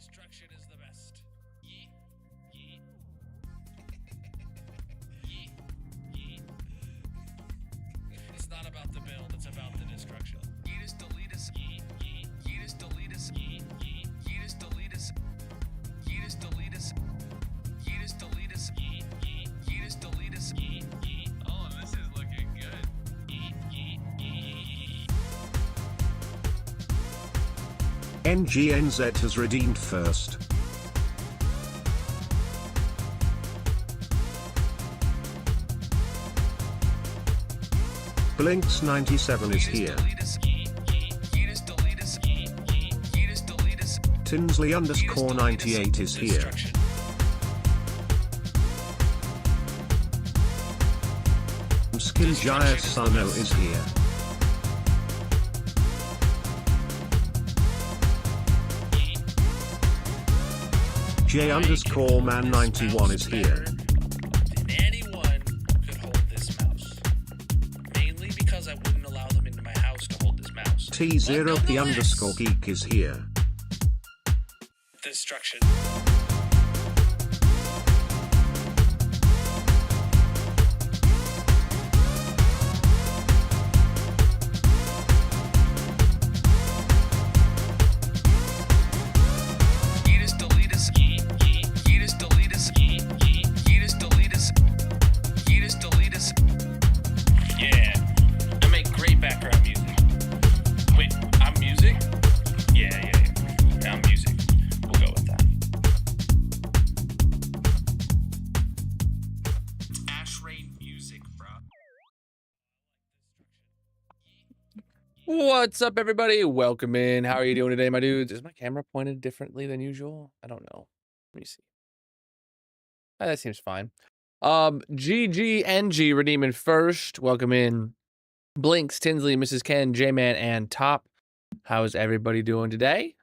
Destruction is the best. Yeet. Yeet. Yeet. Yeet. It's not about the build, it's about the destruction. Yeetus deletus. Yeet. Yeet. Yeetus deletus. Yeet. Yeet. Yeetus deletus. Yeetus deletus. Yeetus deletus. Yeet. Yeet. Yeetus deletus. Yeet. Yeet. Oh, this is looking good. Yeet. Yeet. Yeet. NGNZ has redeemed first. Blinks 97 is here. Tinsley _ 98 is here. Skin Jaya Sano is here. J _ man 91 is here. Anyone could hold this mouse. Mainly because I wouldn't allow them into my house to hold this mouse. T0P _ geek is here. Destruction. Yeah, I make great background music. Wait, I'm music? Yeah, I'm music. We'll go with that. Ash Rain music, bro. What's up, everybody? Welcome in. How are you doing today, my dudes? Is my camera pointed differently than usual? I don't know. Let me see. That seems fine. GGNG redeeming first. Welcome in Blinks, Tinsley, Mrs. Ken, J-Man, and Top. How's everybody doing today?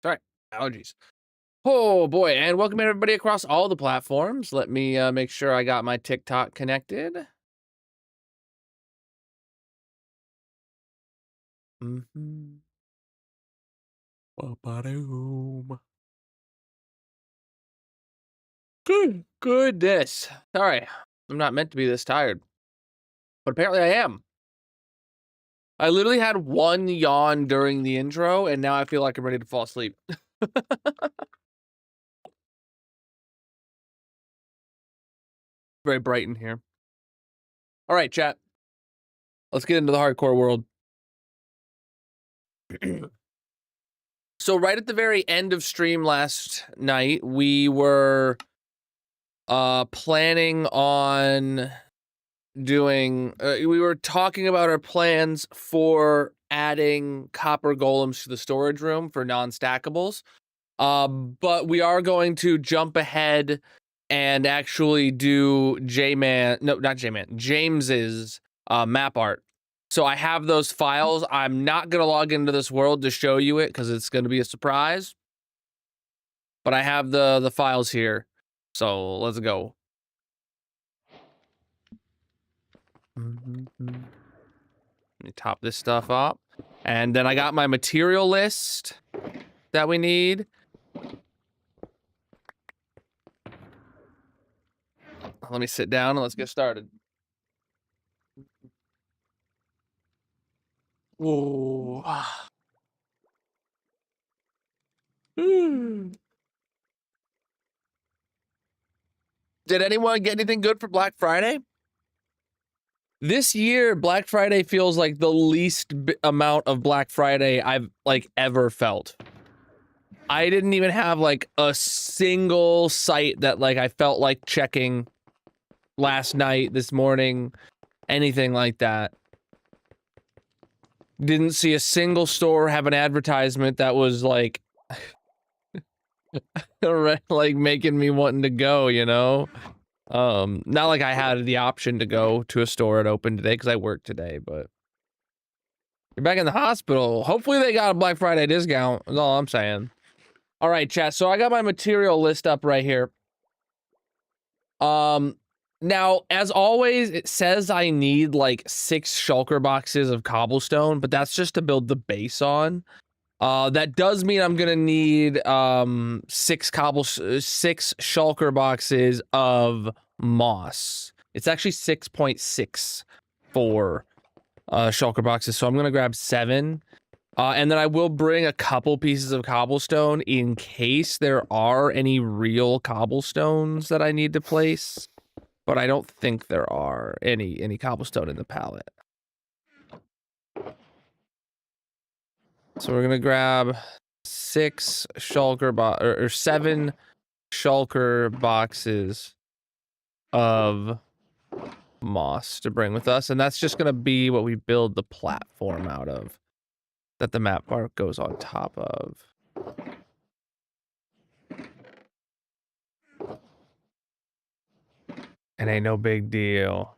Sorry, allergies. Oh boy, and welcome everybody across all the platforms. Let me make sure I got my TikTok connected. Goodness. Sorry, I'm not meant to be this tired, but apparently I am. I literally had one yawn during the intro, and now I feel like I'm ready to fall asleep. Very bright in here. All right, chat. Let's get into the hardcore world. So right at the very end of stream last night, we were planning on doing we were talking about our plans for adding copper golems to the storage room for non-stackables, but we are going to jump ahead and actually do James's map art. So I have those files. I'm not gonna log into this world to show you it because it's gonna be a surprise, but I have the files here. So let's go. Let me top this stuff up. And then I got my material list that we need. Let me sit down and let's get started. Whoa. Did anyone get anything good for Black Friday? This year, Black Friday feels like the least amount of Black Friday I've ever felt. I didn't even have like a single site that I felt like checking last night, this morning, anything like that. Didn't see a single store have an advertisement that was like making me wanting to go, you know? Not like I had the option to go to a store at open today because I worked today, but you're back in the hospital. Hopefully they got a Black Friday discount, is all I'm saying. All right, chat. So I got my material list up right here. Now, as always, it says I need like 6 shulker boxes of cobblestone, but that's just to build the base on. That does mean I'm gonna need 6 shulker boxes of moss. It's actually 6.64 shulker boxes, so I'm gonna grab 7. And then I will bring a couple pieces of cobblestone in case there are any real cobblestones that I need to place. But I don't think there are any cobblestone in the pallet. So we're gonna grab 6 shulker or 7 shulker boxes of moss to bring with us, and that's just gonna be what we build the platform out of, that the map bar goes on top of. It ain't no big deal.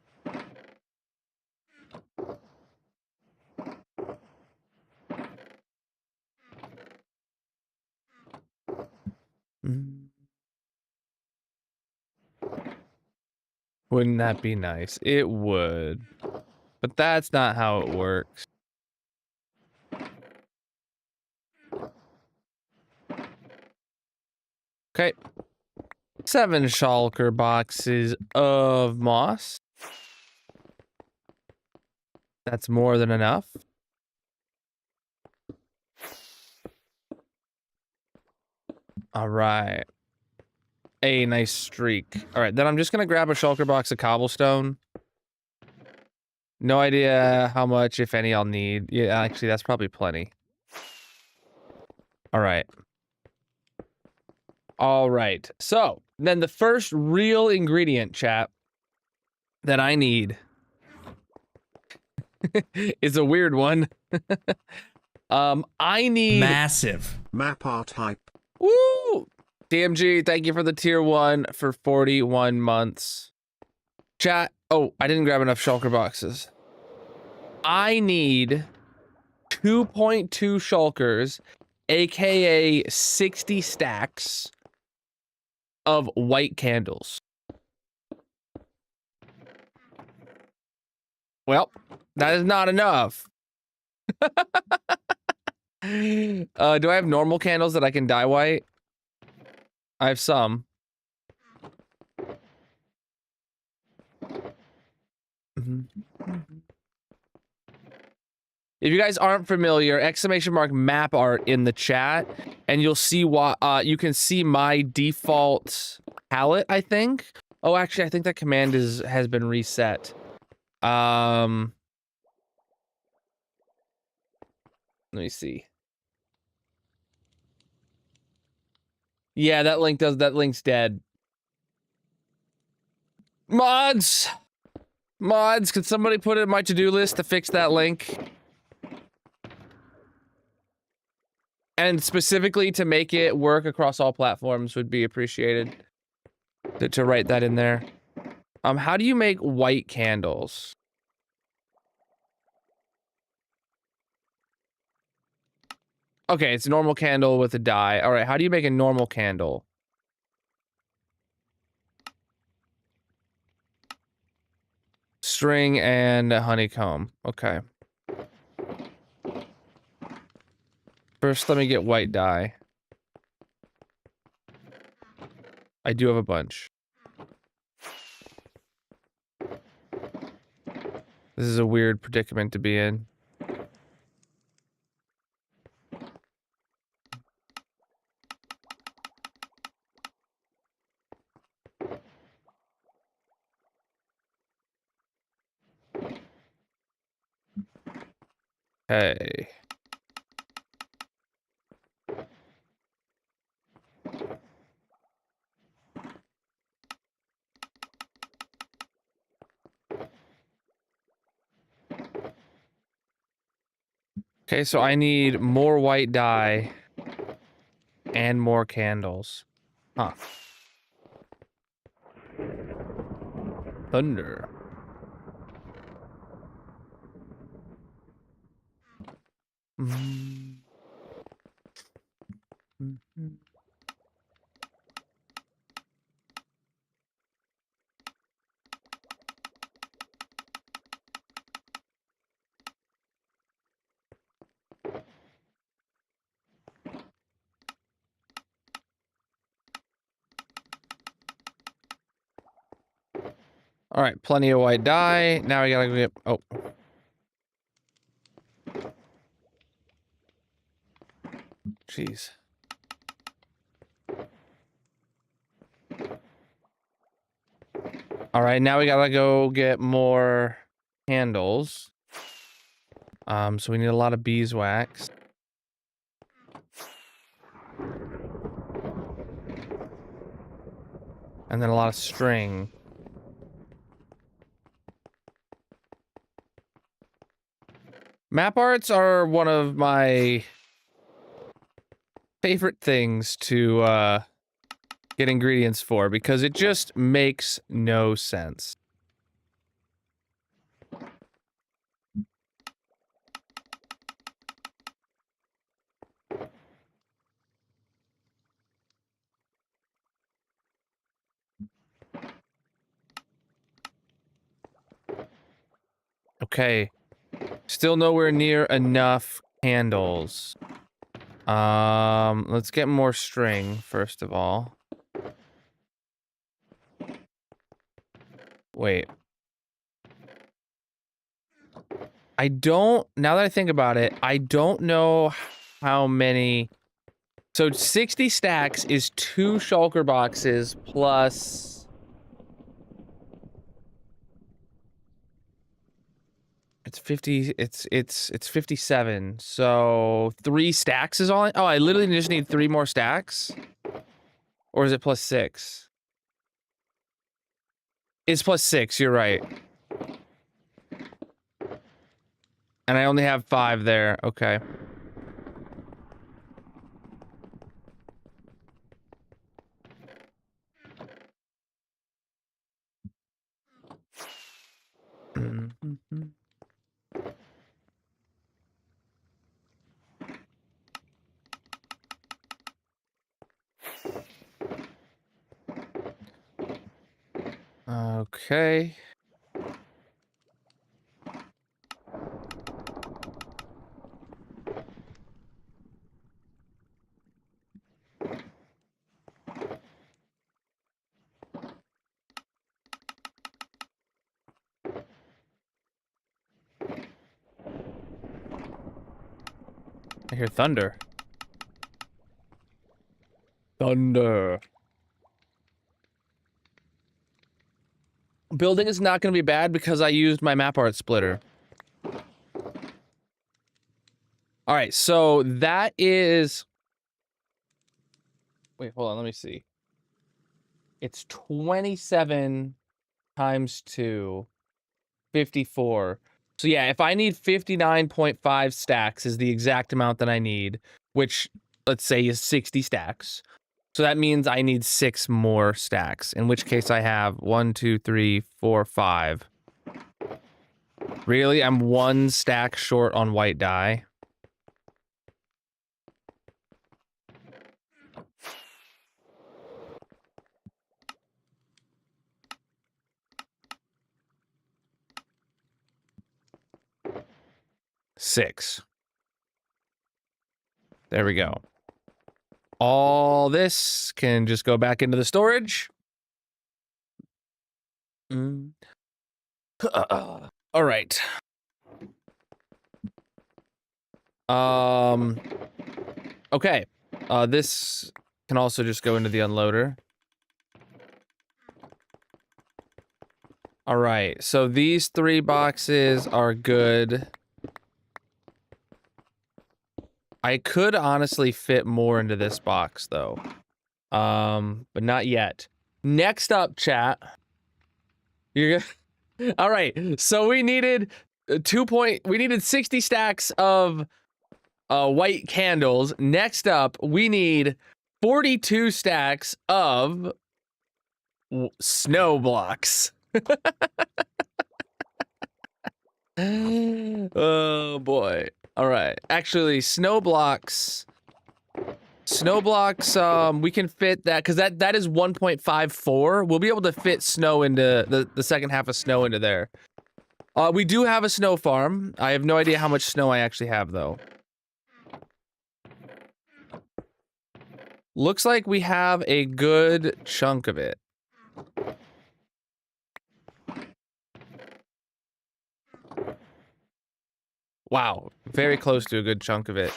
Wouldn't that be nice? It would. But that's not how it works. Okay. 7 shulker boxes of moss. That's more than enough. All right. A nice streak. All right, then I'm just gonna grab a shulker box of cobblestone. No idea how much, if any, I'll need. Yeah, actually, that's probably plenty. All right. All right. So then the first real ingredient, chat, that I need is a weird one. I need massive map art hype. Woo! DMG, thank you for the tier 1 for 41 months. Chat. Oh, I didn't grab enough shulker boxes. I need 2.2 shulkers, aka 60 stacks of white candles. Well, that is not enough. Do I have normal candles that I can dye white? I have some. If you guys aren't familiar, !mark map art in the chat, and you'll see what you can see my default palette, I think. Oh, actually, I think that command has been reset. Let me see. Yeah, that link's dead. Mods, could somebody put it in my to-do list to fix that link? And specifically to make it work across all platforms would be appreciated. To write that in there. How do you make white candles? Okay, it's a normal candle with a dye. All right, how do you make a normal candle? String and honeycomb. Okay. First, let me get white dye. I do have a bunch. This is a weird predicament to be in. Hey. Okay, so I need more white dye and more candles. Huh. Thunder. All right, plenty of white dye. Now we gotta go get... Oh. Jeez. All right, now we gotta go get more candles. So we need a lot of beeswax. And then a lot of string. Map arts are one of my favorite things to get ingredients for because it just makes no sense. Okay. Still nowhere near enough candles. Let's get more string, first of all. Wait. I don't, now that I think about it, I don't know how many. So 60 stacks is 2 shulker boxes plus. It's 50, it's 57. So 3 stacks is all. Oh, I literally just need 3 more stacks. Or is it plus 6? It's plus 6, you're right. And I only have 5 there. Okay. Okay. I hear thunder. Thunder. Building is not going to be bad because I used my map art splitter. All right, so that is... Wait, hold on, let me see. It's 27 times 2, 54. So yeah, if I need 59.5 stacks is the exact amount that I need, which let's say is 60 stacks. So that means I need 6 more stacks, in which case I have 1, 2, 3, 4, 5. Really? I'm 1 stack short on white dye. Six. There we go. All this can just go back into the storage. All right. Okay. This can also just go into the unloader. All right. So these 3 boxes are good. I could honestly fit more into this box though. But not yet. Next up, chat. You're gonna... All right. So we needed we needed 60 stacks of white candles. Next up, we need 42 stacks of snow blocks. Oh boy. All right. Actually, snow blocks, we can fit that because that is 1.54. We'll be able to fit snow into the second half of snow into there. We do have a snow farm. I have no idea how much snow I actually have though. Looks like we have a good chunk of it. Wow, very close to a good chunk of it.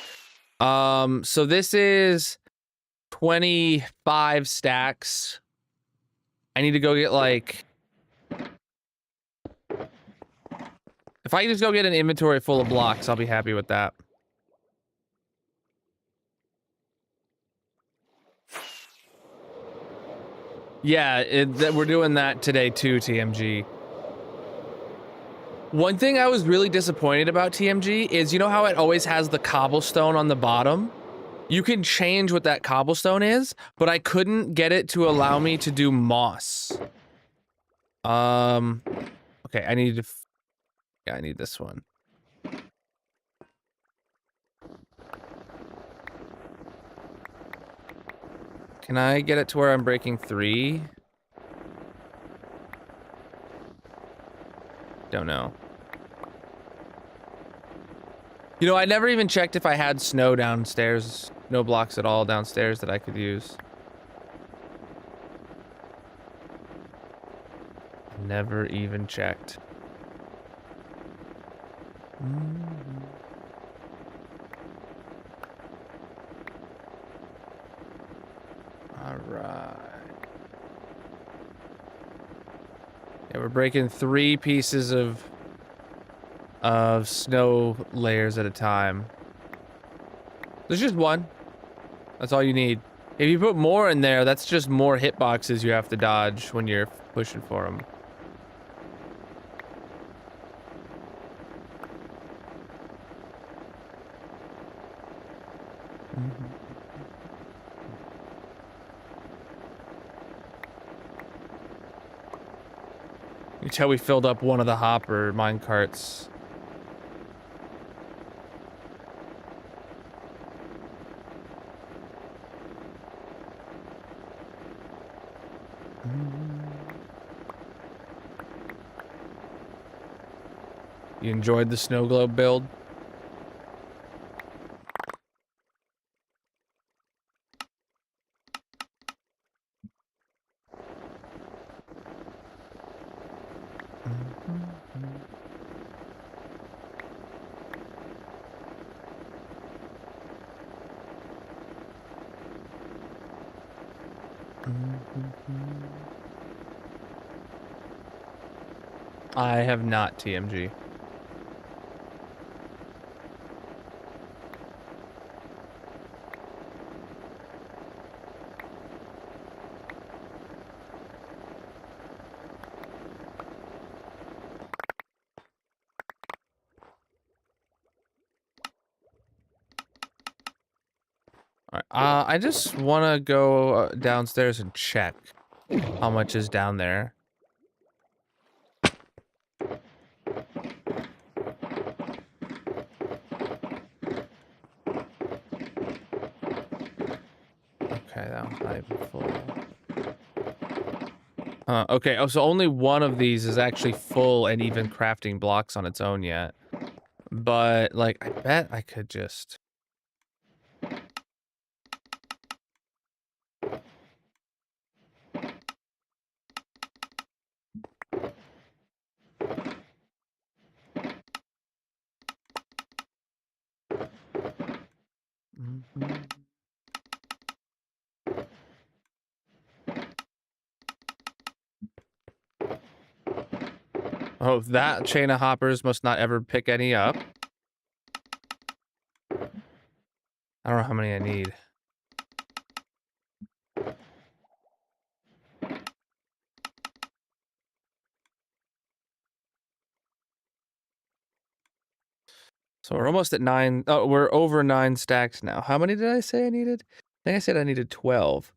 So this is 25 stacks. I need to go get like... If I can just go get an inventory full of blocks, I'll be happy with that. Yeah, we're doing that today too, TMG. One thing I was really disappointed about TMG is, you know how it always has the cobblestone on the bottom? You can change what that cobblestone is, but I couldn't get it to allow me to do moss. Okay, I need to... Yeah, I need this one. Can I get it to where I'm breaking 3? Don't know. You know, I never even checked if I had snow downstairs. No blocks at all downstairs that I could use. Never even checked. All right. Yeah, we're breaking 3 pieces of snow layers at a time. There's just 1. That's all you need. If you put more in there, that's just more hitboxes you have to dodge when you're pushing for them. You can tell we filled up one of the hopper mine carts. You enjoyed the snow globe build? I have not, TMG. I just want to go downstairs and check how much is down there. Okay, that one's not even full. Okay, oh, so only one of these is actually full and even crafting blocks on its own yet. But, like, I bet I could just... Oh, that chain of hoppers must not ever pick any up. I don't know how many I need. So we're almost at 9. Oh, we're over 9 stacks now. How many did I say I needed? I think I said I needed 12.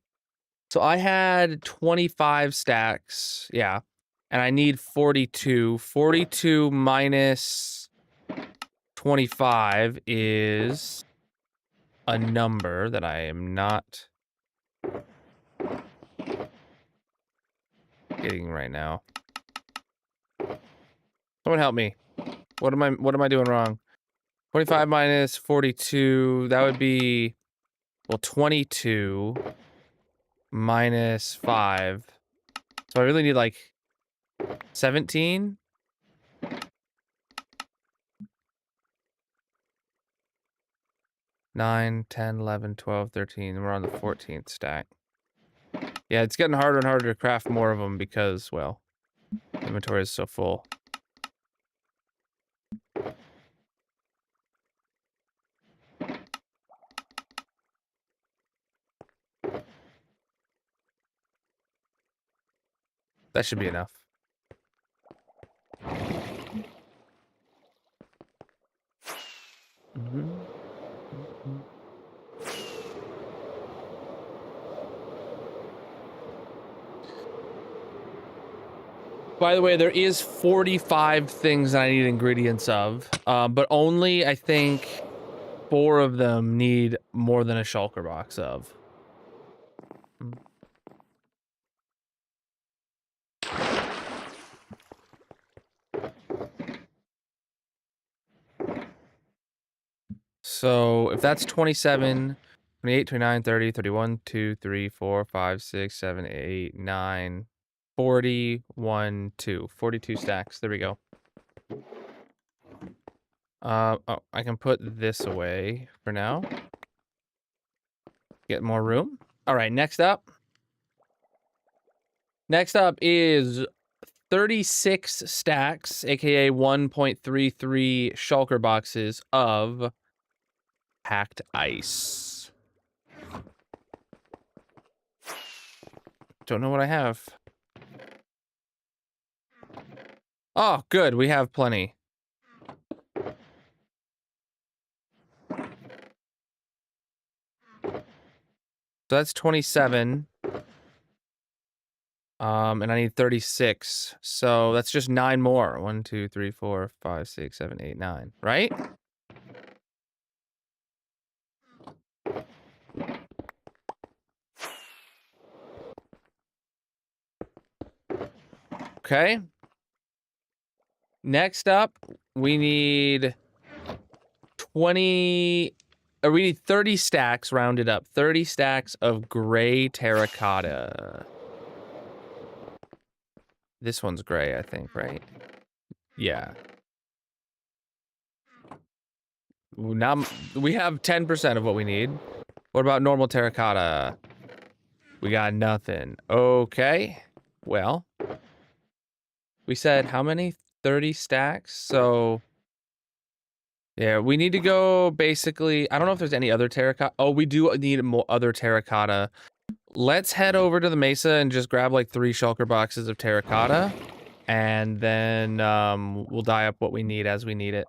So I had 25 stacks. Yeah. And I need 42. 42 minus 25 is a number that I am not getting right now. Someone help me. What am I doing wrong? 25 minus 42, that would be, well, 22 minus 5. So I really need like 17. 9, 10, 11, 12, 13. We're on the 14th stack. Yeah, it's getting harder and harder to craft more of them because, well, inventory is so full. That should be enough. By the way, there is 45 things that I need ingredients of, but only, I think, 4 of them need more than a shulker box of. So, if that's 27, 28, 29, 30, 31, 2, 3, 4, 5, 6, 7, 8, 9, 40, 1, 2. 42 stacks. There we go. Oh, I can put this away for now. Get more room. All right, next up. Next up is 36 stacks, aka 1.33 shulker boxes of packed ice. Don't know what I have. Oh, good. We have plenty. So that's 27. And I need 36. So that's just 9 more. 1, 2, 3, 4, 5, 6, 7, 8, 9. Right? Okay. Next up, we need 20... Or we need 30 stacks rounded up. 30 stacks of gray terracotta. This one's gray, I think, right? Yeah. Now we have 10% of what we need. What about normal terracotta? We got nothing. Okay. Well, we said how many? 30 stacks. So yeah, we need to go basically. I don't know if there's any other terracotta. Oh, we do need more other terracotta. Let's head over to the mesa and just grab like 3 shulker boxes of terracotta. And then we'll dye up what we need as we need it.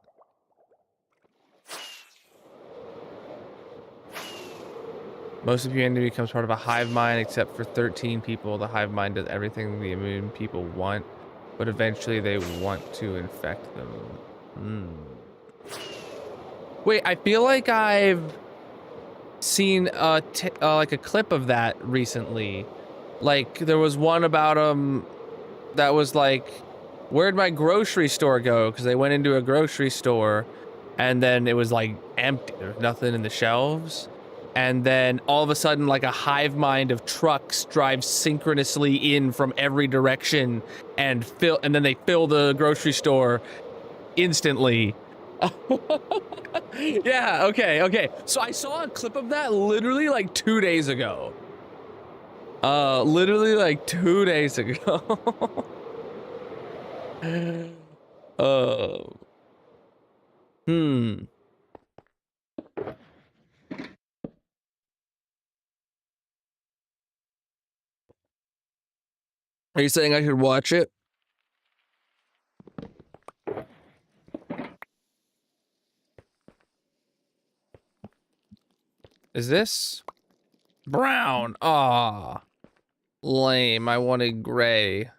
Most of humanity becomes part of a hive mind except for 13 people. The hive mind does everything the immune people want, but eventually they want to infect them. Wait, I feel like I've seen like a clip of that recently. Like there was one about that was like, where'd my grocery store go? Because they went into a grocery store and then it was like empty. There was nothing in the shelves. And then all of a sudden, like a hive mind of trucks drives synchronously in from every direction and then they fill the grocery store instantly. Yeah, okay. So I saw a clip of that literally like 2 days ago. Literally like 2 days ago. Are you saying I should watch it? Is this brown? Ah, lame. I wanted gray.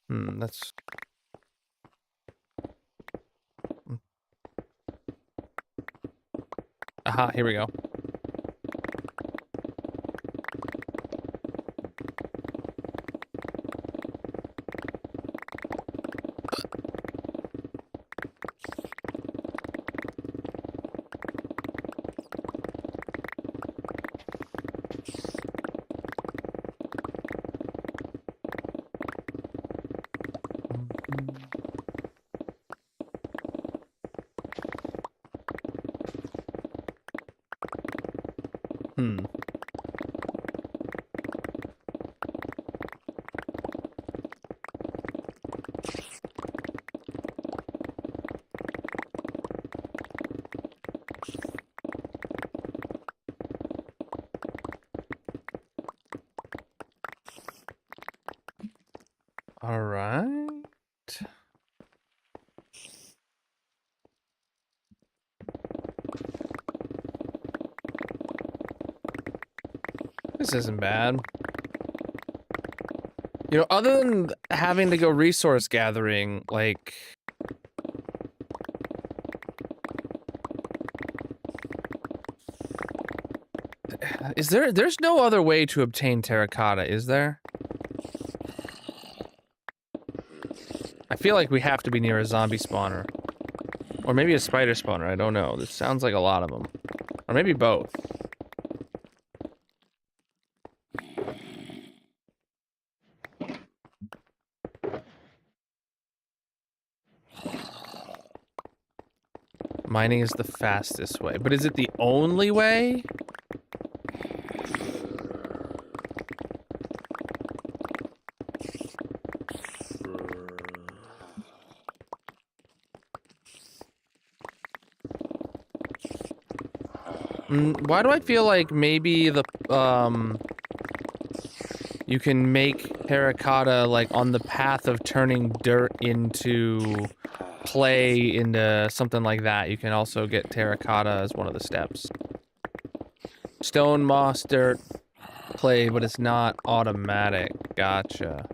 That's... Aha, here we go. All right. This isn't bad. You know, other than having to go resource gathering, like... There's no other way to obtain terracotta, is there? I feel like we have to be near a zombie spawner. Or maybe a spider spawner, I don't know. This sounds like a lot of them. Or maybe both. Mining is the fastest way. But is it the only way? Why do I feel like maybe the, you can make terracotta, like, on the path of turning dirt into clay, into something like that. You can also get terracotta as one of the steps. Stone, moss, dirt, clay, but it's not automatic. Gotcha.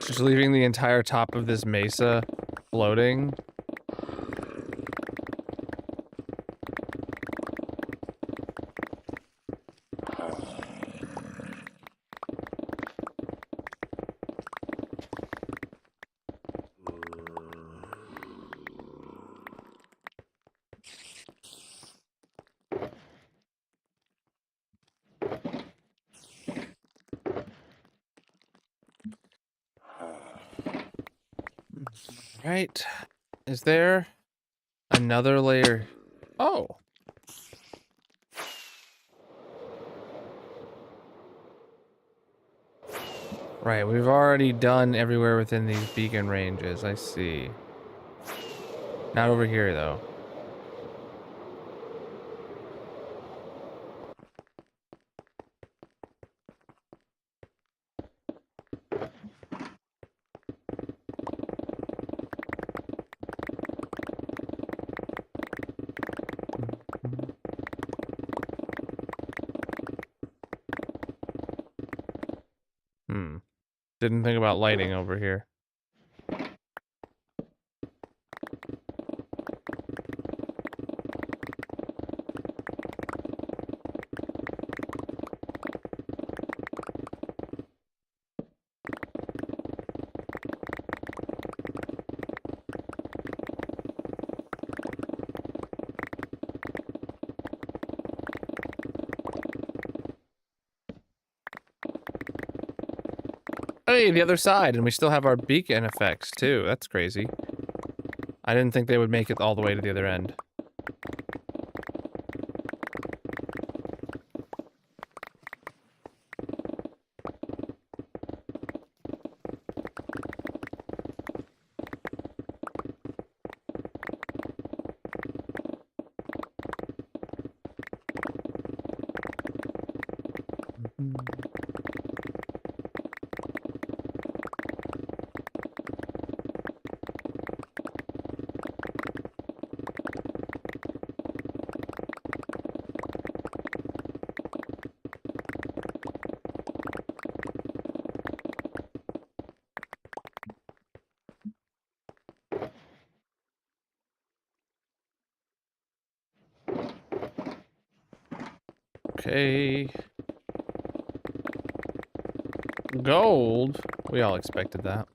Just leaving the entire top of this mesa floating. Right. Is there another layer? Oh. Right, we've already done everywhere within these beacon ranges, I see. Not over here, though. Didn't think about lighting over here. Hey, the other side, and we still have our beacon effects, too. That's crazy. I didn't think they would make it all the way to the other end. Okay. Okay. Gold? We all expected that.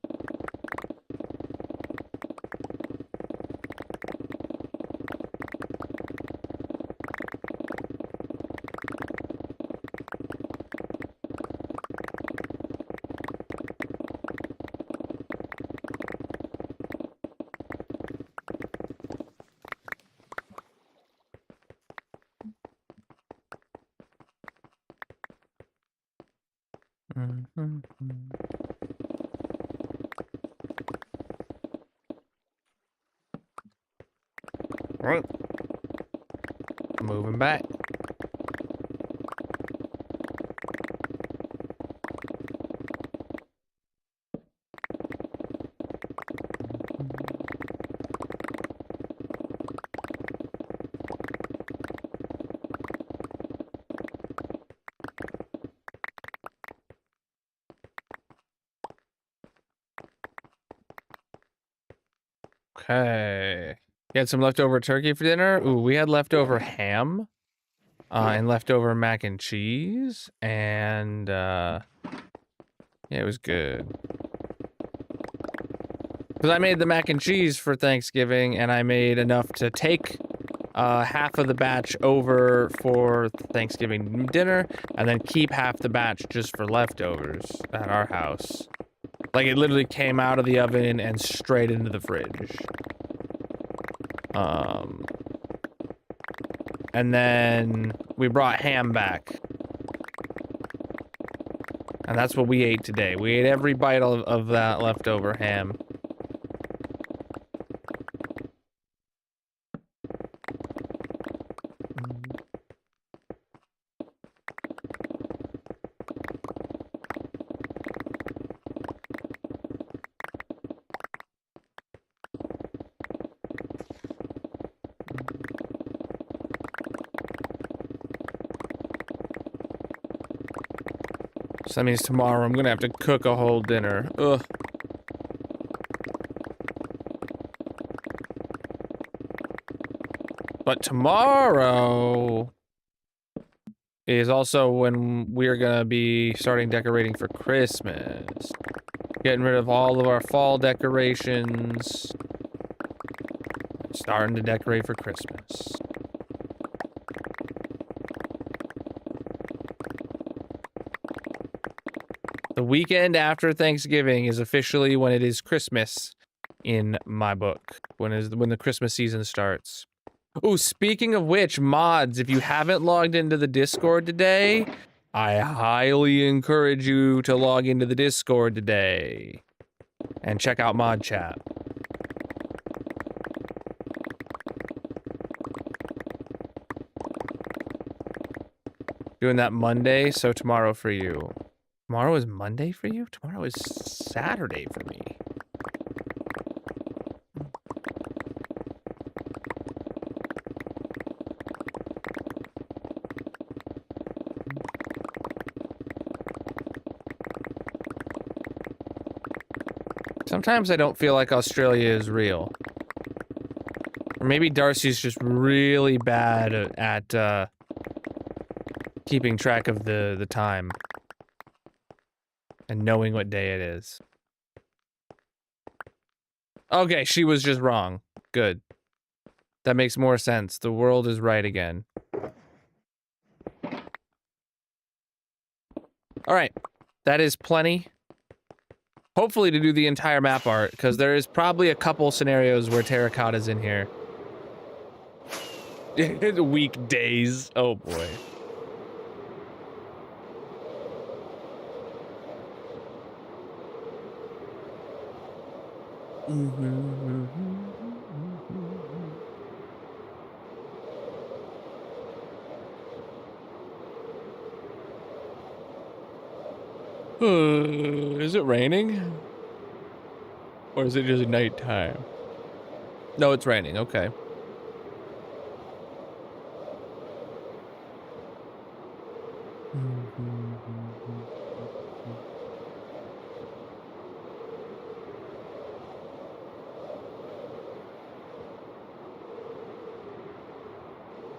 All right. Moving back. Okay. You had some leftover turkey for dinner? Ooh, we had leftover ham. And leftover mac and cheese. And, yeah, it was good. Because I made the mac and cheese for Thanksgiving, and I made enough to take half of the batch over for Thanksgiving dinner, and then keep half the batch just for leftovers at our house. Like, it literally came out of the oven and straight into the fridge. And then we brought ham back. And that's what we ate today. We ate every bite of that leftover ham. So that means tomorrow I'm gonna have to cook a whole dinner. Ugh. But tomorrow is also when we're gonna be starting decorating for Christmas. Getting rid of all of our fall decorations. Starting to decorate for Christmas. The weekend after Thanksgiving is officially when it is Christmas in my book. When the Christmas season starts. Oh, speaking of which, mods, if you haven't logged into the Discord today, I highly encourage you to log into the Discord today and check out mod chat. Doing that Monday, so tomorrow for you. Tomorrow is Monday for you? Tomorrow is Saturday for me. Sometimes I don't feel like Australia is real. Or maybe Darcy's just really bad at keeping track of the time. And knowing what day it is. Okay, she was just wrong. Good. That makes more sense. The world is right again. Alright. That is plenty. Hopefully to do the entire map art, because there is probably a couple scenarios where terracotta's in here. Weekdays. Oh boy. Is it raining? Or is it just nighttime? No, it's raining. Okay.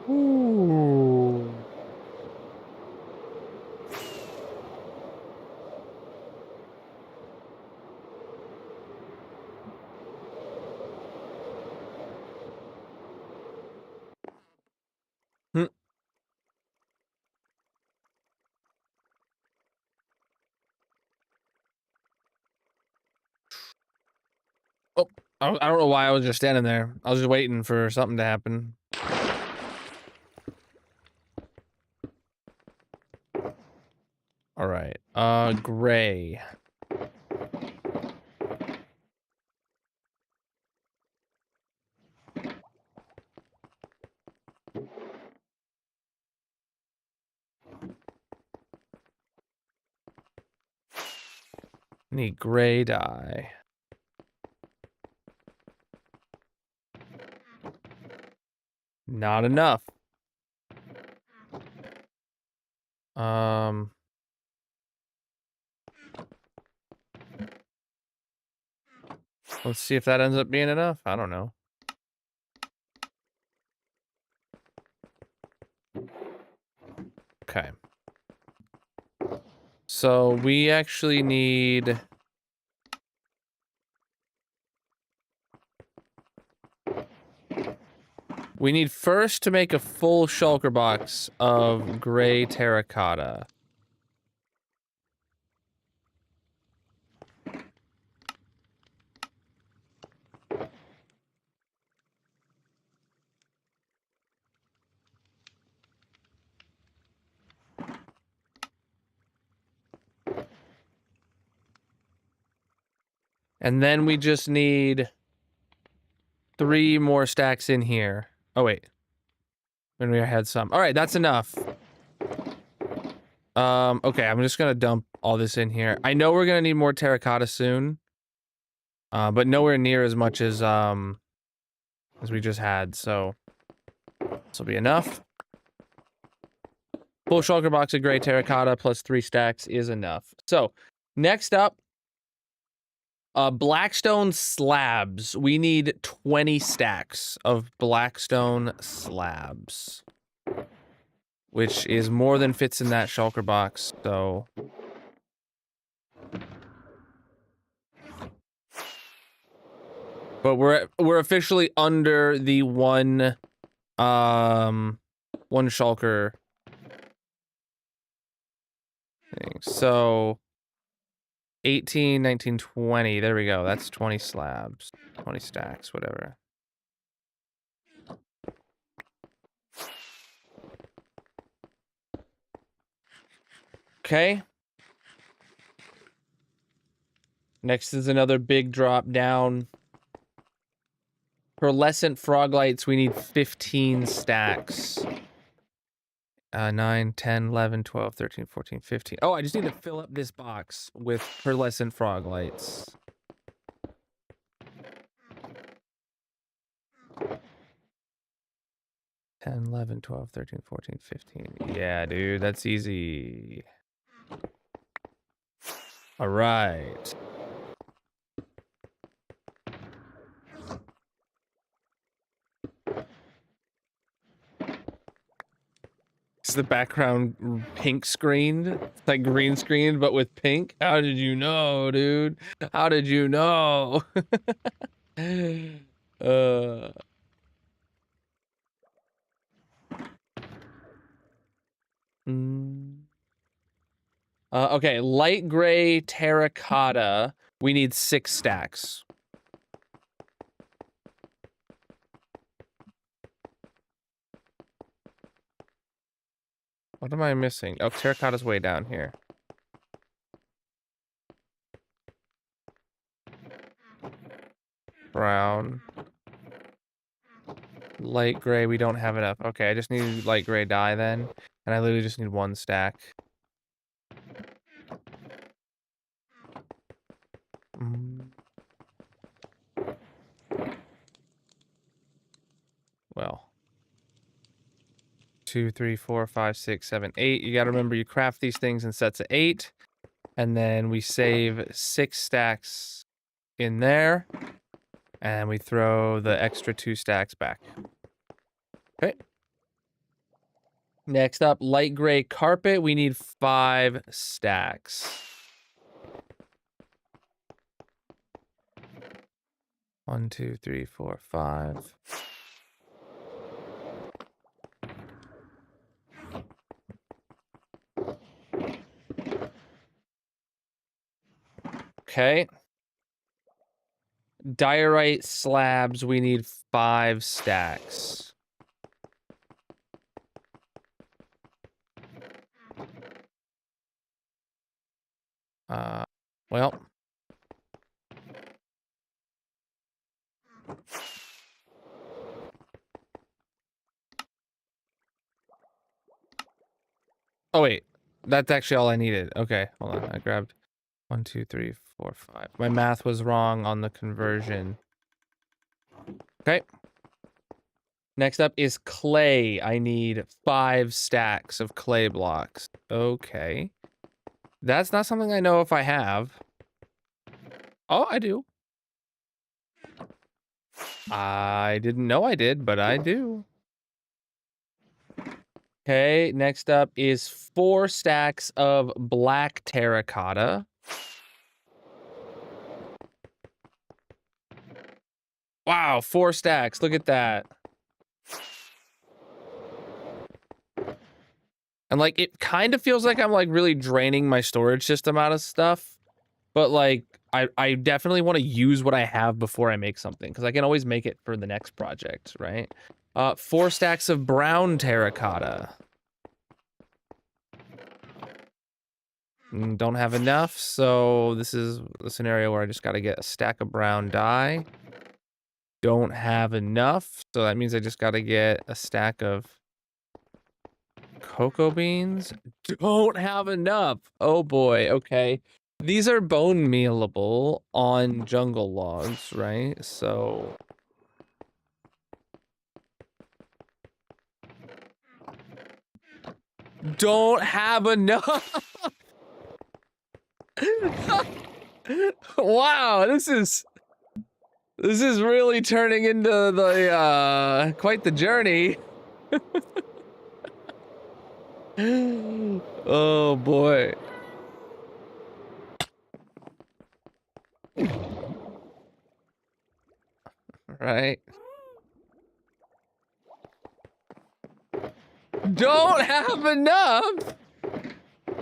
Ooh. Oh, I don't know why I was just standing there. I was just waiting for something to happen. All right. Gray. Need gray dye. Not enough. Let's see if that ends up being enough. I don't know. Okay. So we actually need... We need first to make a full shulker box of gray terracotta. And then we just need 3 more stacks in here. Oh, wait. Then we had some. All right, that's enough. Okay, I'm just gonna dump all this in here. I know we're gonna need more terracotta soon. But nowhere near as much as we just had, so this will be enough. Full shulker box of gray terracotta plus 3 stacks is enough. So, next up, blackstone slabs. We need 20 stacks of blackstone slabs, which is more than fits in that shulker box, so... But we're officially under the one shulker thing. So 18, 19, 20. There we go. That's 20 slabs. 20 stacks, whatever. Okay. Next is another big drop down. Pearlescent frog lights, we need 15 stacks. 9, 10, 11, 12, 13, 14, 15. Oh, I just need to fill up this box with pearlescent frog lights. Ten, 11, 12, 13, 14, 15. Yeah, dude, that's easy. All right. Is the background pink screened? It's like green screened, but with pink? How did you know, dude? How did you know? Okay, light gray terracotta. We need 6 stacks. What am I missing? Oh, terracotta's way down here. Brown. Light gray, we don't have enough. Okay, I just need light gray dye then. And I literally just need 1 stack. Well. 2, 3, 4, 5, 6, 7, 8. You gotta remember you craft these things in sets of 8. And then we save 6 stacks in there. And we throw the extra 2 stacks back. Okay. Next up, light gray carpet. We need 5 stacks. 1, 2, 3, 4, 5. Okay. Diorite slabs, we need 5 stacks. Well. Oh, wait. That's actually all I needed. Okay, hold on. I grabbed 1, 2, 3, 4, 5. My math was wrong on the conversion. Okay. Next up is clay. I need 5 stacks of clay blocks. Okay. That's not something I know if I have. Oh, I do. I didn't know I did, but I do. Okay, next up is 4 stacks of black terracotta. Wow, 4 stacks. Look at that. And like, it kind of feels like I'm like really draining my storage system out of stuff. But like, I definitely want to use what I have before I make something, because I can always make it for the next project, right? 4 stacks of brown terracotta. Don't have enough, so this is the scenario where I just got to get a stack of brown dye. Don't have enough, so that means I just got to get a stack of cocoa beans. Don't have enough. Oh boy, okay. These are bone mealable on jungle logs, right? So don't have enough. Wow, this is really turning into the quite the journey. Oh boy. Right. Don't have enough.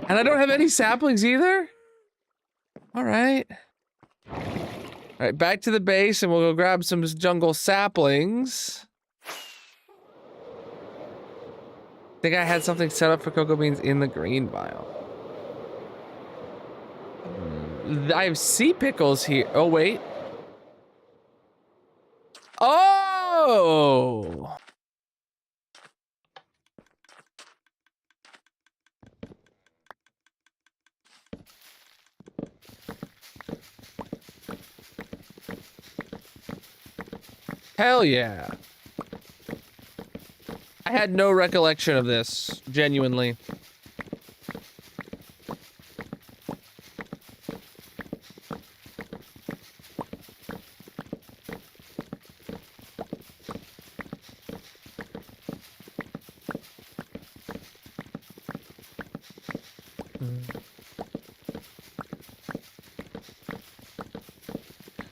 And I don't have any saplings either. All right. All right, back to the base, and we'll go grab some jungle saplings. I think I had something set up for cocoa beans in the green biome. I have sea pickles here. Oh, wait. Oh! Hell yeah. I had no recollection of this, genuinely.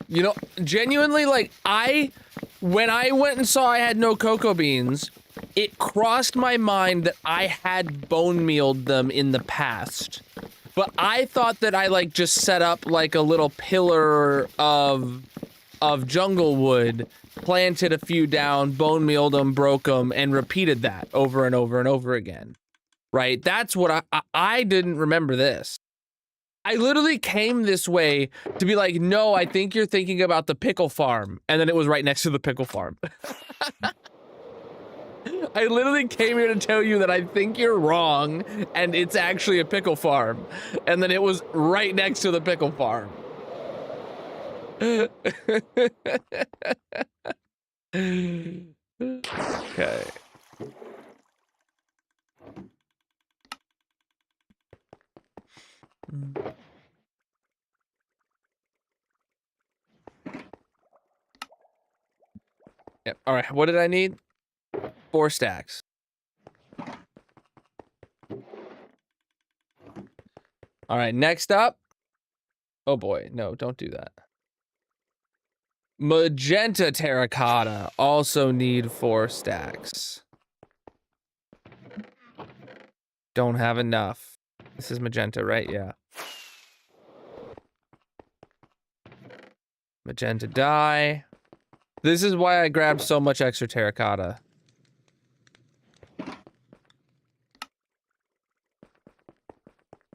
You know, genuinely, like, when I went and saw I had no cocoa beans, it crossed my mind that I had bone mealed them in the past. But I thought that I, like, just set up, like, a little pillar of jungle wood, planted a few down, bone mealed them, broke them, and repeated that over and over and over again. Right? That's what I didn't remember this. I literally came this way to be like, no, I think you're thinking about the pickle farm. And then it was right next to the pickle farm. I literally came here to tell you that I think you're wrong and it's actually a pickle farm. And then it was right next to the pickle farm. Okay. Yep. All right. What did I need? 4 stacks. All right. Next up. Oh boy. No, don't do that. Magenta terracotta. Also need 4 stacks. Don't have enough. This is magenta, right? Yeah. Magenta dye. This is why I grabbed so much extra terracotta.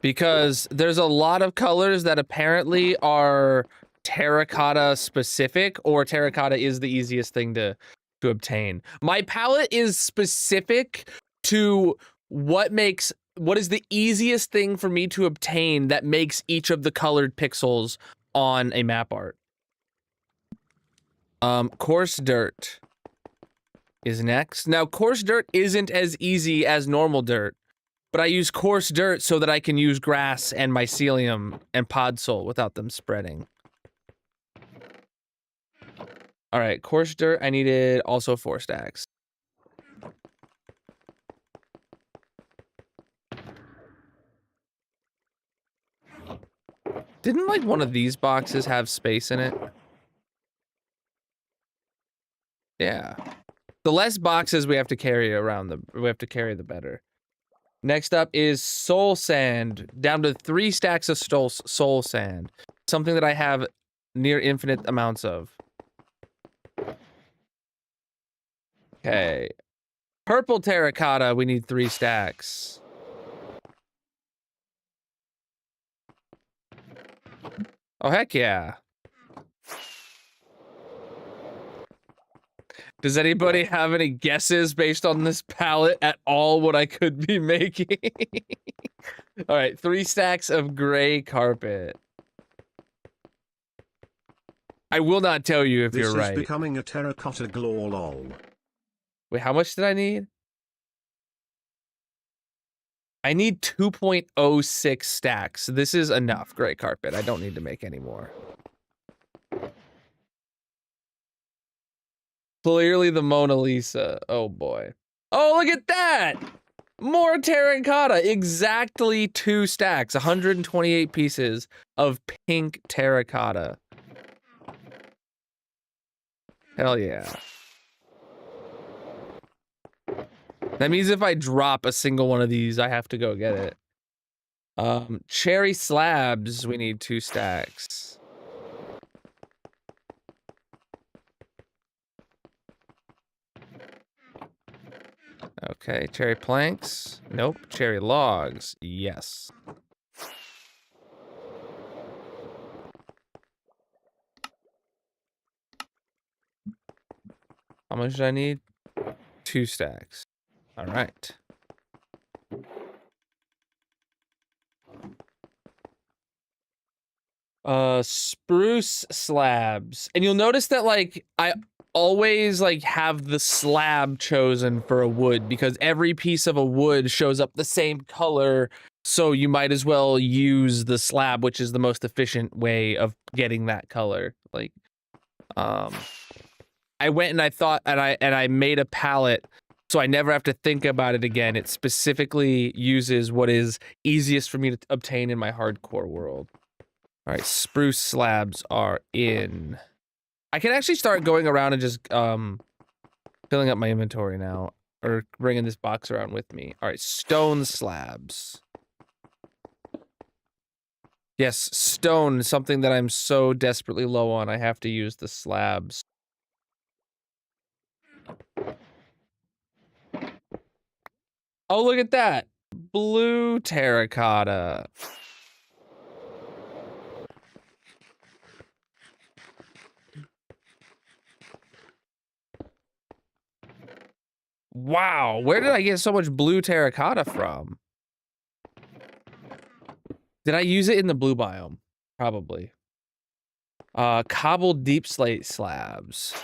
because there's a lot of colors that apparently are terracotta specific, or terracotta is the easiest thing to obtain. My palette is specific to what is the easiest thing for me to obtain that makes each of the colored pixels on a map art. Coarse dirt is next. Now, coarse dirt isn't as easy as normal dirt, but I use coarse dirt so that I can use grass and mycelium and podzol without them spreading. All right, coarse dirt, I needed also 4 stacks. Didn't like one of these boxes have space in it? Yeah. The less boxes we have to carry around the better. Next up is soul sand, down to 3 stacks of soul sand. Something that I have near infinite amounts of. Okay. Purple terracotta, we need 3 stacks. Oh, heck yeah. Does anybody have any guesses based on this palette at all what I could be making? All right, 3 stacks of gray carpet. I will not tell you if you're right. This is becoming a terracotta glow lol. Wait, how much did I need? I need 2.06 stacks. This is enough gray carpet. I don't need to make any more. Clearly the Mona Lisa. Oh boy. Oh, look at that! More terracotta. Exactly 2 stacks. 128 pieces of pink terracotta. Hell yeah. That means if I drop a single one of these, I have to go get it. Cherry slabs, we need 2 stacks. Okay, cherry planks. Nope. Cherry logs. Yes. How much do I need? 2 stacks. All right. Spruce slabs. And you'll notice that, like, I always, like, have the slab chosen for a wood because every piece of a wood shows up the same color, so you might as well use the slab, which is the most efficient way of getting that color. Like, I went and I thought, and I made a palette so I never have to think about it again. It specifically uses what is easiest for me to obtain in my hardcore world. All right, spruce slabs are in. I can actually start going around and just filling up my inventory now, or bringing this box around with me. All right, stone slabs. Yes, stone, something that I'm so desperately low on. I have to use the slabs. Oh, look at that. Blue terracotta. Wow, where did I get so much blue terracotta from? Did I use it in the blue biome? Probably. Cobbled deep slate slabs.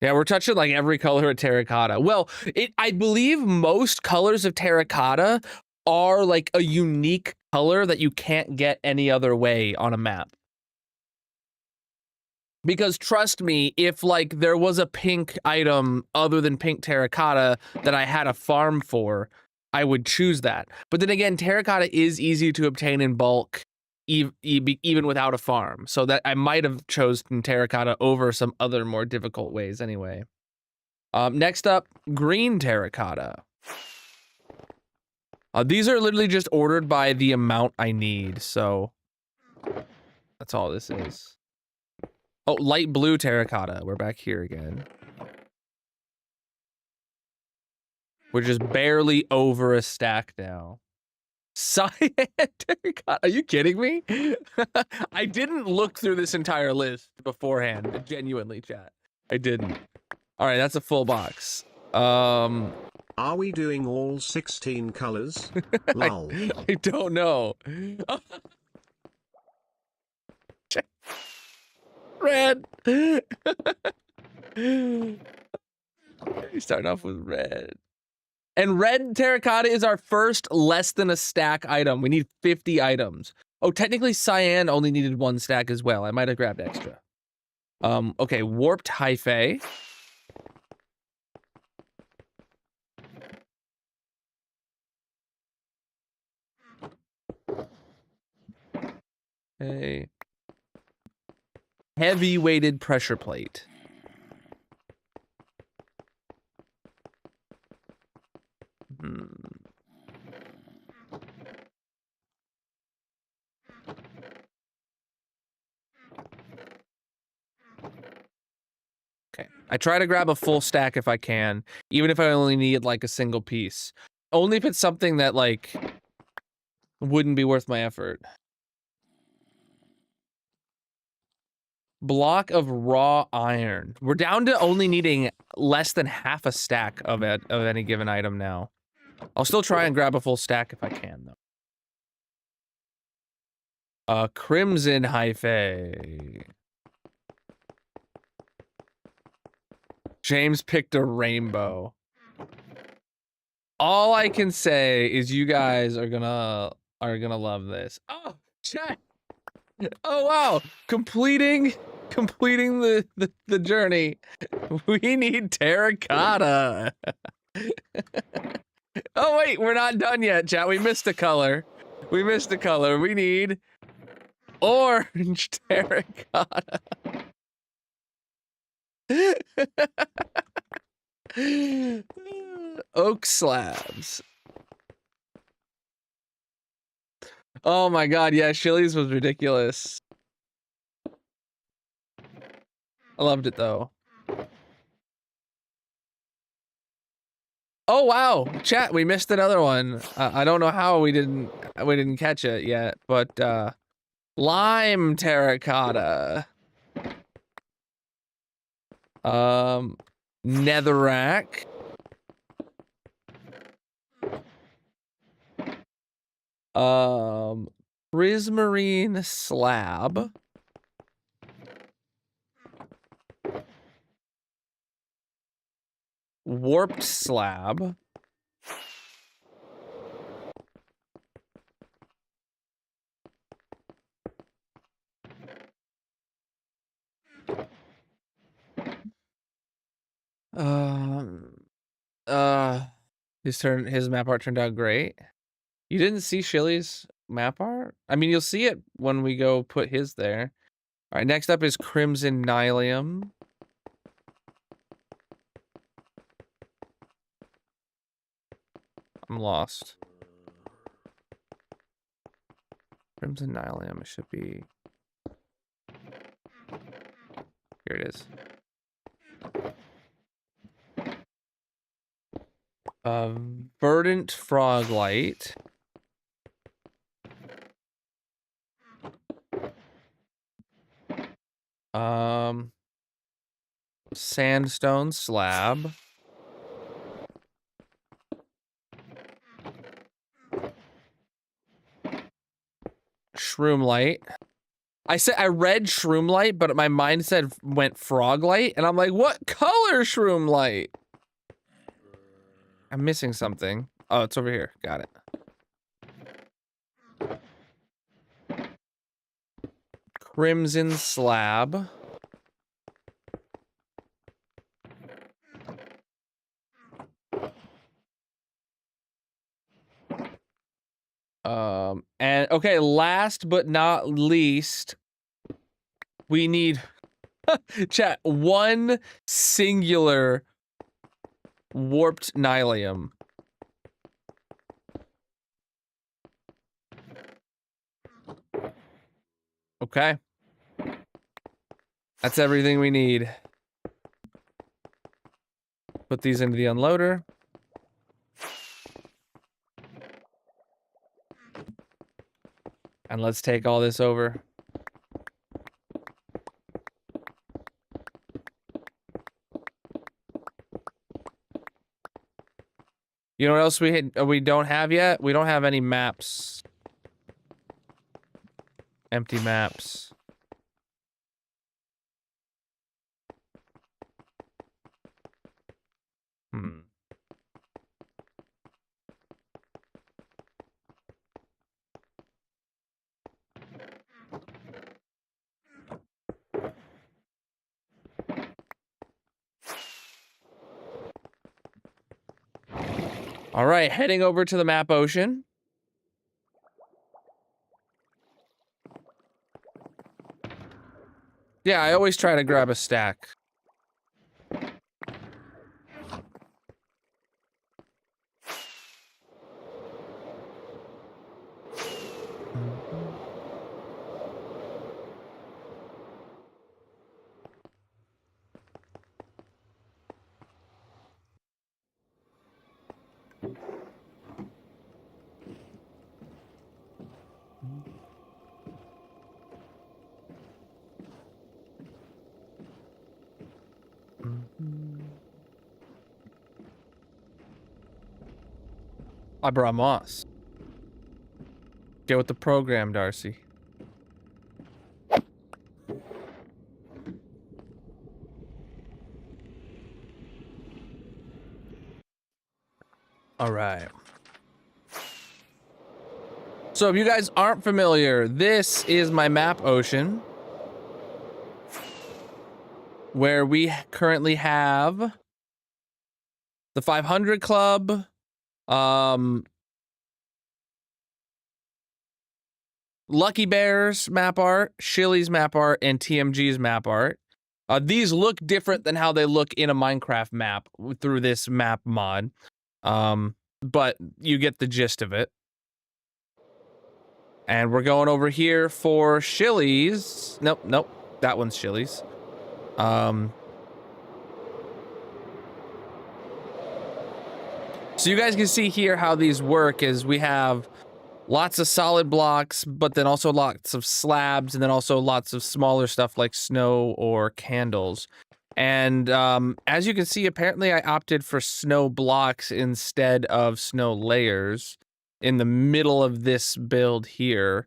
Yeah, we're touching like every color of terracotta. Well, I believe most colors of terracotta are like a unique color that you can't get any other way on a map. Because trust me, if like there was a pink item other than pink terracotta that I had a farm for, I would choose that. But then again, terracotta is easy to obtain in bulk, even without a farm. So that I might have chosen terracotta over some other more difficult ways anyway. Next up, green terracotta. These are literally just ordered by the amount I need, so that's all this is. Oh, light blue terracotta. We're back here again. We're just barely over a stack now. Cyan terracotta. Are you kidding me? I didn't look through this entire list beforehand. Genuinely, chat. I didn't. All right, that's a full box. Are we doing all 16 colors? Lol. I don't know. Red. You're starting off with red. And red terracotta is our first less than a stack item. We need 50 items. Oh, technically cyan only needed 1 stack as well. I might have grabbed extra. Okay, warped hyphae. Okay. Heavy weighted pressure plate. Okay. I try to grab a full stack if I can, even if I only need like a single piece. Only if it's something that like wouldn't be worth my effort. Block of raw iron. We're down to only needing less than half a stack of it of any given item now. I'll still try and grab a full stack if I can though. Crimson hyphae. James picked a rainbow. All I can say is you guys are gonna love this. Oh, chat. Oh wow, completing the journey. We need terracotta. Oh wait, we're not done yet, chat. We missed a color. We missed a color. We need orange terracotta. Oak slabs. Oh my god, yeah, Shilly's was ridiculous. I loved it though. Oh wow, chat, we missed another one. I don't know how we didn't catch it yet, but lime terracotta. Netherrack. Prismarine slab. Warped slab. His map art turned out great. You didn't see Shilly's map art? I mean, you'll see it when we go put his there. All right, next up is Crimson Nylium. I'm lost. Crimson Nylium, it should be... Here it is. Verdant Froglight. Sandstone slab. Shroomlight. I read Shroomlight, but my mind went Froglight, and I'm like, what color Shroomlight? I'm missing something. Oh, it's over here. Got it. Crimson slab. And okay, last but not least, we need chat, one singular warped Nylium. Okay. That's everything we need. Put these into the unloader. And let's take all this over. You know what else we don't have yet? We don't have any maps. Empty maps. All right, heading over to the map ocean. Yeah, I always try to grab a stack. I brought moss. Get with the program, Darcy. All right. So if you guys aren't familiar, this is my map ocean, where we currently have the 500 Club, Lucky Bear's map art, Shilly's map art, and TMG's map art. These look different than how they look in a Minecraft map through this map mod, but you get the gist of it. And we're going over here for Shilly's. Nope, that one's Shilly's. So you guys can see here how these work is we have lots of solid blocks, but then also lots of slabs, and then also lots of smaller stuff like snow or candles. And as you can see, apparently I opted for snow blocks instead of snow layers in the middle of this build here.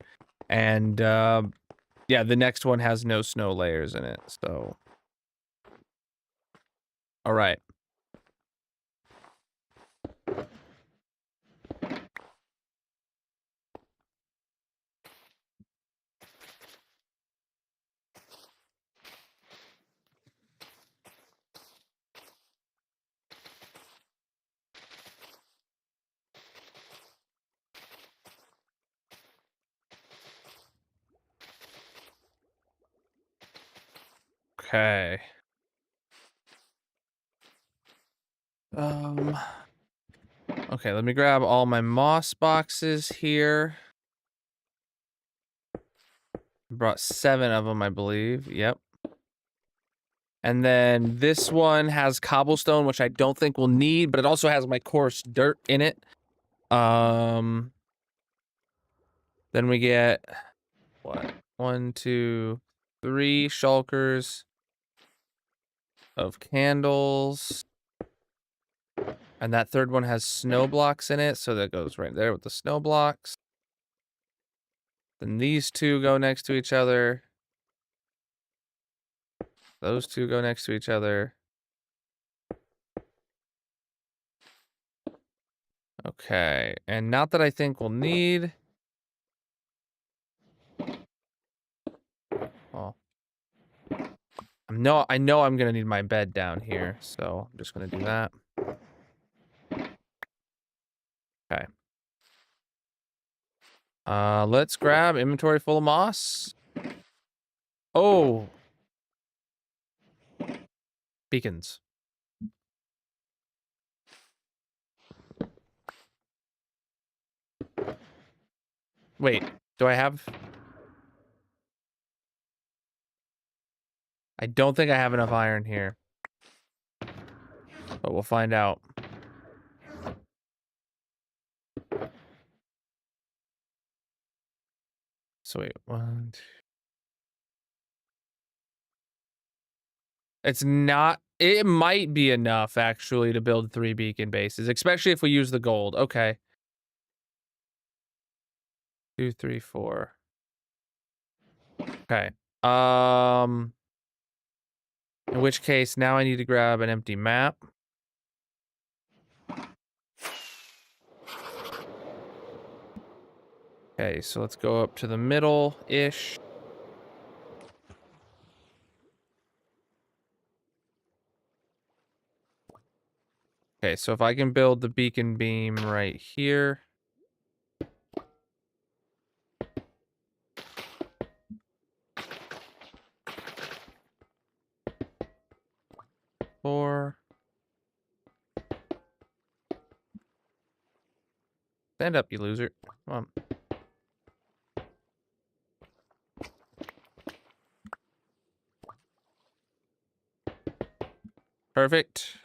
And yeah, the next one has no snow layers in it, so. All right. Okay. Okay, let me grab all my moss boxes here. Brought 7 of them, I believe. Yep. And then this one has cobblestone, which I don't think we'll need, but it also has my coarse dirt in it. Then we get what? 1, 2, 3 shulkers of candles. And that third one has snow blocks in it, so that goes right there with the snow blocks. Then these two go next to each other. Those two go next to each other. Okay, and not that I think we'll need. Well, I know I'm gonna need my bed down here, so I'm just gonna do that. Okay. Let's grab inventory full of moss. Oh. Beacons. Wait, do I have? I don't think I have enough iron here. But we'll find out. So wait, 1, 2. It's not. It might be enough actually to build 3 beacon bases, especially if we use the gold. Okay. 2, 3, 4. Okay. In which case, now I need to grab an empty map. Okay, so let's go up to the middle-ish. Okay, so if I can build the beacon beam right here. Four. Stand up, you loser. Come on. Perfect.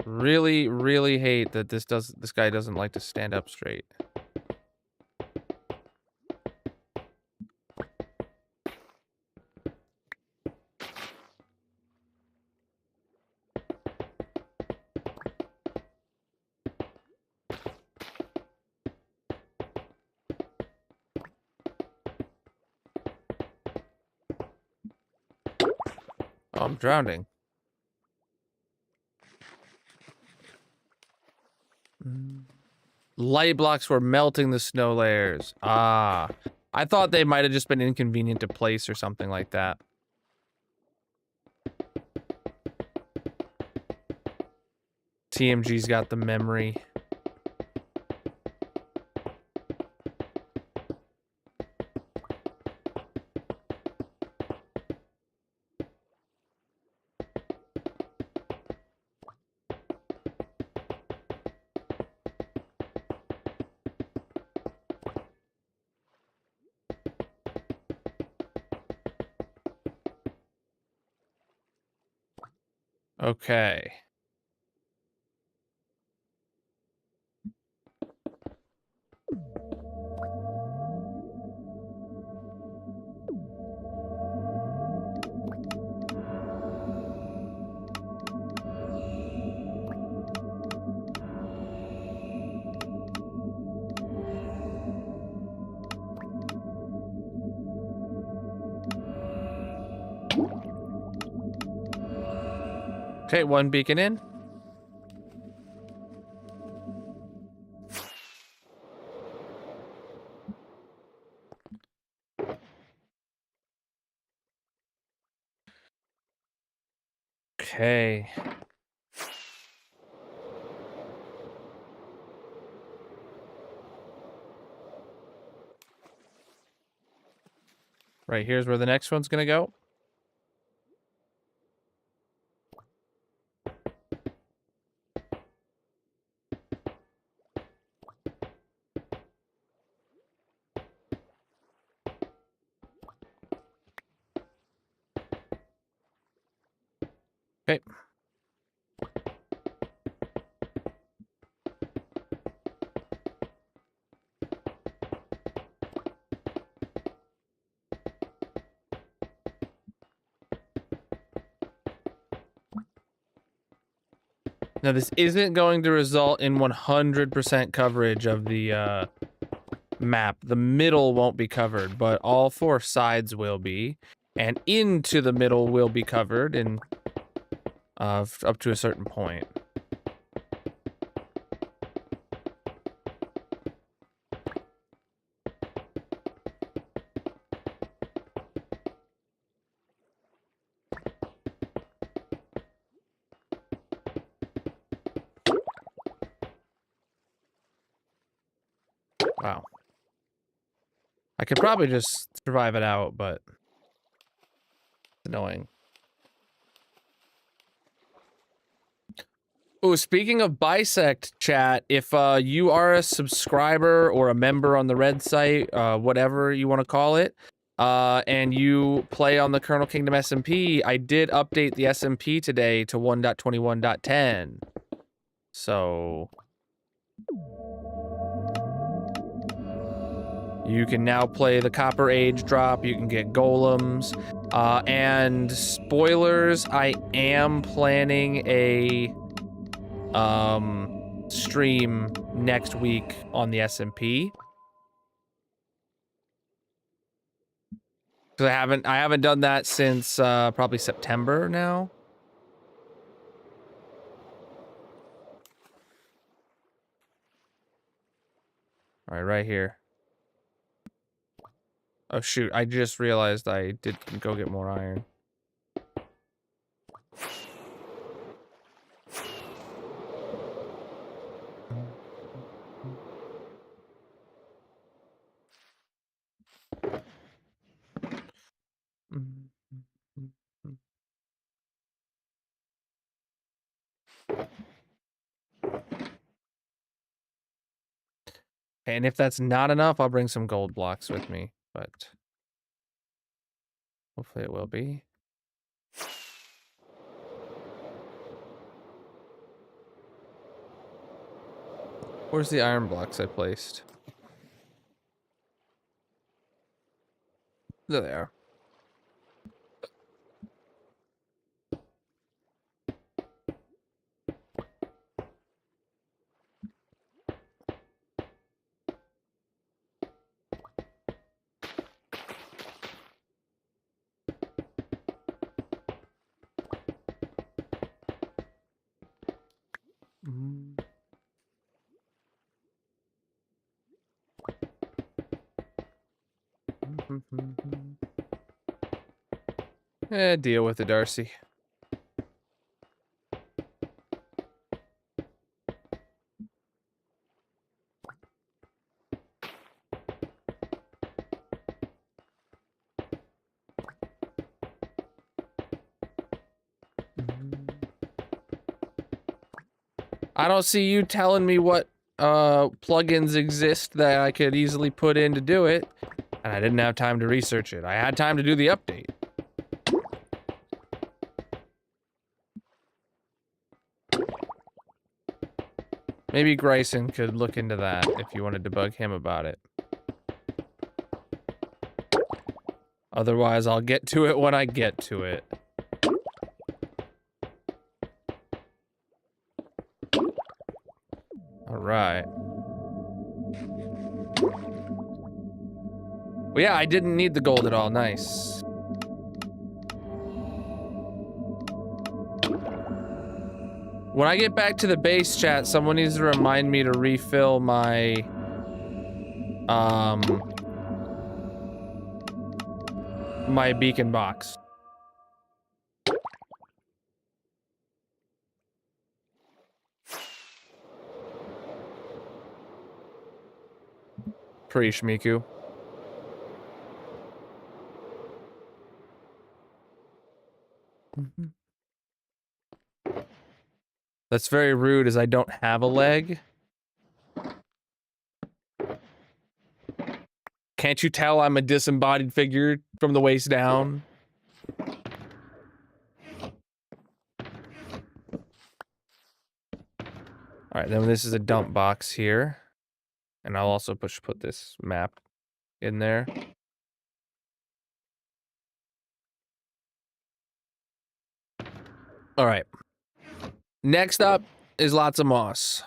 Really, really hate that this guy doesn't like to stand up straight. Oh, I'm drowning. Light blocks were melting the snow layers. Ah. I thought they might have just been inconvenient to place or something like that. TMG's got the memory. Okay. Okay, 1 beacon in. Okay. Right here's where the next one's gonna go. Okay. Now this isn't going to result in 100% coverage of the map. The middle won't be covered, but all 4 sides will be, and into the middle will be covered in up to a certain point. Wow. I could probably just survive it out, but it's annoying. Oh, speaking of bisect, chat, if you are a subscriber or a member on the red site, whatever you want to call it, and you play on the Colonel Kingdom SMP, I did update the SMP today to 1.21.10. So you can now play the Copper Age drop. You can get golems. And spoilers, I am planning a stream next week on the SMP. Because I haven't done that since probably September now. All right here. Oh shoot, I just realized I didn't go get more iron. And if that's not enough, I'll bring some gold blocks with me, but hopefully it will be. Where's the iron blocks I placed? There they are. Deal with it, Darcy. I don't see you telling me what plugins exist that I could easily put in to do it, and I didn't have time to research it. I had time to do the update. Maybe Grayson could look into that if you wanted to bug him about it. Otherwise, I'll get to it when I get to it. All right. Well, yeah, I didn't need the gold at all. Nice. When I get back to the base chat, someone needs to remind me to refill my my beacon box. Preach, Miku. That's very rude, as I don't have a leg. Can't you tell I'm a disembodied figure from the waist down? All right, then this is a dump box here. And I'll also put this map in there. All right. Next up is lots of moss.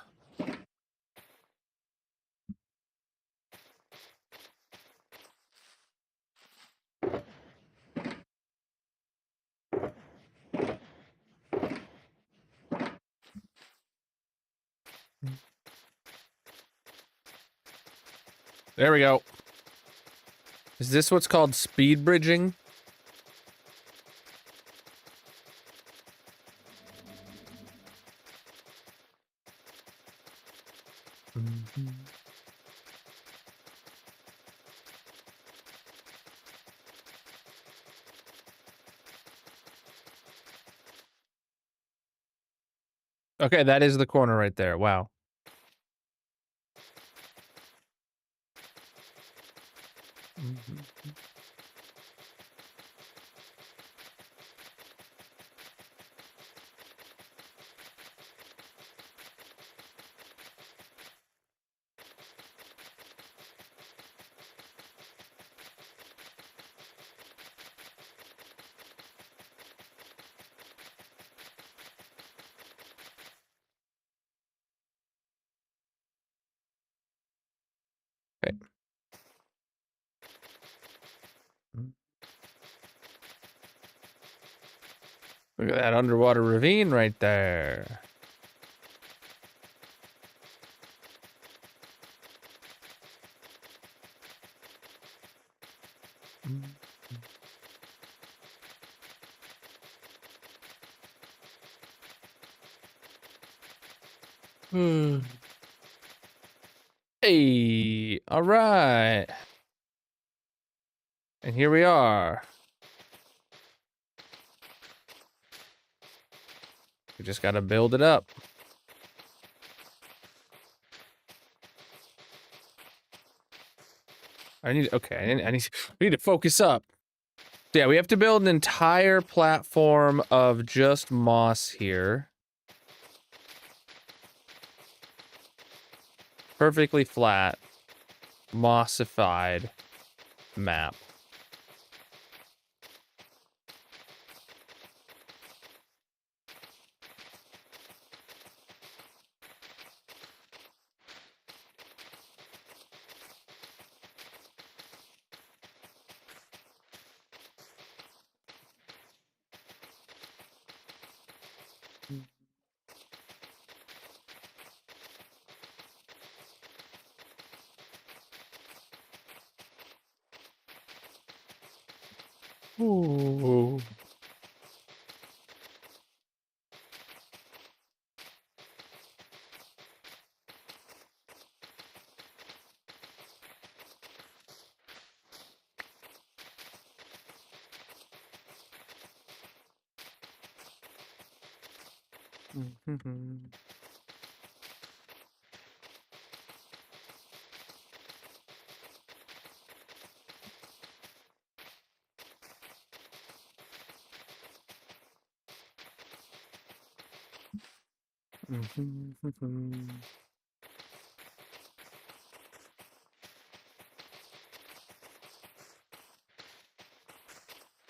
There we go. Is this what's called speed bridging? Okay, that is the corner right there. Wow. Wait. Look at that underwater ravine right there. Hey, all right. And here we are. We just gotta build it up. I need to focus up. So yeah, we have to build an entire platform of just moss here. Perfectly flat, mossified map. Ooh.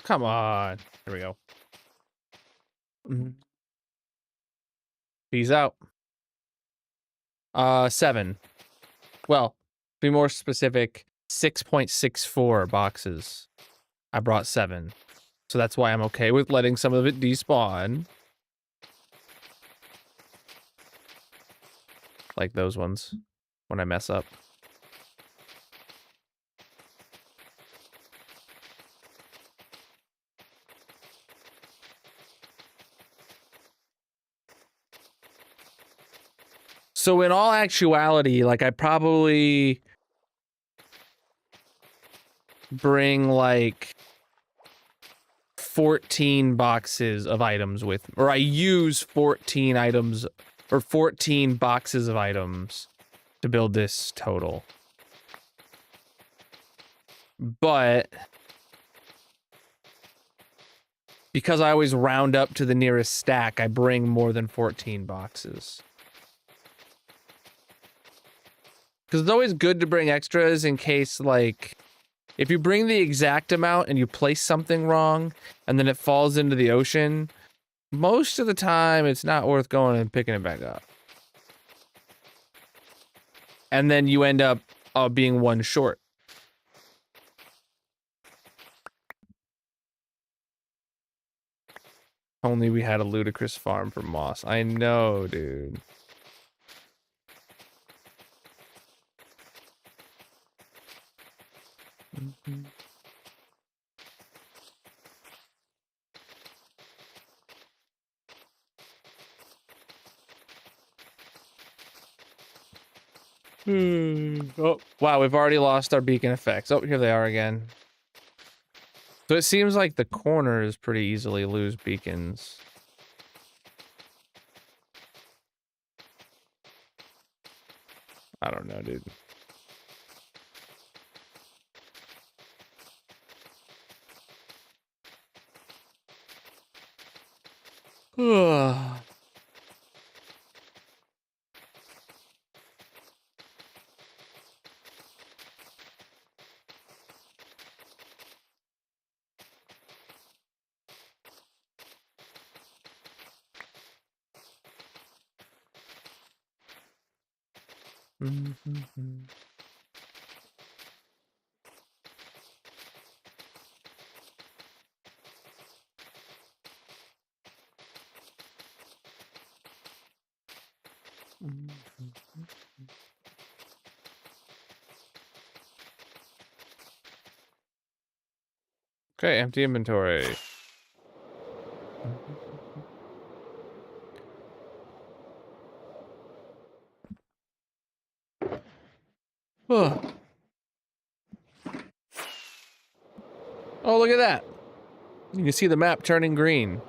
Come on. Here we go. Peace out. 7. Well, be more specific, 6.64 boxes. I brought 7. So that's why I'm okay with letting some of it despawn. Like those ones when I mess up. So in all actuality, like I probably bring like 14 boxes of items with, or I use 14 items or 14 boxes of items to build this total. But because I always round up to the nearest stack, I bring more than 14 boxes. Because it's always good to bring extras in case, like, if you bring the exact amount and you place something wrong and then it falls into the ocean, most of the time it's not worth going and picking it back up. And then you end up being one short. Only we had a ludicrous farm for moss. I know, dude. Oh, wow, we've already lost our beacon effects. Oh, here they are again. So it seems like the corners pretty easily lose beacons. I don't know, dude. Okay, empty inventory. Oh, look at that. You can see the map turning green.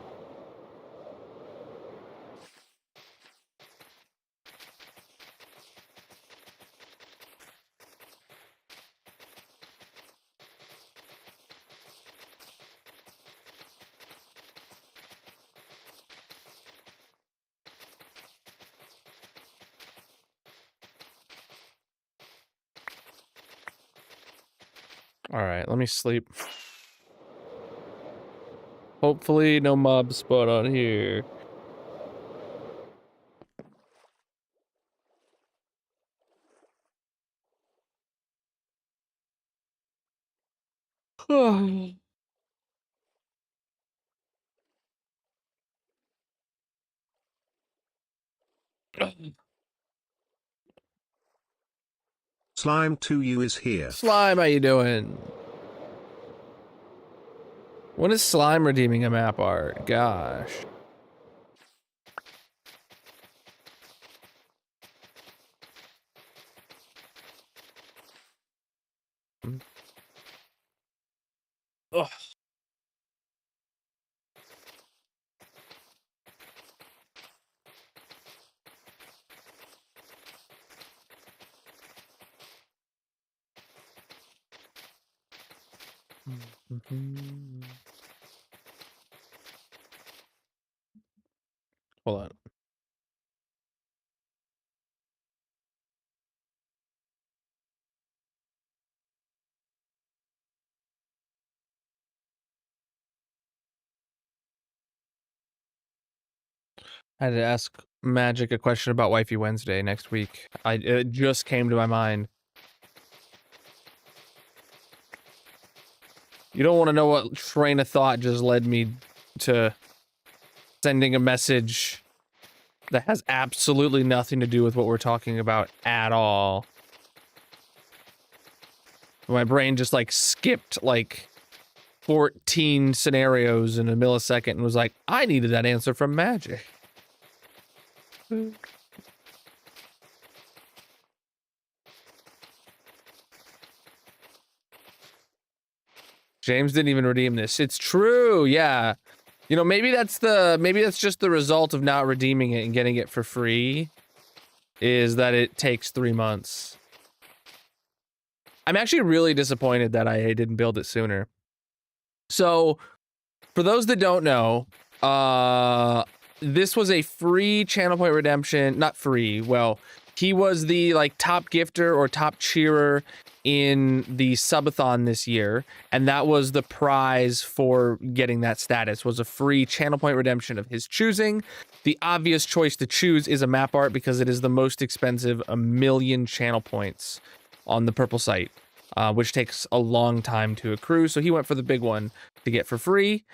All right, let me sleep. Hopefully no mob spawn on here. Slime 2U is here. Slime, how you doing? When is Slime redeeming a map art? Gosh. Ugh. Hold on. I had to ask Magic a question about Wifey Wednesday next week. It just came to my mind. You don't want to know what train of thought just led me to sending a message that has absolutely nothing to do with what we're talking about at all. My brain just like skipped like 14 scenarios in a millisecond and was like, I needed that answer from Magic. James didn't even redeem this. It's true, yeah. You know, maybe that's just the result of not redeeming it and getting it for free, is that it takes 3 months. I'm actually really disappointed that I didn't build it sooner. So, for those that don't know, this was a free channel point redemption. Not free, well, he was the like top gifter or top cheerer in the subathon this year, and that was the prize for getting that status, was a free channel point redemption of his choosing. The obvious choice to choose is a map art because it is the most expensive, 1,000,000 channel points on the purple site, which takes a long time to accrue. So he went for the big one to get for free,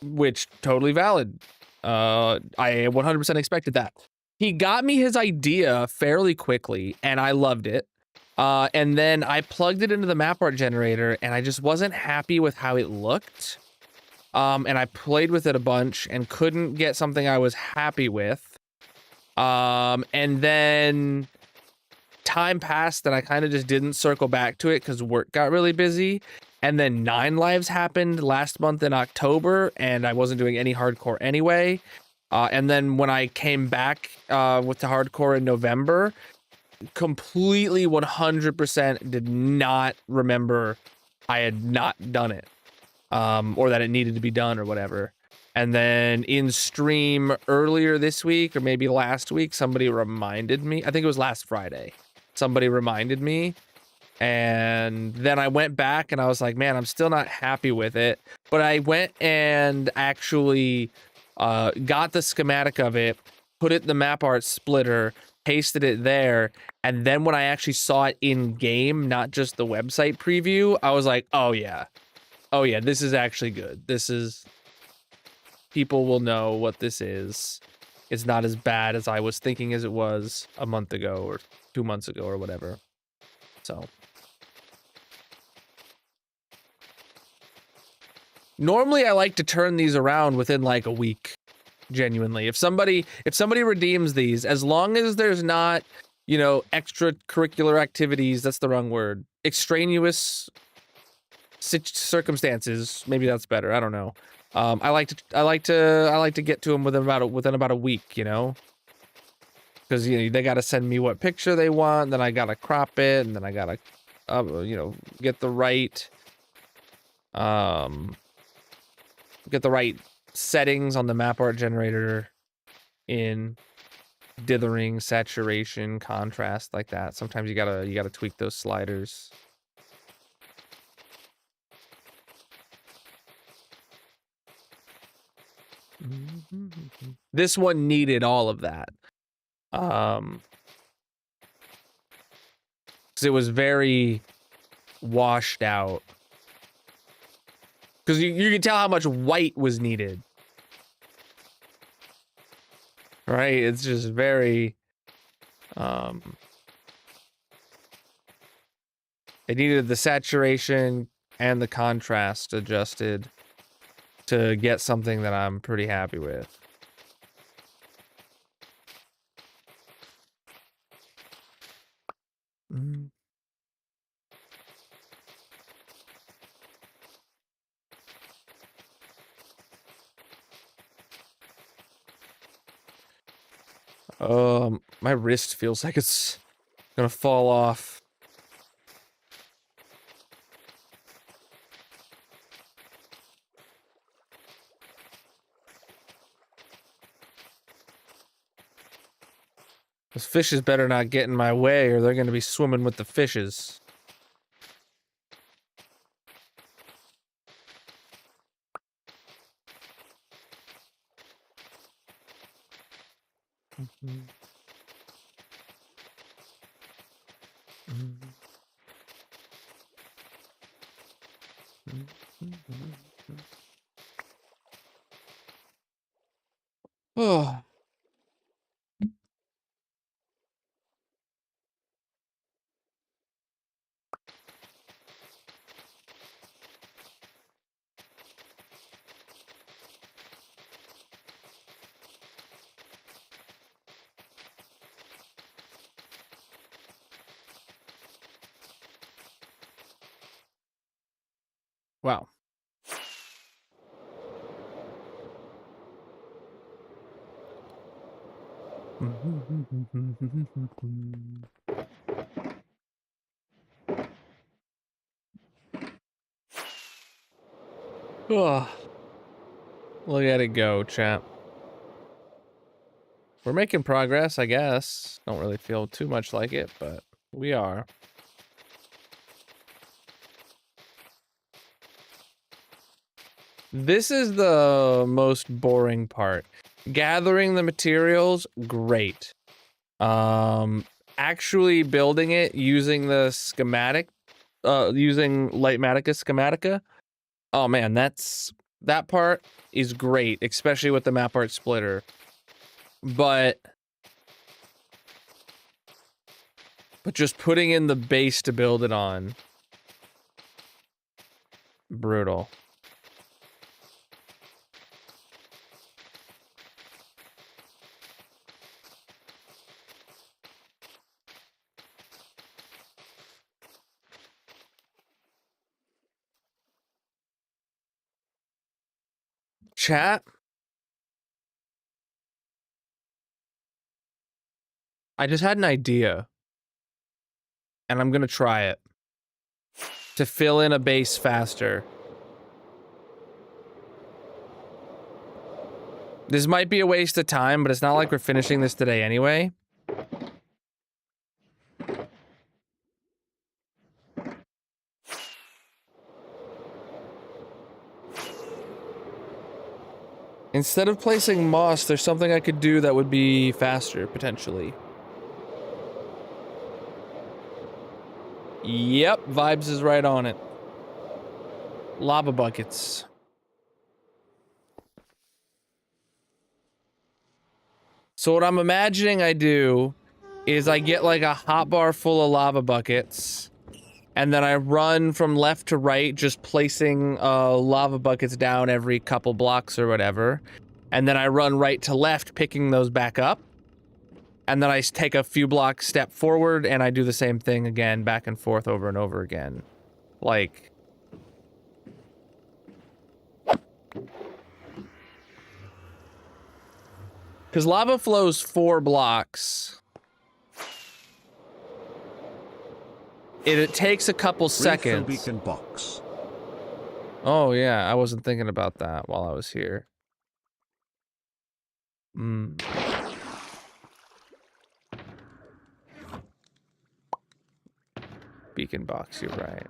which totally valid. I 100% expected that. He got me his idea fairly quickly, and I loved it. And then I plugged it into the map art generator, and I just wasn't happy with how it looked. And I played with it a bunch and couldn't get something I was happy with. And then time passed and I kind of just didn't circle back to it because work got really busy. And then 9 Lives happened last month in October, and I wasn't doing any hardcore anyway. And then when I came back with the hardcore in November, completely 100% did not remember I had not done it, or that it needed to be done or whatever. And then in stream earlier this week, or maybe last week, somebody reminded me, I think it was last Friday, somebody reminded me, and then I went back and I was like, man, I'm still not happy with it. But I went and actually got the schematic of it, put it in the map art splitter, pasted it there, and then when I actually saw it in game, not just the website preview, I was like, oh yeah, this is actually good. This is, people will know what this is. it's not as bad as I was thinking as it was a month ago or 2 months ago or whatever. So normally I like to turn these around within like a week. Genuinely, if somebody redeems these, as long as there's not, you know, extracurricular activities, that's the wrong word, extraneous circumstances, maybe that's better, I don't know. I like to get to them within about a week, you know, because you know they got to send me what picture they want, then I gotta crop it, and then I gotta you know, get the right settings on the map art generator in dithering, saturation, contrast, like that. Sometimes you gotta tweak those sliders. This one needed all of that. Because it was very washed out. Because you can tell how much white was needed. Right? It's just very... it needed the saturation and the contrast adjusted to get something that I'm pretty happy with. My wrist feels like it's gonna fall off. Those fishes better not get in my way or they're gonna be swimming with the fishes. Oh. Wow. Oh. Look at it go, champ. We're making progress, I guess. Don't really feel too much like it, but we are. This is the most boring part. Gathering the materials, great. Actually building it using the schematic, using Lightmatica schematica. Oh man, that part is great, especially with the map art splitter. But just putting in the base to build it on, brutal. Chat, I just had an idea, and I'm gonna try it to fill in a base faster. This might be a waste of time, but it's not like we're finishing this today anyway. Instead of placing moss, there's something I could do that would be faster, potentially. Yep, Vibes is right on it. Lava buckets. So what I'm imagining I do is I get like a hot bar full of lava buckets, and then I run from left to right, just placing lava buckets down every couple blocks or whatever. And then I run right to left, picking those back up. And then I take a few blocks step forward, and I do the same thing again, back and forth over and over again. Like... Because lava flows 4 blocks. It takes a couple seconds. Beacon box. Oh yeah, I wasn't thinking about that while I was here. Beacon box, you're right.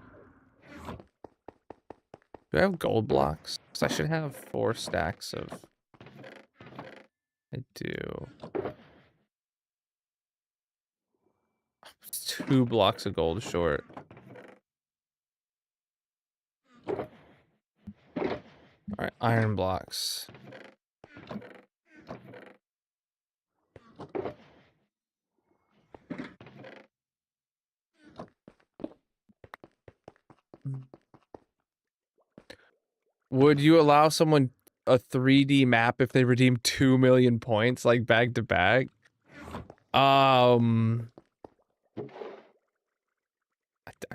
Do I have gold blocks? Because I should have 4 stacks of... I do. 2 blocks of gold short. Alright, iron blocks. Would you allow someone a 3D map if they redeem 2 million points, like bag to bag? I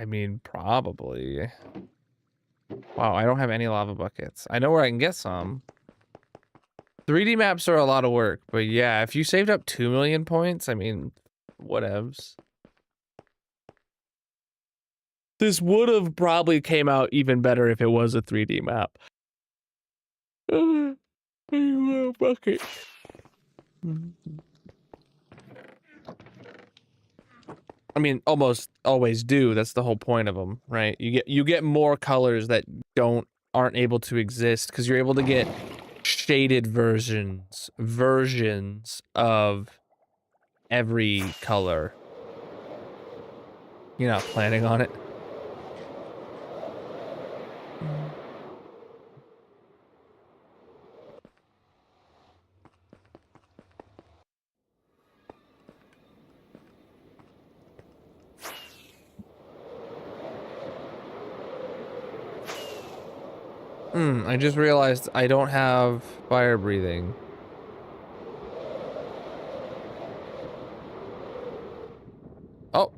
mean, probably. Wow, I don't have any lava buckets. I know where I can get some. 3D maps are a lot of work, but yeah, if you saved up 2 million points, I mean, whatevs. This would have probably came out even better if it was a 3D map. Bucket. I mean, almost always do. That's the whole point of them, right? You get more colors that aren't able to exist because you're able to get shaded versions of every color. You're not planning on it. I just realized I don't have fire breathing. Oh.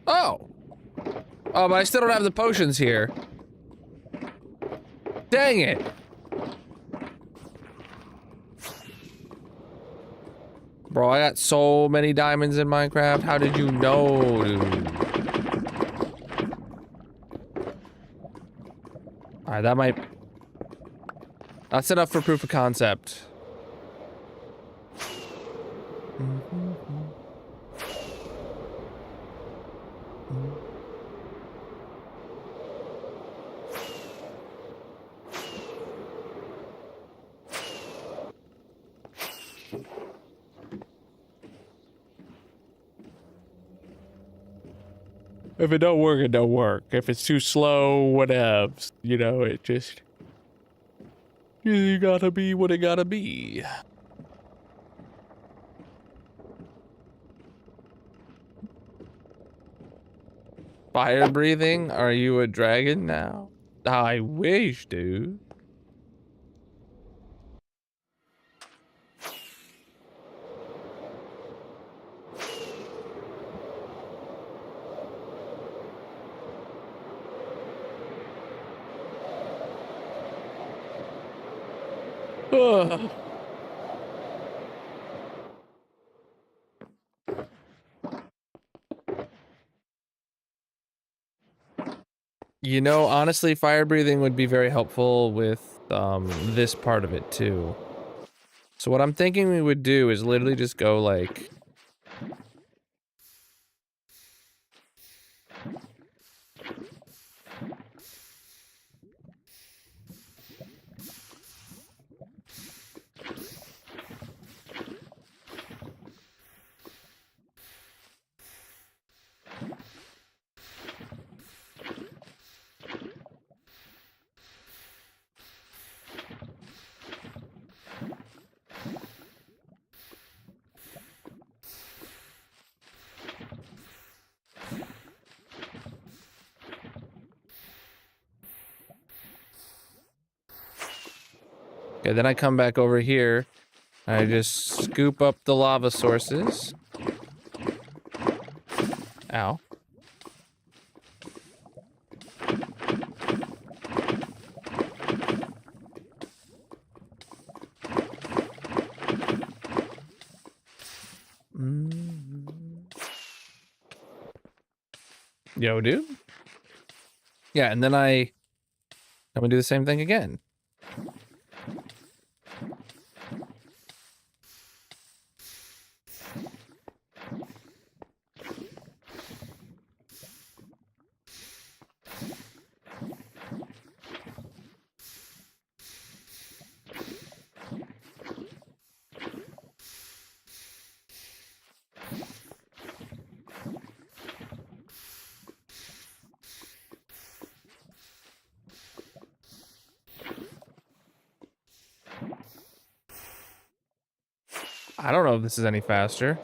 Oh! Oh, but I still don't have the potions here. Dang it! Bro, I got so many diamonds in Minecraft. How did you know, dude? Alright, that might... That's enough for proof of concept. If it don't work, it don't work. If it's too slow, whatevs. You know, it just... You gotta be what it gotta be. Fire breathing? Are you a dragon now? I wish, dude. Ugh. You know, honestly, fire breathing would be very helpful with this part of it too. So what I'm thinking we would do is literally just go like... Okay, then I come back over here. I just scoop up the lava sources. Ow. Yo, dude. Yeah, and then I'm gonna do the same thing again. I don't know if this is any faster.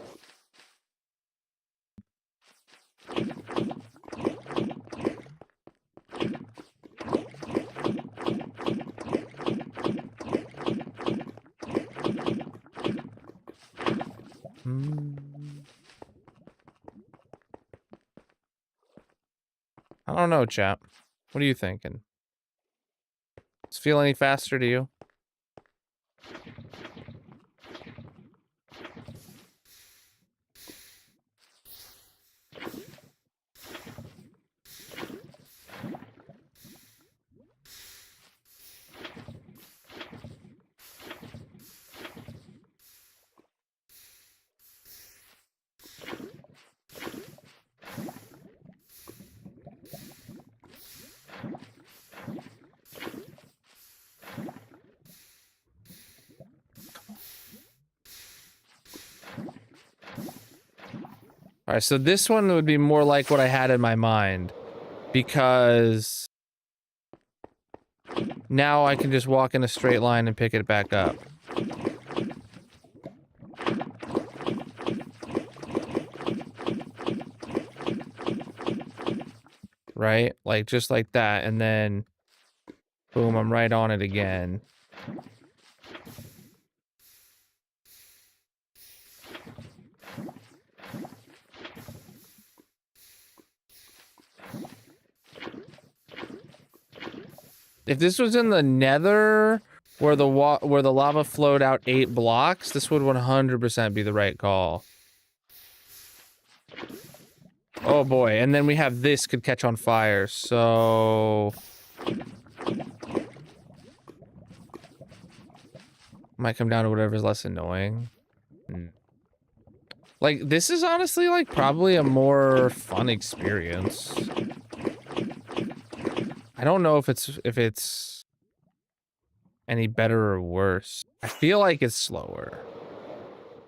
I don't know, chap. What are you thinking? Does it feel any faster to you? All right, so this one would be more like what I had in my mind, because now I can just walk in a straight line and pick it back up. Right? Like, just like that, and then boom, I'm right on it again. If this was in the Nether, where the lava flowed out 8 blocks, this would 100% be the right call. Oh boy, and then we have this could catch on fire, so... Might come down to whatever's less annoying. Like, this is honestly, like, probably a more fun experience. I don't know if it's any better or worse. I feel like it's slower.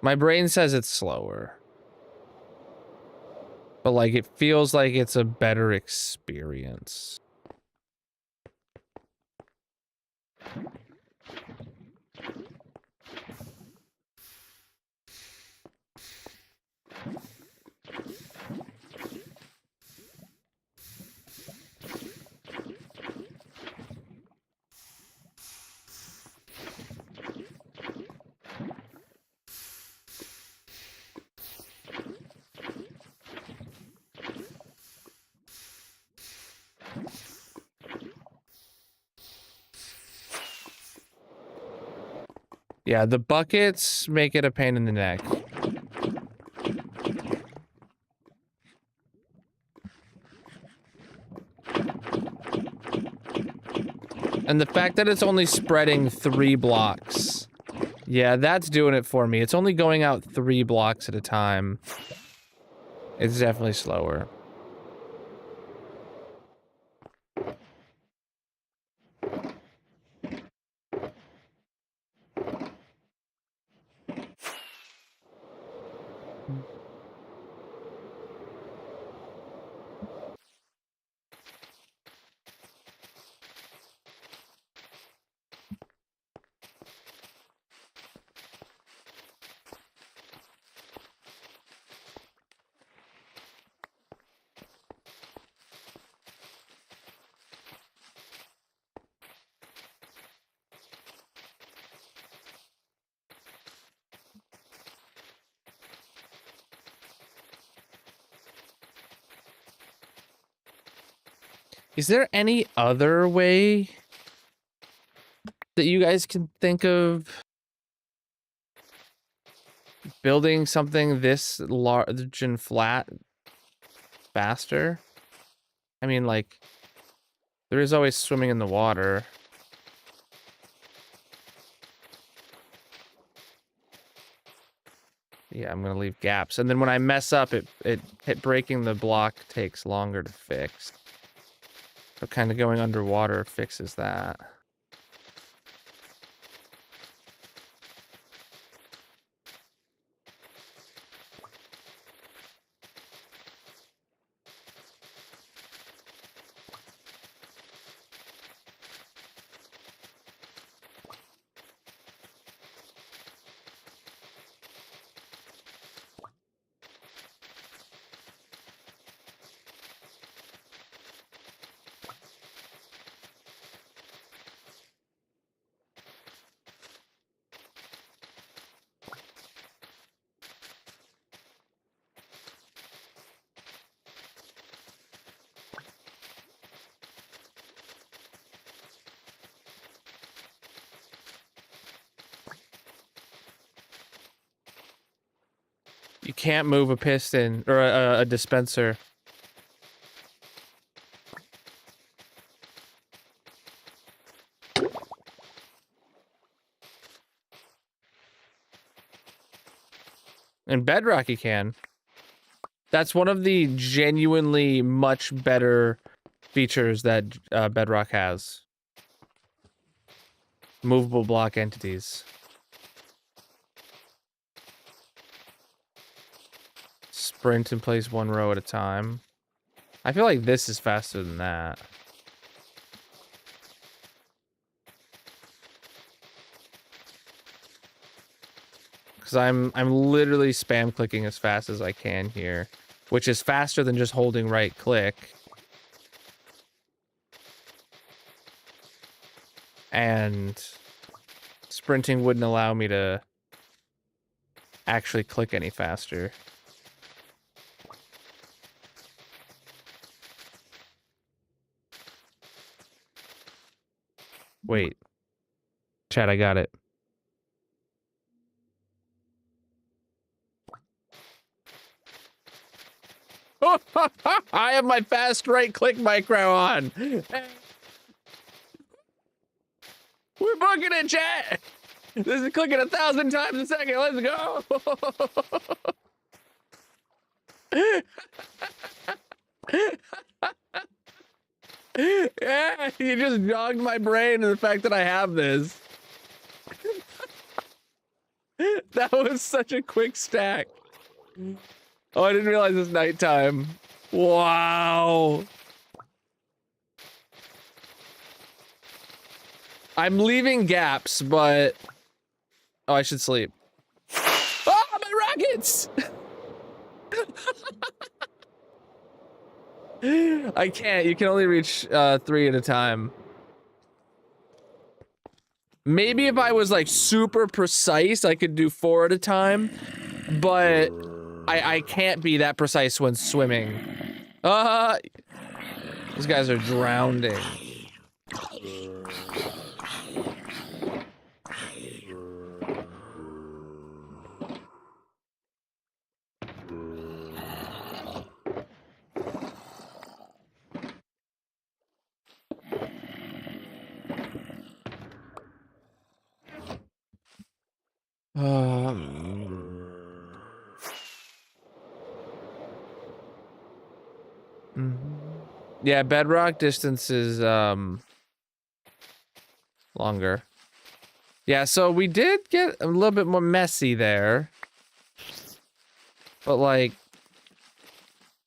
My brain says it's slower. But, like, it feels like it's a better experience. Yeah, the buckets make it a pain in the neck. And the fact that it's only spreading 3 blocks. Yeah, that's doing it for me. It's only going out 3 blocks at a time. It's definitely slower. Is there any other way that you guys can think of building something this large and flat faster? I mean, like, there is always swimming in the water. Yeah, I'm gonna leave gaps. And then when I mess up, breaking the block takes longer to fix. So kind of going underwater fixes that. You can't move a piston or a dispenser. In Bedrock you can. That's one of the genuinely much better features that Bedrock has. Movable block entities. Sprint and place one row at a time. I feel like this is faster than that. Because I'm literally spam clicking as fast as I can here, which is faster than just holding right click. And sprinting wouldn't allow me to actually click any faster. Wait. Chat, I got it. I have my fast right click micro on. We're booking it, chat. This is clicking 1,000 times a second. Let's go. Yeah, you just jogged my brain to the fact that I have this. That was such a quick stack. Oh, I didn't realize it's nighttime. Wow. I'm leaving gaps, but... Oh, I should sleep. Oh, my rockets! I can't. You can only reach 3 at a time. Maybe if I was like super precise, I could do 4 at a time, but I can't be that precise when swimming. These guys are drowning. Yeah, bedrock distance is longer. Yeah, so we did get a little bit more messy there. But like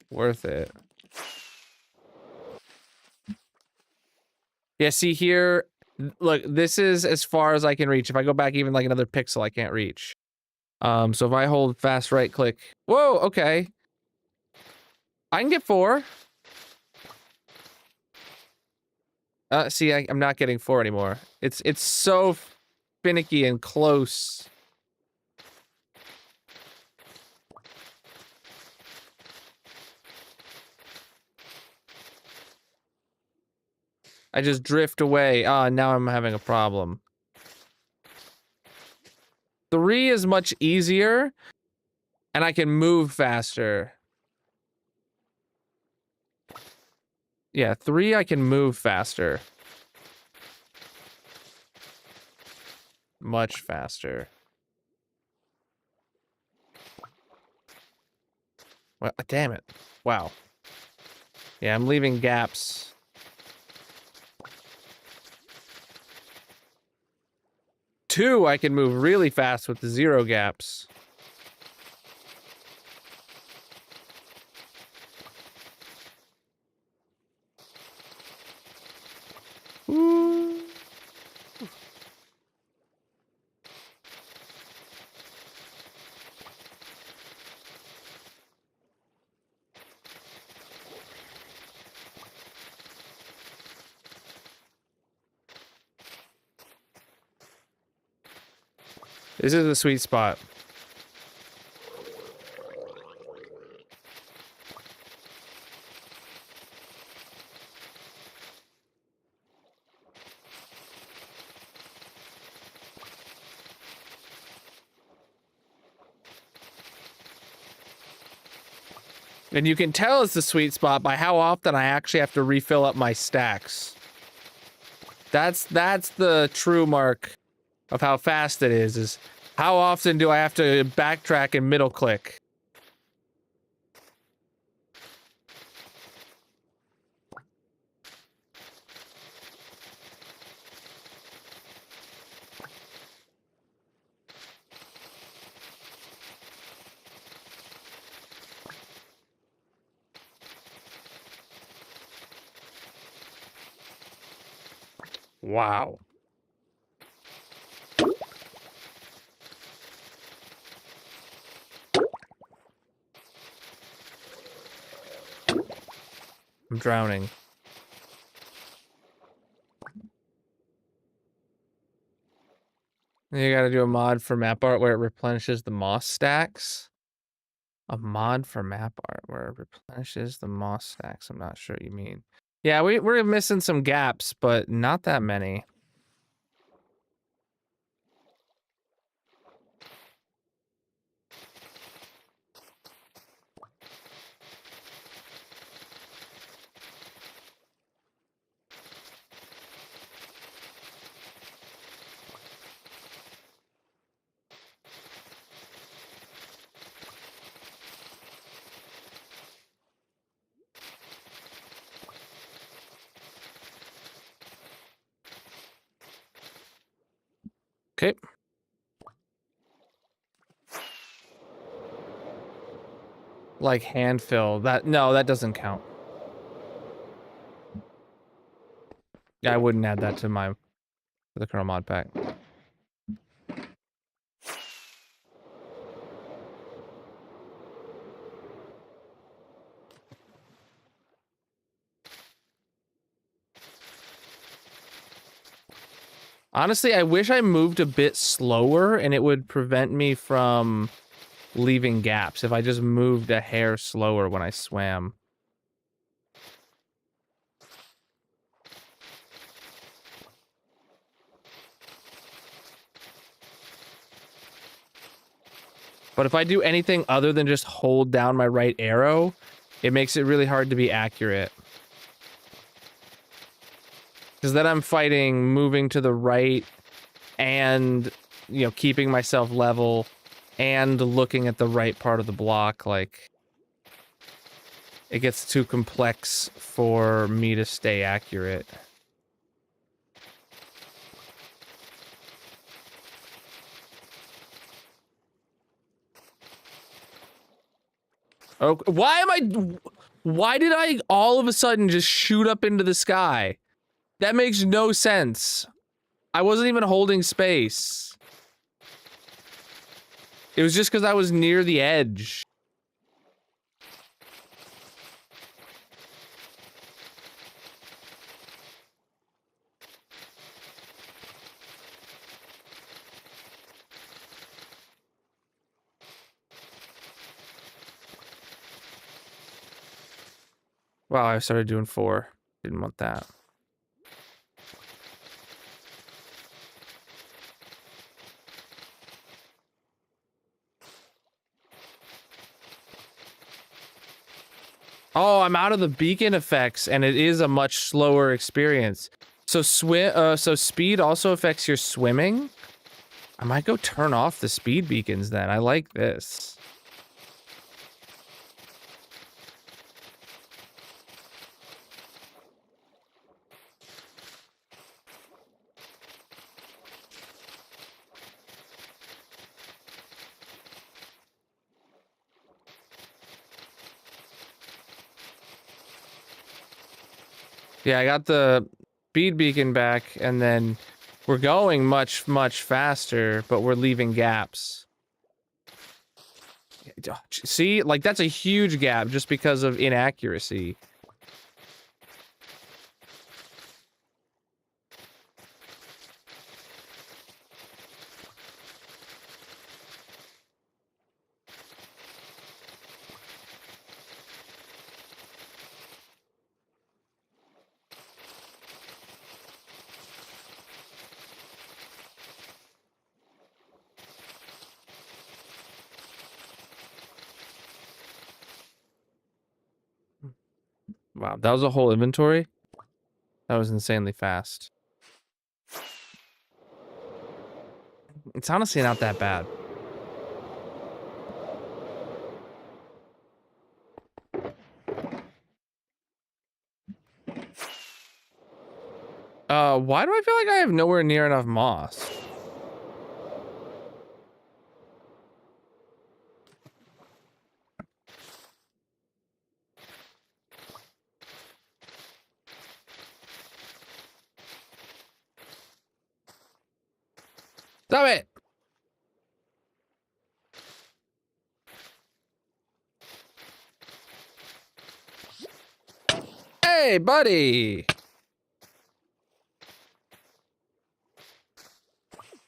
worth it. Yeah, see here, look, this is as far as I can reach. If I go back even like another pixel, I can't reach. So if I hold fast right click, whoa, okay. I can get 4. See, I'm not getting 4 anymore. It's so finicky and close. I just drift away. Ah, now I'm having a problem. 3 is much easier, and I can move faster. Yeah, 3 I can move faster. Much faster. Well, damn it. Wow. Yeah, I'm leaving gaps. Two, I can move really fast with the 0 gaps. Ooh. This is the sweet spot. And you can tell it's the sweet spot by how often I actually have to refill up my stacks. That's the true mark of how fast it is how often do I have to backtrack and middle click? Wow. I'm drowning. You gotta do a mod for map art where it replenishes the moss stacks. A mod for map art where it replenishes the moss stacks. I'm not sure what you mean. Yeah, we're missing some gaps, but not that many. Okay. Like hand fill. No, that doesn't count. Yeah, I wouldn't add that to the Colonel mod pack. Honestly, I wish I moved a bit slower and it would prevent me from leaving gaps if I just moved a hair slower when I swam. But if I do anything other than just hold down my right arrow, it makes it really hard to be accurate. Because then I'm fighting moving to the right and, you know, keeping myself level and looking at the right part of the block. Like, it gets too complex for me to stay accurate. Oh, why did I all of a sudden just shoot up into the sky? That makes no sense. I wasn't even holding space. It was just because I was near the edge. Wow, I started doing 4. Didn't want that. Oh, I'm out of the beacon effects, and it is a much slower experience. So so speed also affects your swimming? I might go turn off the speed beacons then. I like this. Yeah, I got the speed beacon back, and then we're going much, much faster, but we're leaving gaps. See, like that's a huge gap just because of inaccuracy. Wow, that was a whole inventory? That was insanely fast. It's honestly not that bad. Why do I feel like I have nowhere near enough moss? Stop it! Hey, buddy!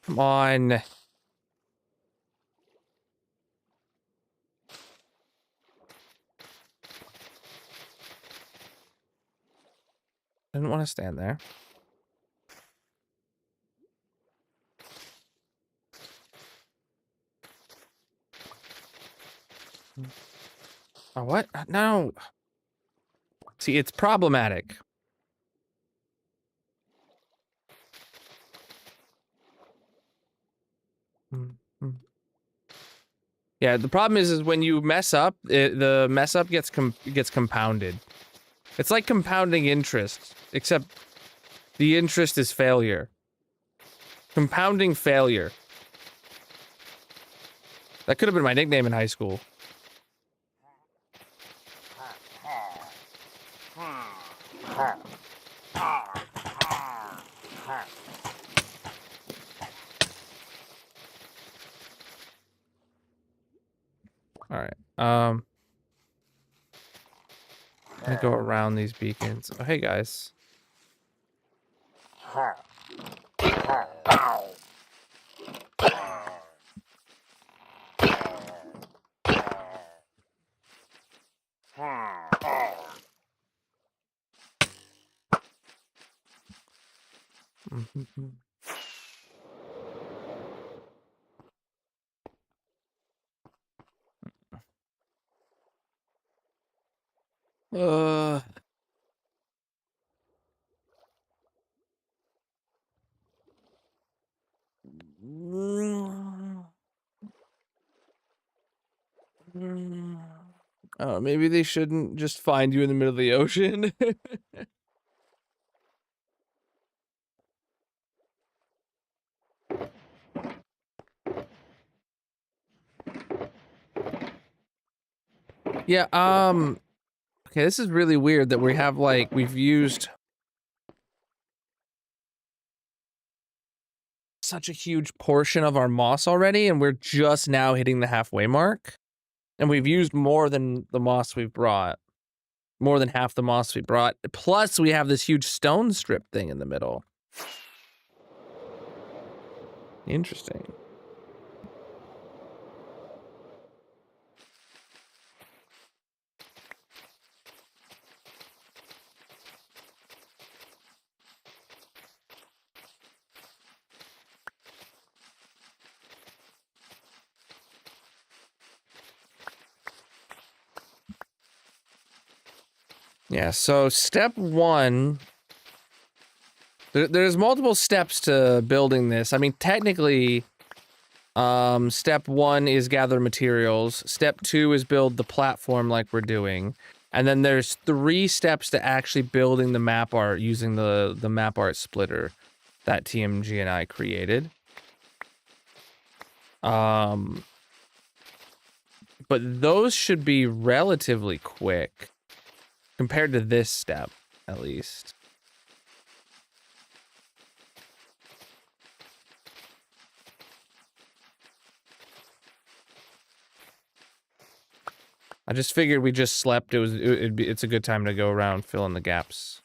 Come on. I didn't want to stand there. Oh, what? No. See, it's problematic. Yeah, the problem is when you mess up, the mess up gets compounded. It's like compounding interest, except the interest is failure. Compounding failure. That could have been my nickname in high school. All right. Let me go around these beacons. Oh, hey guys. Uh. Oh, maybe they shouldn't just find you in the middle of the ocean. Yeah, okay, this is really weird that we have, like, we've used such a huge portion of our moss already, and we're just now hitting the halfway mark. And we've used more than the moss we've brought. More than half the moss we brought. Plus, we have this huge stone strip thing in the middle. Interesting. Yeah, so step one, there's multiple steps to building this. I mean, technically, step one is gather materials. Step two is build the platform like we're doing. And then there's 3 steps to actually building the map art using the map art splitter that TMG and I created. But those should be relatively quick compared to this step, at least. I just figured we just slept. It's a good time to go around filling the gaps.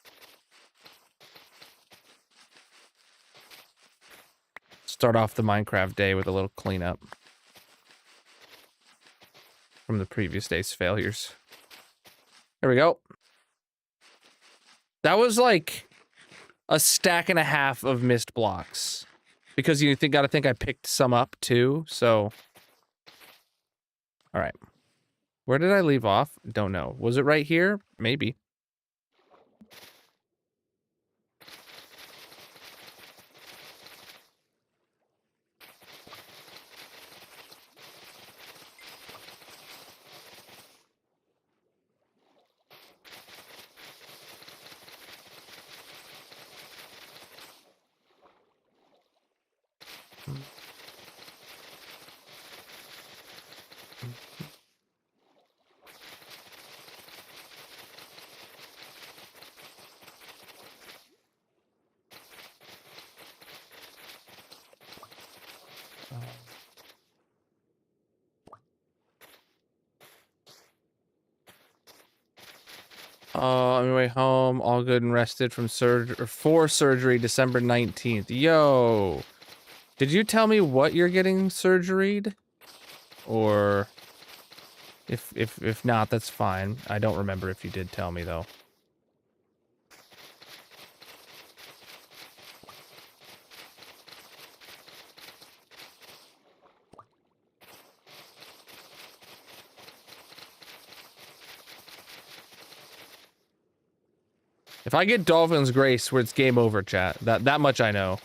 Start off the Minecraft day with a little cleanup from the previous day's failures. There we go. That was like a stack and a half of missed blocks. Because you gotta think I picked some up too, so. Alright. Where did I leave off? Don't know. Was it right here? Maybe. On my way home, all good and rested from for surgery, December 19th. Yo, did you tell me what you're getting surgeried? Or if not, that's fine. I don't remember if you did tell me though. If I get Dolphin's Grace, where it's game over, chat. That much I know.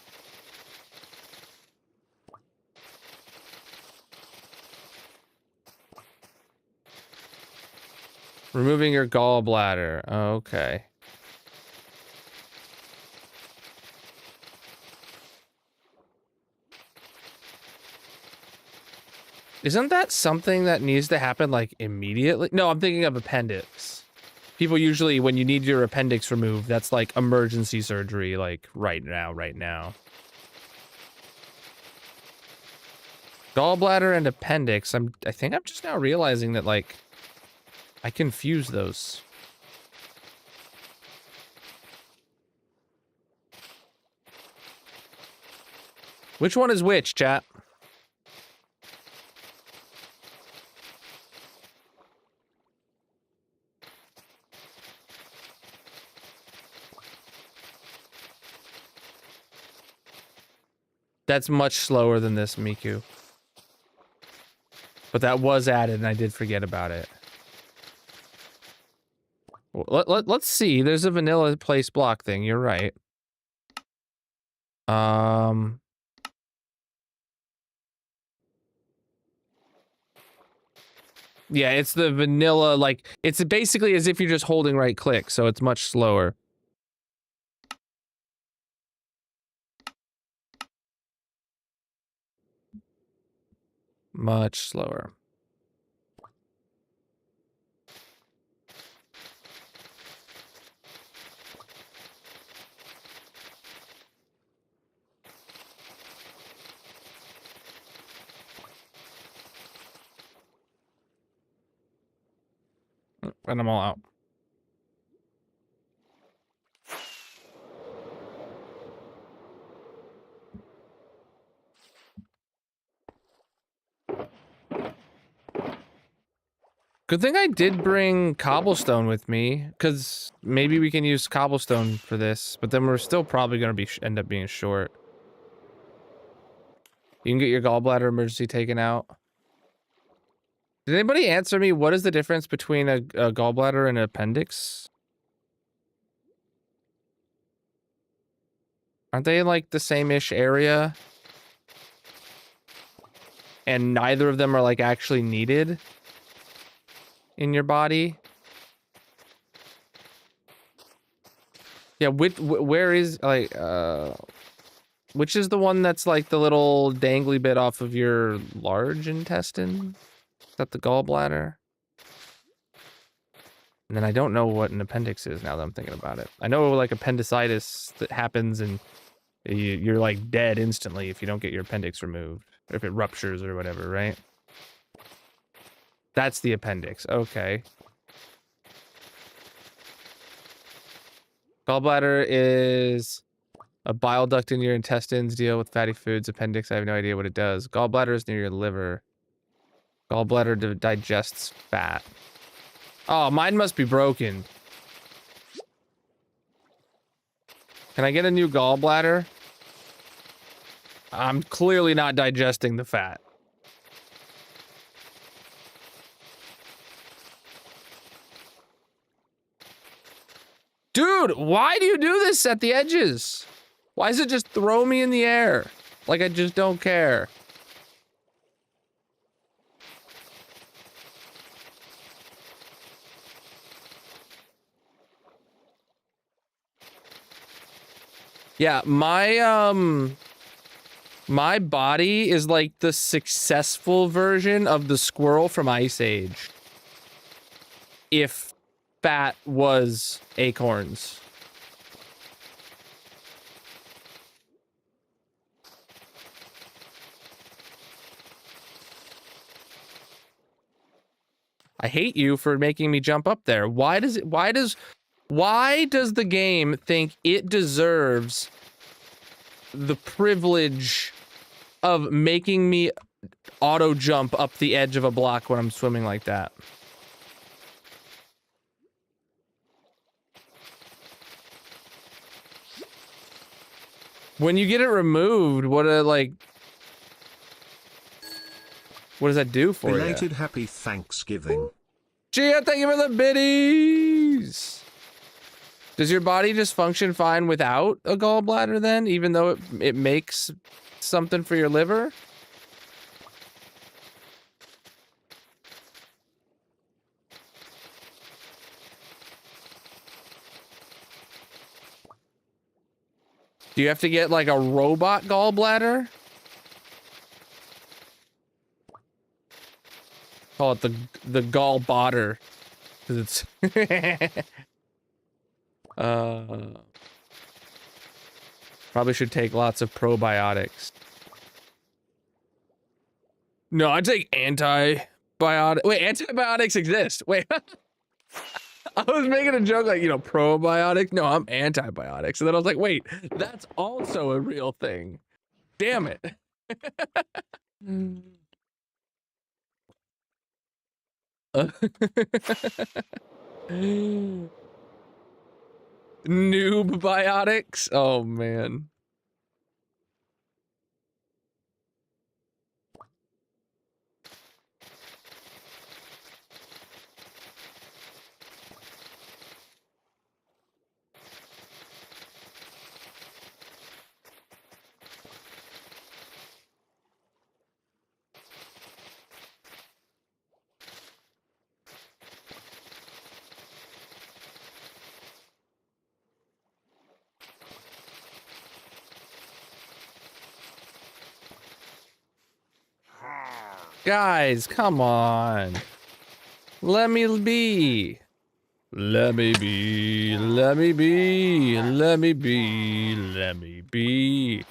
Removing your gallbladder. Okay. Isn't that something that needs to happen, like, immediately? No, I'm thinking of appendix. People usually, when you need your appendix removed, that's like emergency surgery, like right now. Gallbladder and appendix, I think I'm just now realizing that, like, I confuse those. Which one is which, chat? That's much slower than this, Miku. But that was added, and I did forget about it. Well, let's see. There's a vanilla place block thing. You're right. Yeah, it's the vanilla, like, it's basically as if you're just holding right click, so it's much slower. Much slower. And I'm all out. Good thing I did bring cobblestone with me, because maybe we can use cobblestone for this, but then we're still probably going to end up being short. You can get your gallbladder emergency taken out. Did anybody answer me? What is the difference between a gallbladder and an appendix? Aren't they like the same-ish area? And neither of them are like actually needed in your body? Yeah, where is like which is the one that's like the little dangly bit off of your large intestine? Is that the gallbladder? And then I don't know what an appendix is now that I'm thinking about it. I know like appendicitis that happens and you're like dead instantly if you don't get your appendix removed. Or if it ruptures or whatever, right? That's the appendix. Okay. Gallbladder is a bile duct in your intestines, deal with fatty foods. Appendix, I have no idea what it does. Gallbladder is near your liver. Gallbladder digests fat. Oh, mine must be broken. Can I get a new gallbladder? I'm clearly not digesting the fat. Dude, why do you do this at the edges? Why does it just throw me in the air? Like I just don't care. Yeah, my body is like the successful version of the squirrel from Ice Age. If fat was acorns. I hate you for making me jump up there. Why does the game think it deserves the privilege of making me auto jump up the edge of a block when I'm swimming like that? When you get it removed, what does that do for you? Belated happy Thanksgiving. Gia, thank you for the biddies. Does your body just function fine without a gallbladder then, even though it makes something for your liver? Do you have to get like a robot gallbladder? Call it the gallbladder, because it's probably should take lots of probiotics. No, I take antibiotic. Wait, antibiotics exist. Wait, I was making a joke like, you know, probiotics. No, I'm antibiotics. And then I was like, wait, that's also a real thing. Damn it. Noob biotics. Oh man. Guys, come on. Let me be. Let me be. Let me be. Let me be. Let me be.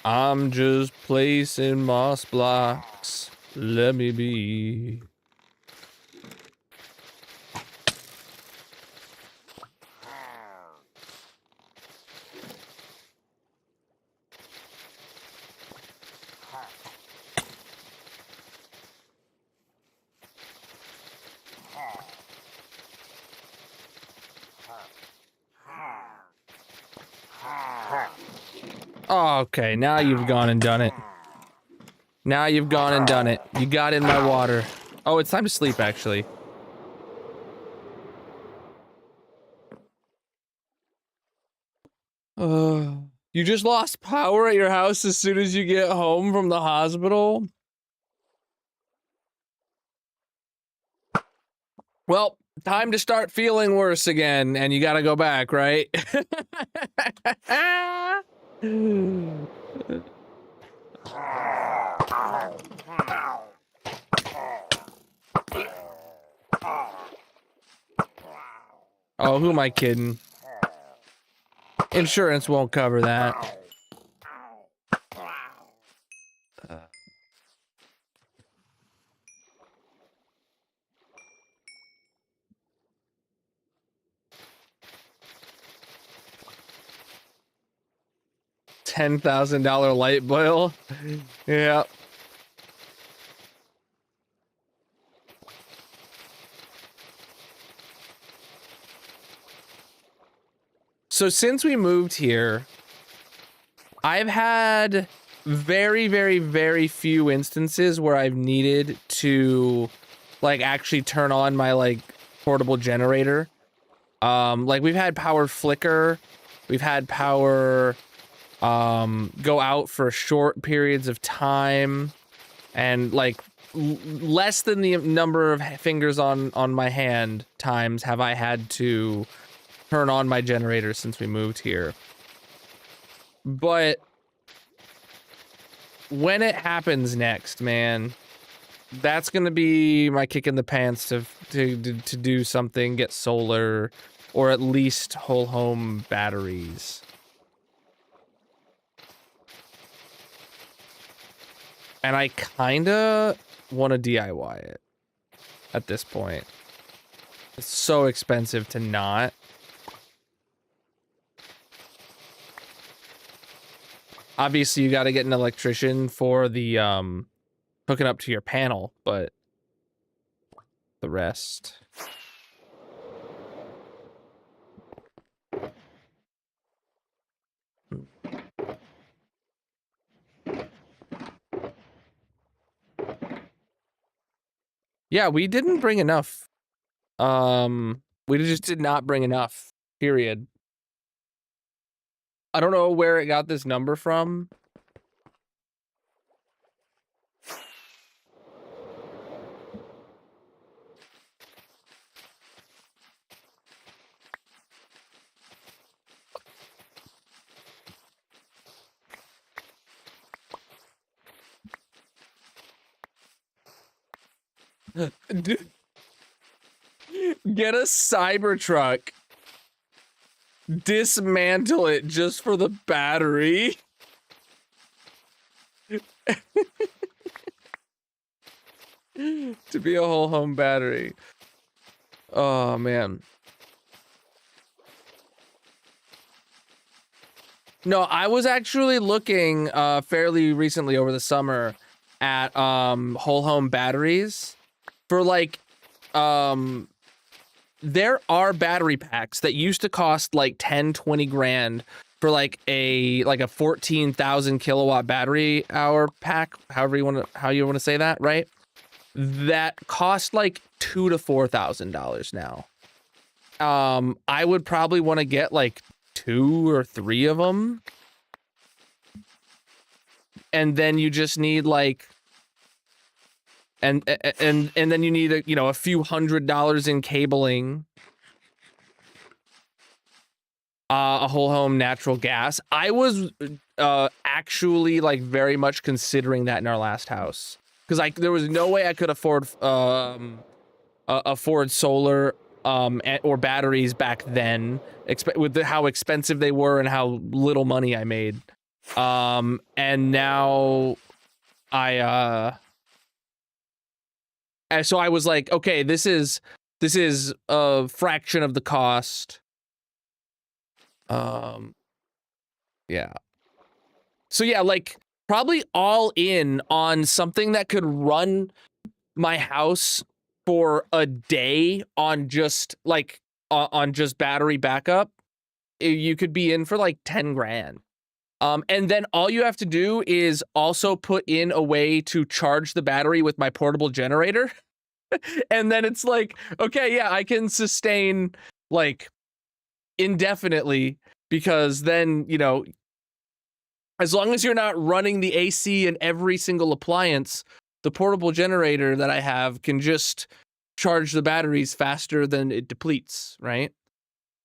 I'm just placing moss blocks. Let me be. Okay, now you've gone and done it. Now you've gone and done it. You got in my water. Oh, it's time to sleep, actually. You just lost power at your house as soon as you get home from the hospital? Well, time to start feeling worse again, and you gotta go back, right? Oh, who am I kidding? Insurance won't cover that. $10,000 light bill. Yeah. So since we moved here, I've had very, very, very few instances where I've needed to like actually turn on my like portable generator. Like we've had power flicker, we've had power go out for short periods of time, and like less than the number of fingers on my hand times have I had to turn on my generator since we moved here. But when it happens next, man, that's gonna be my kick in the pants to do something, get solar, or at least whole home batteries. And I kinda want to DIY it at this point. It's so expensive to not. Obviously, you got to get an electrician for the hooking up to your panel, but the rest. Yeah, we didn't bring enough. We just did not bring enough, period. I don't know where it got this number from. Get a Cybertruck. Dismantle it just for the battery. To be a whole home battery. Oh, man. No, I was actually looking fairly recently over the summer at whole home batteries for like there are battery packs that used to cost like 10-20 grand for like a 14,000 kilowatt battery hour pack, how you want to say that, right? That cost like $2,000 to $4,000 now. I would probably want to get like 2 or 3 of them, and then you just need like and then you need a few $100s in cabling, a whole home natural gas. I was actually like very much considering that in our last house, because there was no way I could afford solar or batteries back then, with how expensive they were and how little money I made. And now so I was like, okay, this is a fraction of the cost. Yeah. So yeah, like probably all in on something that could run my house for a day on just like on just battery backup. You could be in for like 10 grand. And then all you have to do is also put in a way to charge the battery with my portable generator. And then it's like, okay, yeah, I can sustain like indefinitely, because then, As long as you're not running the AC in every single appliance, the portable generator that I have can just charge the batteries faster than it depletes, right?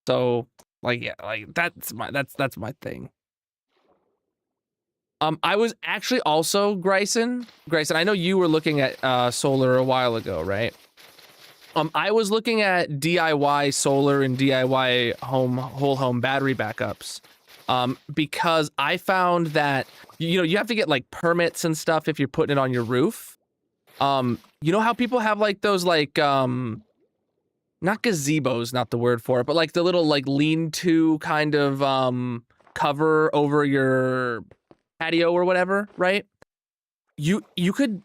So, like, yeah, like that's my thing. I was actually also Grayson, I know you were looking at solar a while ago, right? I was looking at DIY solar and DIY whole home battery backups. Because I found that, you know, you have to get like permits and stuff if you're putting it on your roof. You know how people have like those like, not gazebos, not the word for it, but like the little like lean-to kind of cover over your patio or whatever, right? You could,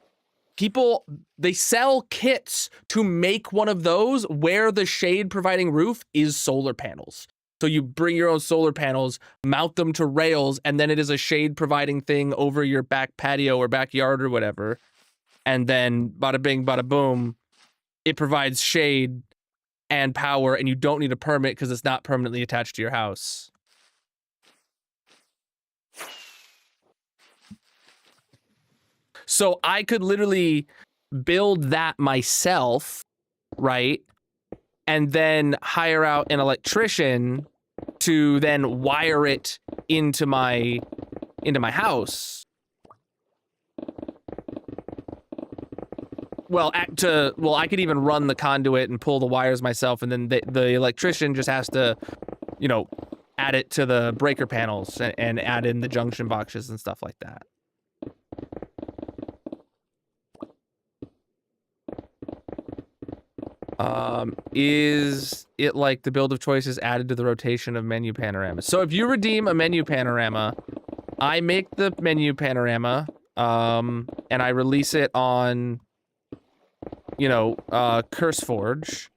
people, they sell kits to make one of those where the shade providing roof is solar panels. So you bring your own solar panels, mount them to rails, and then it is a shade providing thing over your back patio or backyard or whatever. And then bada bing, bada boom, it provides shade and power, and you don't need a permit because it's not permanently attached to your house. So I could literally build that myself, right? And then hire out an electrician to then wire it into my house. Well, I could even run the conduit and pull the wires myself, and then the electrician just has to, you know, add it to the breaker panels and add in the junction boxes and stuff like that. Is it like the build of choices added to the rotation of menu panoramas? So if you redeem a menu panorama, I make the menu panorama, and I release it on, you know, CurseForge,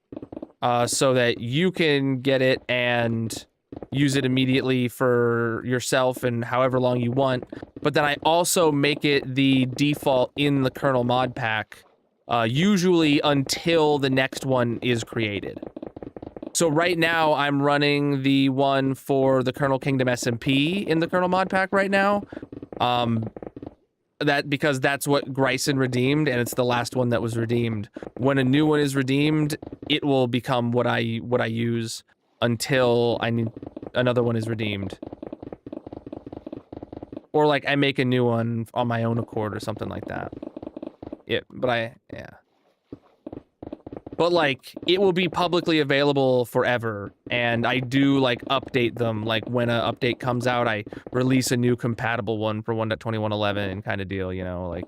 so that you can get it and use it immediately for yourself and however long you want. But then I also make it the default in the kernel mod pack, usually until the next one is created. So right now I'm running the one for the Kernel Kingdom SMP in the kernel mod pack right now. Because that's what Grayson redeemed, and it's the last one that was redeemed. When a new one is redeemed, it will become what I use until another one is redeemed. Or like I make a new one on my own accord or something like that. But like, it will be publicly available forever, and I do like update them. Like when an update comes out, I release a new compatible one for 1.2111 kind of deal, you know, like,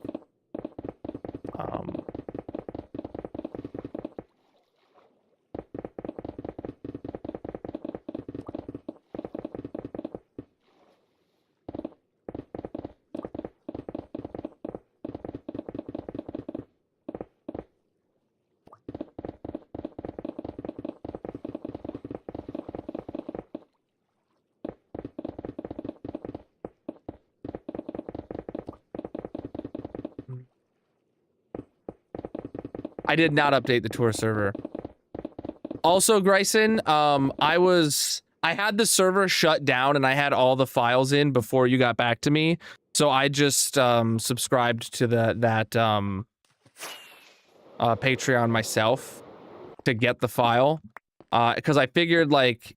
I did not update the tour server. Also, Grayson, I had the server shut down and I had all the files in before you got back to me. So I just subscribed to that Patreon myself to get the file. Because I figured, like,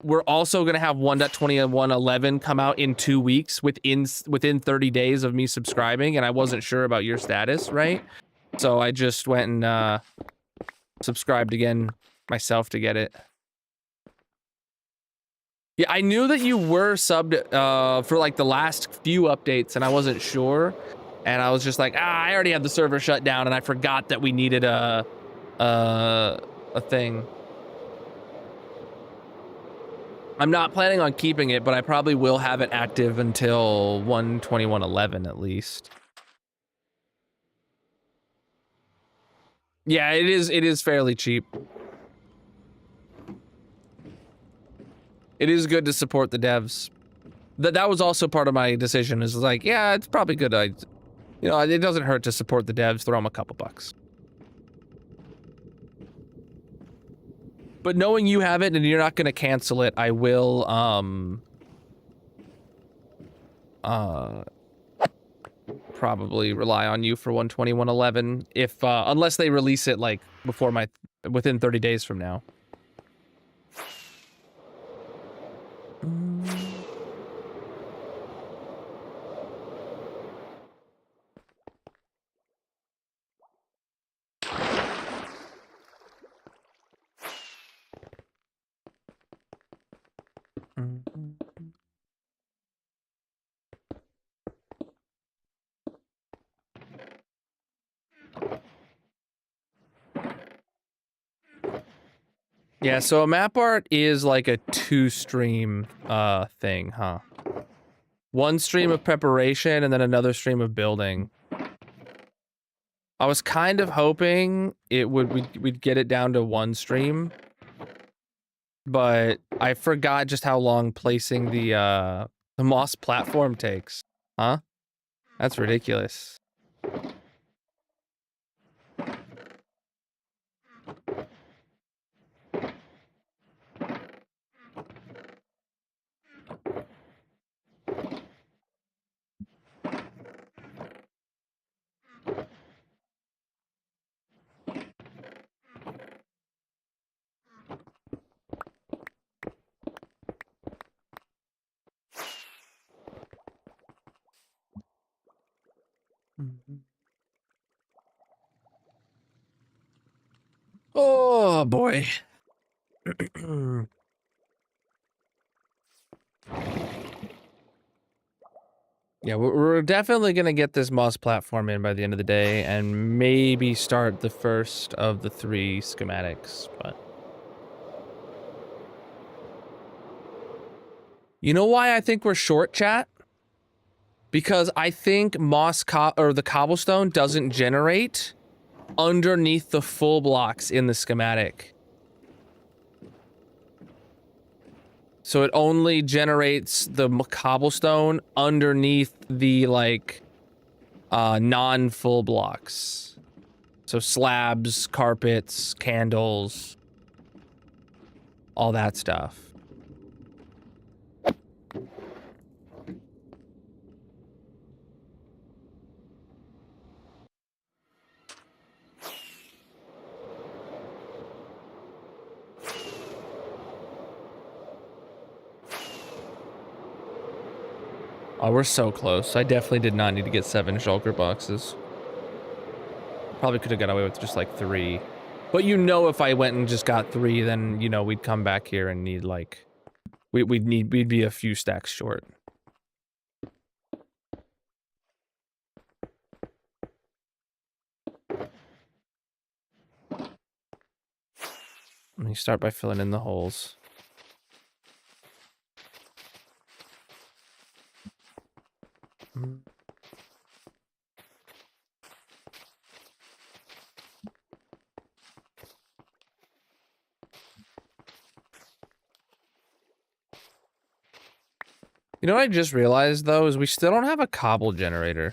we're also going to have 1.2111 come out in 2 weeks within 30 days of me subscribing, and I wasn't sure about your status, right? So I just went and subscribed again myself to get it. Yeah, I knew that you were subbed for like the last few updates, and I wasn't sure. And I was just like, I already had the server shut down, and I forgot that we needed a thing. I'm not planning on keeping it, but I probably will have it active until 1.2111 at least. Yeah, it is fairly cheap. It is good to support the devs. That was also part of my decision, is like, yeah, it's probably good. You know, it doesn't hurt to support the devs, throw them a couple bucks. But knowing you have it and you're not going to cancel it, I will probably rely on you for 121.11 if unless they release it like before within 30 days from now. Yeah, so a map art is like a 2-stream thing, huh? 1 stream of preparation and then another stream of building. I was kind of hoping we'd get it down to 1 stream, but I forgot just how long placing the moss platform takes. Huh? That's ridiculous. Oh boy. Yeah, we're definitely gonna get this moss platform in by the end of the day and maybe start the first of the 3 schematics, but you know why I think we're short, chat? Because I think the cobblestone doesn't generate underneath the full blocks in the schematic. So it only generates the cobblestone underneath the, like, non-full blocks. So slabs, carpets, candles, all that stuff. Oh, we're so close. I definitely did not need to get 7 shulker boxes. Probably could have got away with just like 3. But you know, if I went and just got 3, then, you know, we'd come back here and need like... We'd be a few stacks short. Let me start by filling in the holes. You know what I just realized, though, is we still don't have a cobble generator.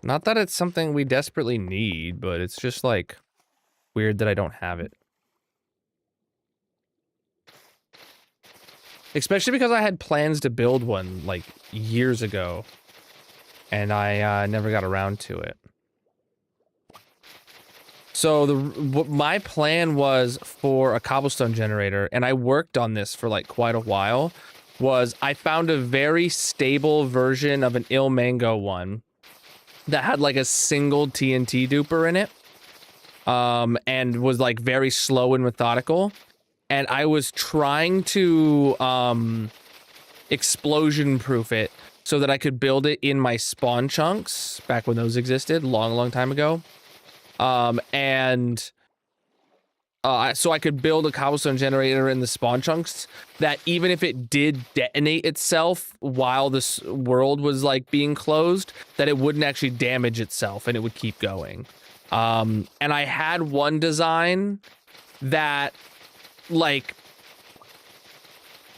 Not that it's something we desperately need, but it's just, like, weird that I don't have it. Especially because I had plans to build one, like, years ago. And I never got around to it. So my plan was for a cobblestone generator, and I worked on this for like quite a while, was I found a very stable version of an Ilmango one that had like a single TNT duper in it, and was like very slow and methodical. And I was trying to explosion proof it so that I could build it in my spawn chunks back when those existed, long time ago. So I could build a cobblestone generator in the spawn chunks that even if it did detonate itself while this world was like being closed, that it wouldn't actually damage itself and it would keep going. And I had one design that like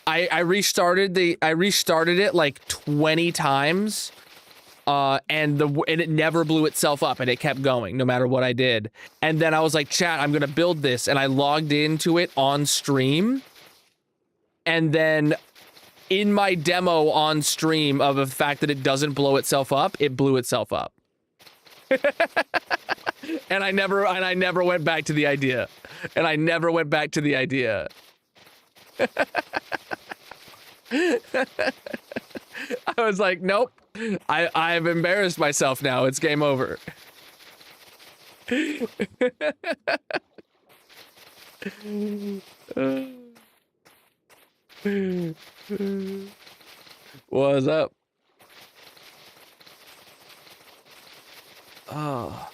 I restarted it like 20 times and it never blew itself up, and it kept going no matter what I did. And then I was like, chat, I'm gonna build this, and I logged into it on stream, and then in my demo on stream of the fact that it doesn't blow itself up, it blew itself up. and I never went back to the idea. And I never went back to the idea. I was like, nope. I've embarrassed myself now. It's game over. What's up? Oh.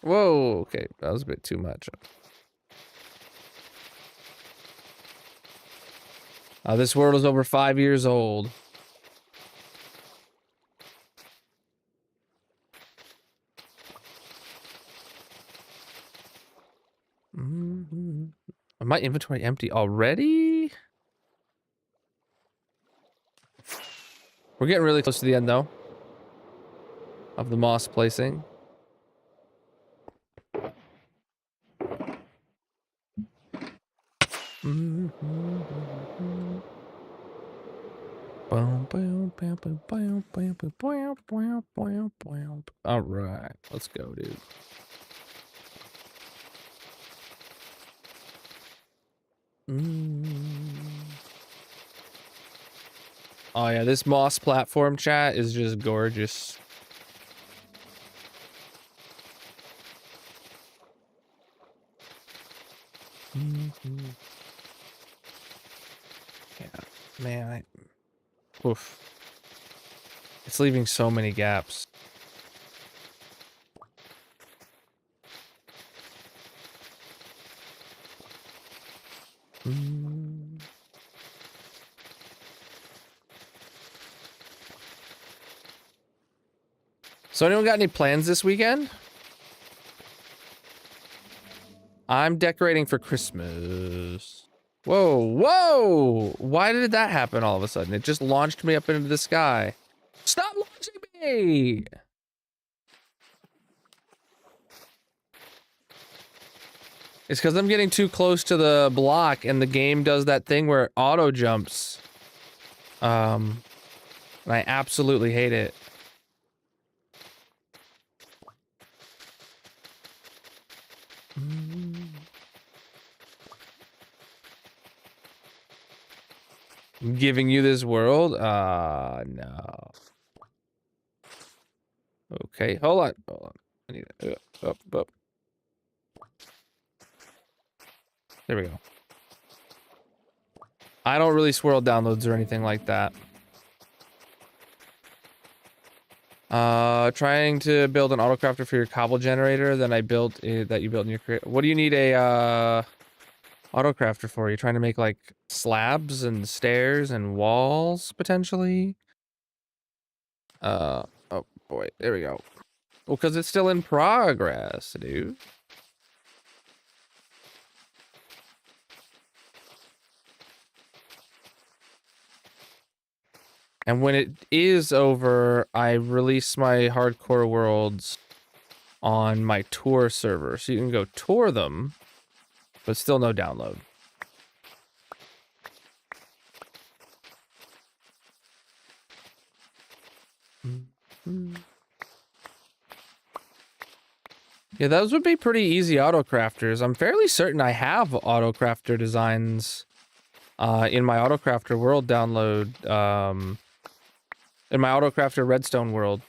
Whoa, okay, that was a bit too much. This world is over 5 years old. My inventory empty already? We're getting really close to the end, though, of the moss placing. All right, let's go, dude. Oh yeah, this moss platform chat is just gorgeous. Yeah, man, oof. It's leaving so many gaps. So anyone got any plans this weekend? I'm decorating for Christmas. Whoa, whoa! Why did that happen all of a sudden? It just launched me up into the sky. Stop launching me! It's because I'm getting too close to the block and the game does that thing where it auto jumps. And I absolutely hate it. I'm giving you this world? No. Okay, hold on. I need it. Up. There we go. I don't really swirl downloads or anything like that. Trying to build an autocrafter for your cobble generator. Then I built that you built in your creator. What do you need a autocrafter for? You're trying to make like slabs and stairs and walls potentially. Oh boy, there we go. Well, because it's still in progress, dude. And when it is over, I release my hardcore worlds on my tour server. So you can go tour them, but still no download. Yeah, those would be pretty easy autocrafters. I'm fairly certain I have autocrafter designs in my autocrafter world download. In my autocrafter redstone world.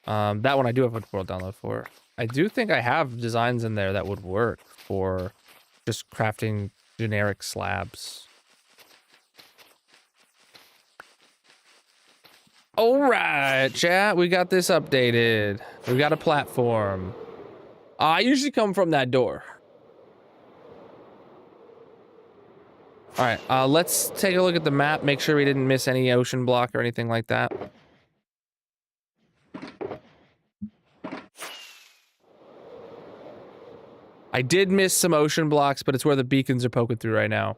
That one I do have a world download for. I do think I have designs in there that would work for just crafting generic slabs. All right, chat, we got this updated. We got a platform. I usually come from that door. All right, let's take a look at the map, make sure we didn't miss any ocean block or anything like that. I did miss some ocean blocks, but it's where the beacons are poking through right now.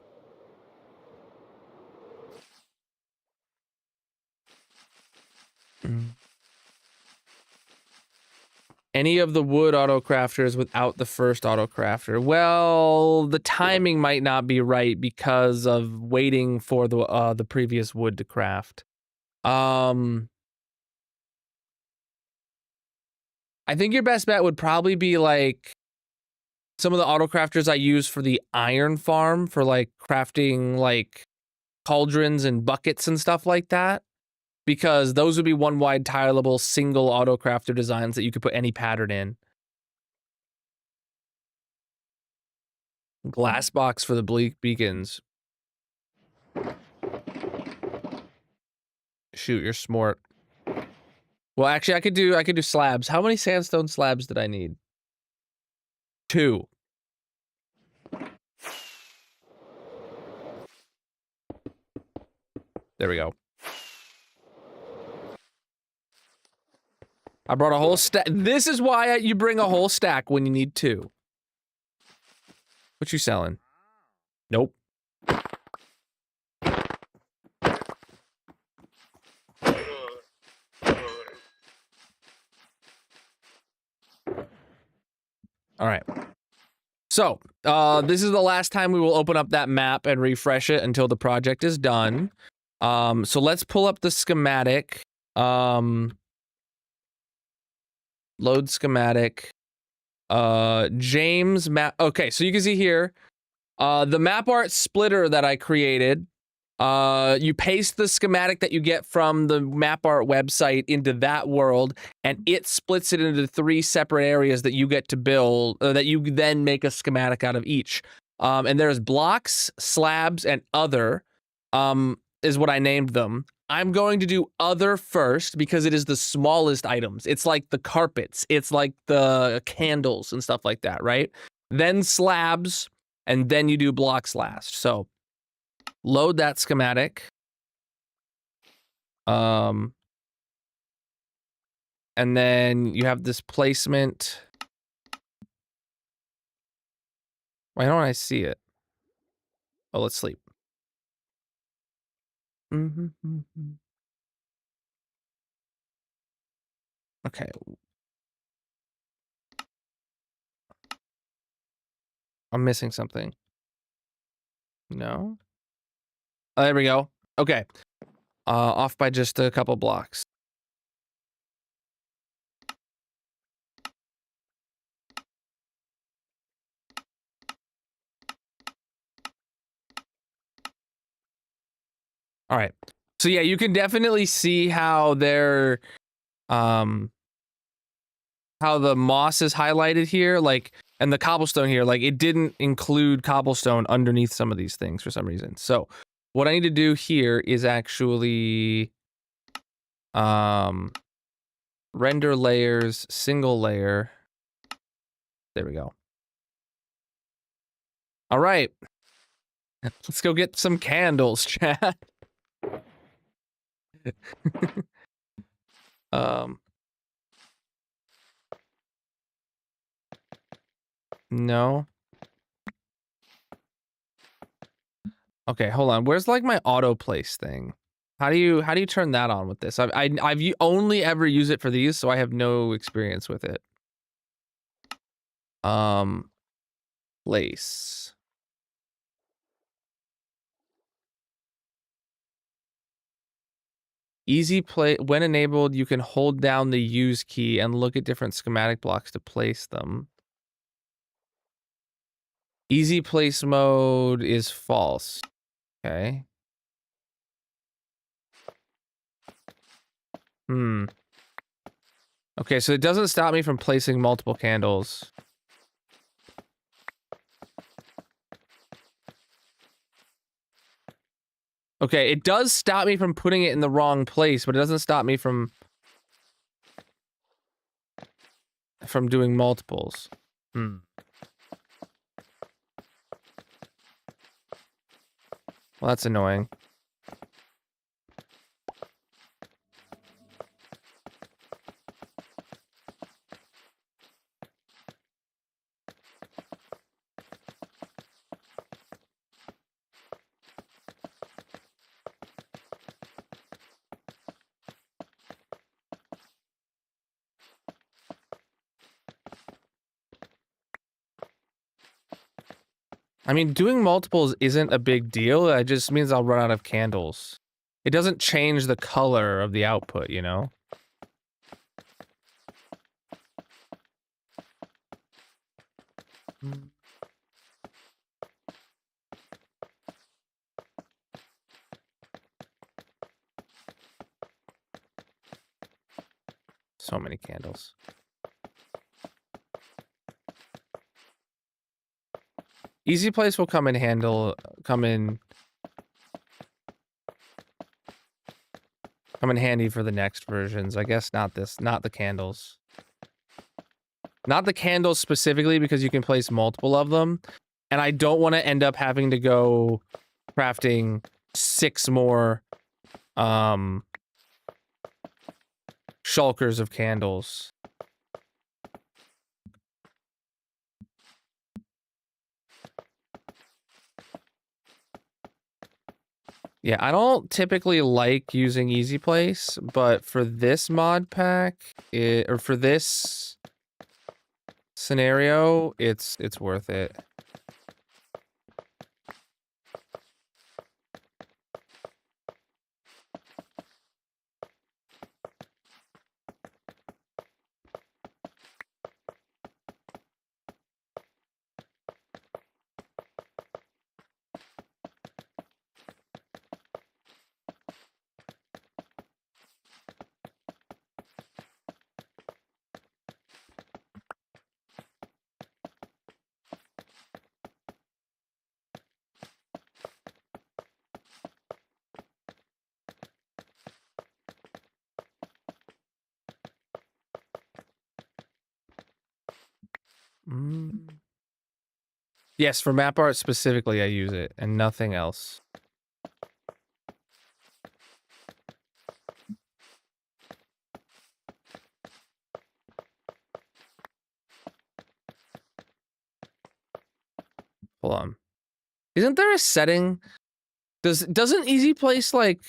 Any of the wood autocrafters without the first autocrafter. Well, the timing might not be right because of waiting for the previous wood to craft. I think your best bet would probably be like some of the autocrafters I use for the iron farm for like crafting like cauldrons and buckets and stuff like that. Because those would be one wide tileable single autocrafter designs that you could put any pattern in. Glass box for the bleak beacons. Shoot, you're smart. Well, actually, I could do slabs. How many sandstone slabs did I need? 2. There we go. I brought a whole stack. This is why you bring a whole stack when you need 2. What you selling? Nope. All right. So, this is the last time we will open up that map and refresh it until the project is done. So let's pull up the schematic. Load schematic. James map. Okay, so you can see here, the map art splitter that I created. You paste the schematic that you get from the map art website into that world, and it splits it into 3 separate areas that you get to build, that you then make a schematic out of each. And there's blocks, slabs, and other, is what I named them. I'm going to do other first because it is the smallest items. It's like the carpets, it's like the candles and stuff like that, right? Then slabs, and then you do blocks last. So load that schematic. And then you have this placement. Why don't I see it? Oh, let's sleep. Okay. I'm missing something. No? Oh, there we go. Okay. Off by just a couple blocks. All right. So yeah, you can definitely see how they're, how the moss is highlighted here, like, and the cobblestone here, like it didn't include cobblestone underneath some of these things for some reason. So what I need to do here is actually, render layers, single layer. There we go. All right. Let's go get some candles, chat. No. Okay, hold on. Where's like my auto place thing? How do you turn that on with this? I've only ever used it for these, so I have no experience with it. Place. Easy play. When enabled, you can hold down the use key and look at different schematic blocks to place them. Easy place mode is false. Okay. Okay, so it doesn't stop me from placing multiple candles. Okay, it does stop me from putting it in the wrong place, but it doesn't stop me from doing multiples. Well, that's annoying. I mean, doing multiples isn't a big deal. It just means I'll run out of candles. It doesn't change the color of the output, you know? So many candles. Easy place will come in handy for the next versions. I guess not the candles. Not the candles specifically because you can place multiple of them. And I don't want to end up having to go crafting 6 more shulkers of candles. Yeah, I don't typically like using Easy Place, but for this mod pack, or for this scenario, it's worth it. Yes, for map art specifically, I use it, and nothing else. Hold on. Isn't there a setting? Doesn't Easy Place, like,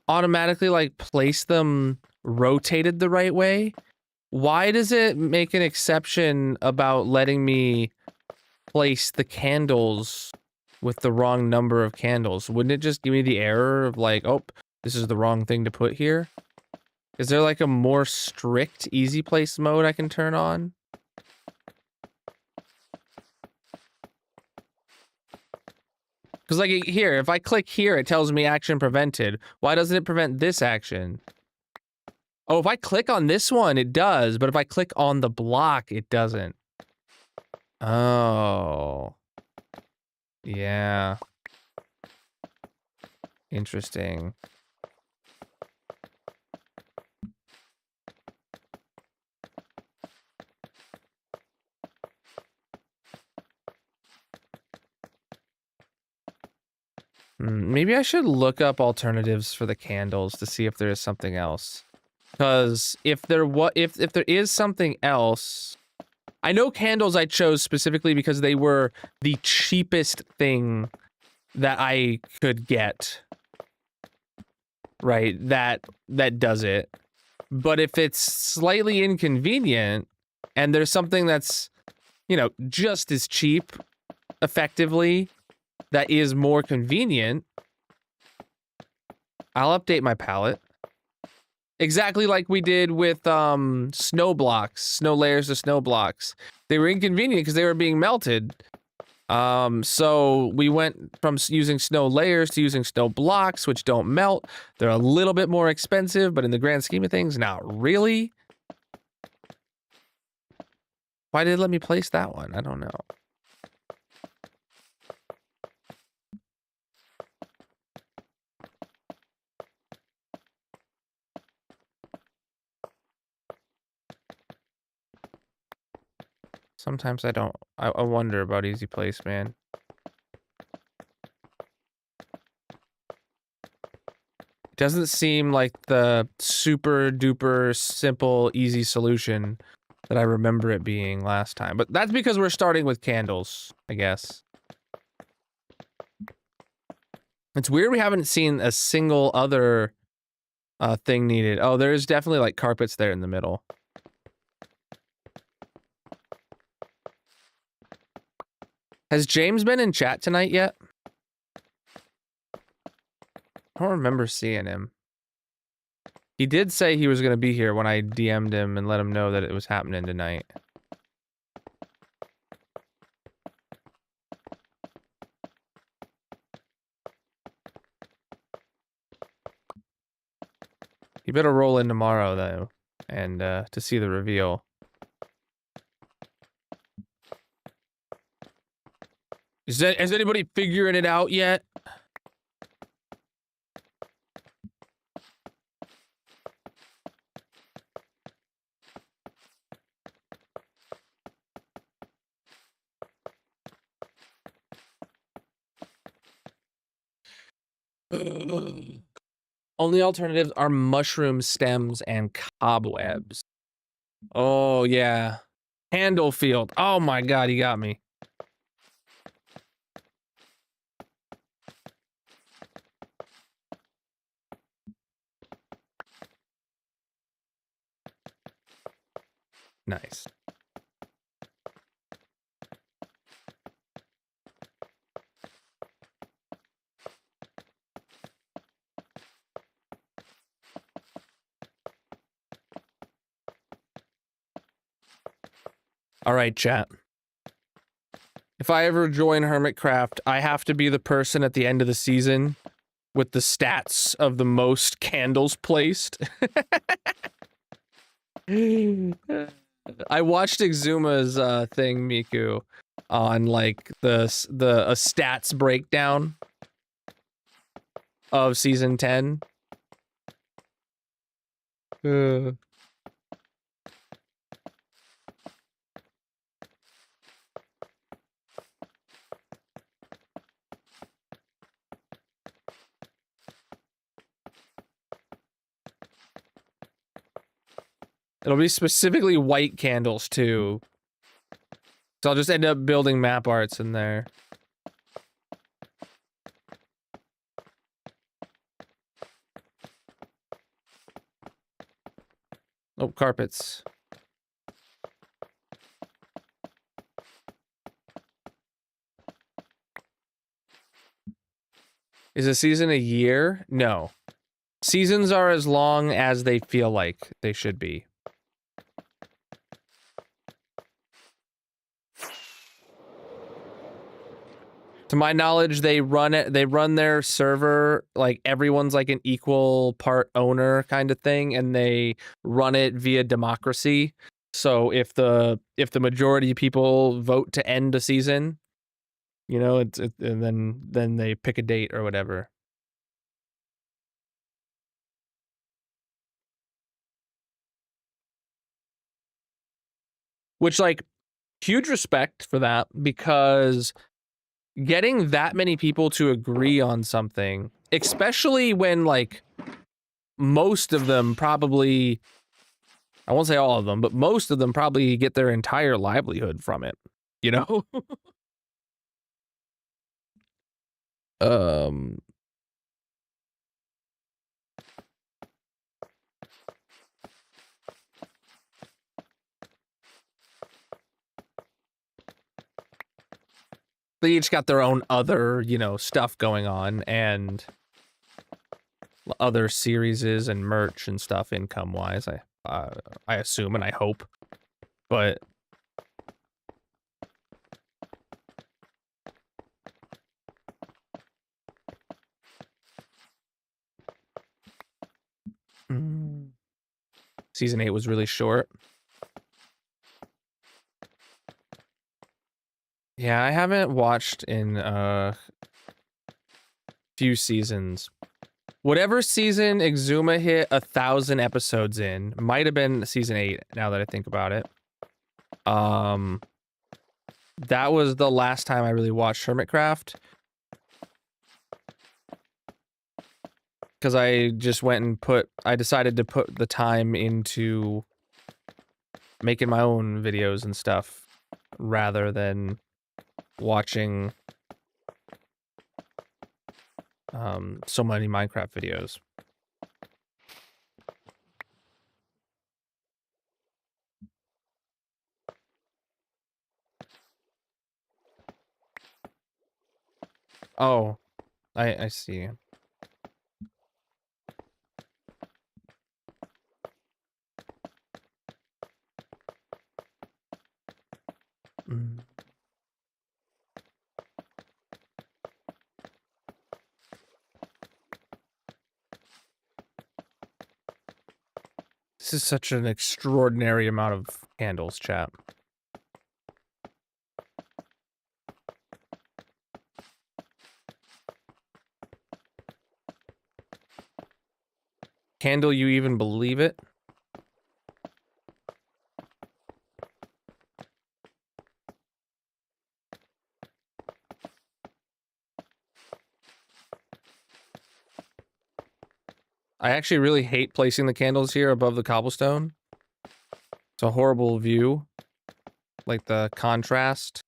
automatically, like, place them rotated the right way? Why does it make an exception about letting me place the candles with the wrong number of candles? Wouldn't it just give me the error of like, oh, this is the wrong thing to put here? Is there like a more strict Easy Place mode I can turn on? Because like here, if I click here, it tells me action prevented. Why doesn't it prevent this action? Oh, if I click on this one, it does, but if I click on the block, it doesn't. Oh. Yeah. Interesting. Maybe I should look up alternatives for the candles to see if there is something else. Because if there is something else, I know candles I chose specifically because they were the cheapest thing that I could get. Right, that does it. But if it's slightly inconvenient and there's something that's, you know, just as cheap effectively that is more convenient, I'll update my palette. Exactly like we did with snow blocks, snow layers of snow blocks. They were inconvenient because they were being melted. So we went from using snow layers to using snow blocks, which don't melt. They're a little bit more expensive, but in the grand scheme of things, not really. Why did it let me place that one? I don't know. Sometimes I don't. I wonder about Easy Place, man. Doesn't seem like the super duper simple, easy solution that I remember it being last time. But that's because we're starting with candles, I guess. It's weird we haven't seen a single other thing needed. Oh, there's definitely like carpets there in the middle. Has James been in chat tonight yet? I don't remember seeing him. He did say he was going to be here when I DM'd him and let him know that it was happening tonight. You better roll in tomorrow, though, and to see the reveal. Is anybody figuring it out yet? Only alternatives are mushroom stems and cobwebs. Oh, yeah. Candlefield. Oh my god, he got me. Nice. All right, chat. If I ever join Hermitcraft, I have to be the person at the end of the season with the stats of the most candles placed. I watched Exuma's thing, Miku, on like the stats breakdown of season 10. It'll be specifically white candles, too. So I'll just end up building map arts in there. Oh, carpets. Is a season a year? No. Seasons are as long as they feel like they should be. To my knowledge, they run their server like everyone's like an equal part owner kind of thing, and they run it via democracy. So if the majority of people vote to end a season, you know, and then they pick a date or whatever. Which, like, huge respect for that, because getting that many people to agree on something, especially when, like, most of them probably, I won't say all of them, but most of them probably get their entire livelihood from it, you know? They each got their own other, you know, stuff going on, and other serieses and merch and stuff income-wise, I assume and I hope. But Season 8 was really short. Yeah, I haven't watched in a few seasons. Whatever season Exuma hit 1,000 episodes in, might have been season 8, now that I think about it. That was the last time I really watched Hermitcraft. because I just went and I decided to put the time into making my own videos and stuff rather than watching so many Minecraft videos. Oh, I see. Mm. This is such an extraordinary amount of candles, chat. Candle, you even believe it? I actually really hate placing the candles here above the cobblestone. It's a horrible view. Like the contrast.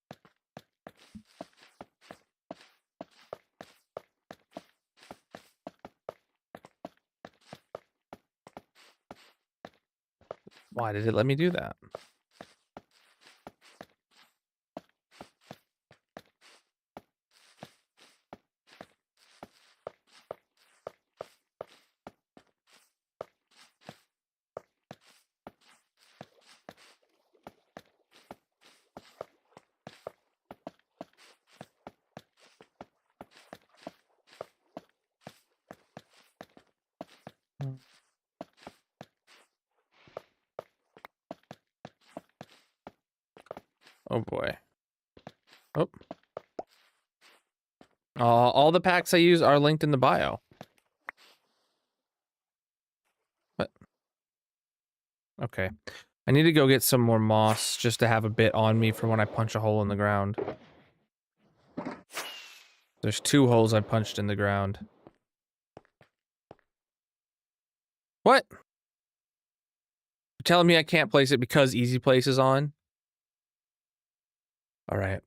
Why did it let me do that? Oh boy. Oh. All the packs I use are linked in the bio. What? Okay. I need to go get some more moss just to have a bit on me for when I punch a hole in the ground. There's 2 holes I punched in the ground. What? You're telling me I can't place it because Easy Place is on? Alright.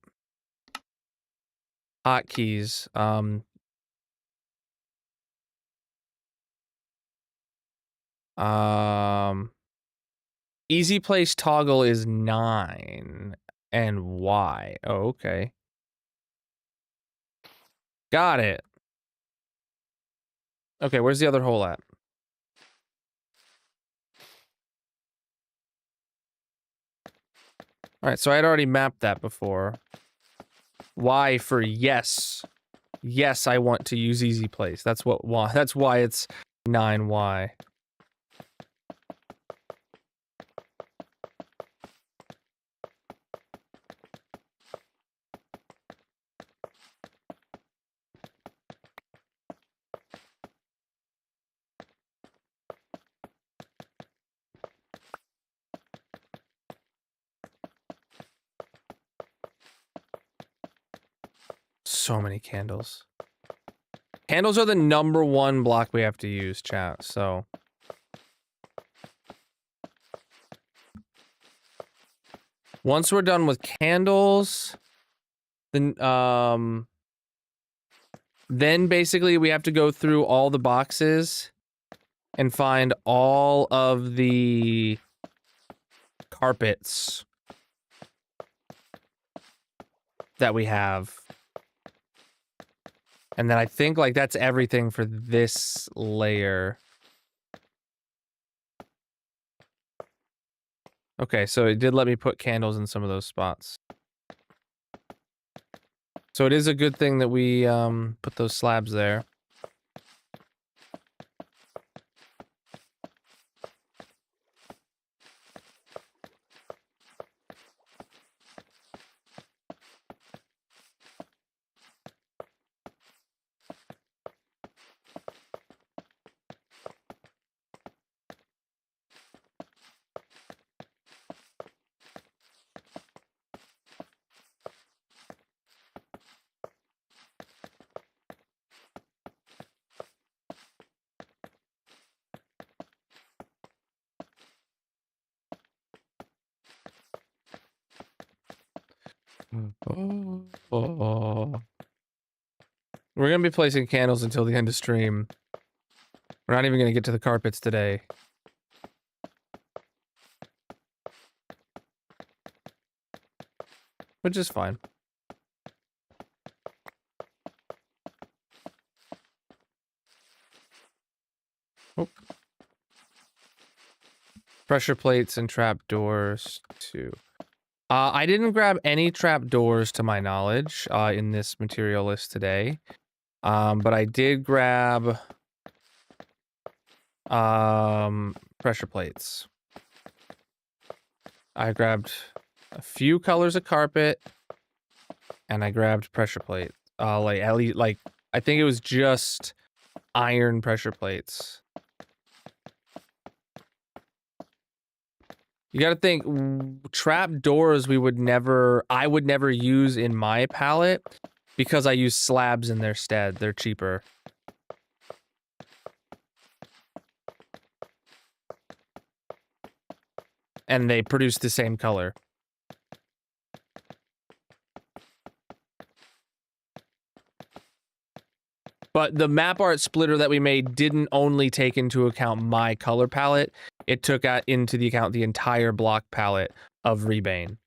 Hotkeys. Easy Place toggle is 9. And Y. Oh, okay. Got it. Okay, where's the other hole at? Alright, so I had already mapped that before. Y for yes. Yes, I want to use Easy Place. That's why it's 9Y. So many candles. Candles are the #1 block we have to use, chat, so. Once we're done with candles, then basically we have to go through all the boxes and find all of the carpets that we have. And then I think, like, that's everything for this layer. Okay, so it did let me put candles in some of those spots. So it is a good thing that we, put those slabs there. Oh. We're going to be placing candles until the end of stream. We're not even going to get to the carpets today. Which is fine. Oop. Pressure plates and trap doors too. I didn't grab any trap doors to my knowledge in this material list today. But I did grab pressure plates. I grabbed a few colors of carpet and I grabbed pressure plate. Like at least like I think it was just iron pressure plates. You gotta think, trap doors I would never use in my palette because I use slabs in their stead. They're cheaper. And they produce the same color. But the map art splitter that we made didn't only take into account my color palette, it took into the account the entire block palette of Rebane.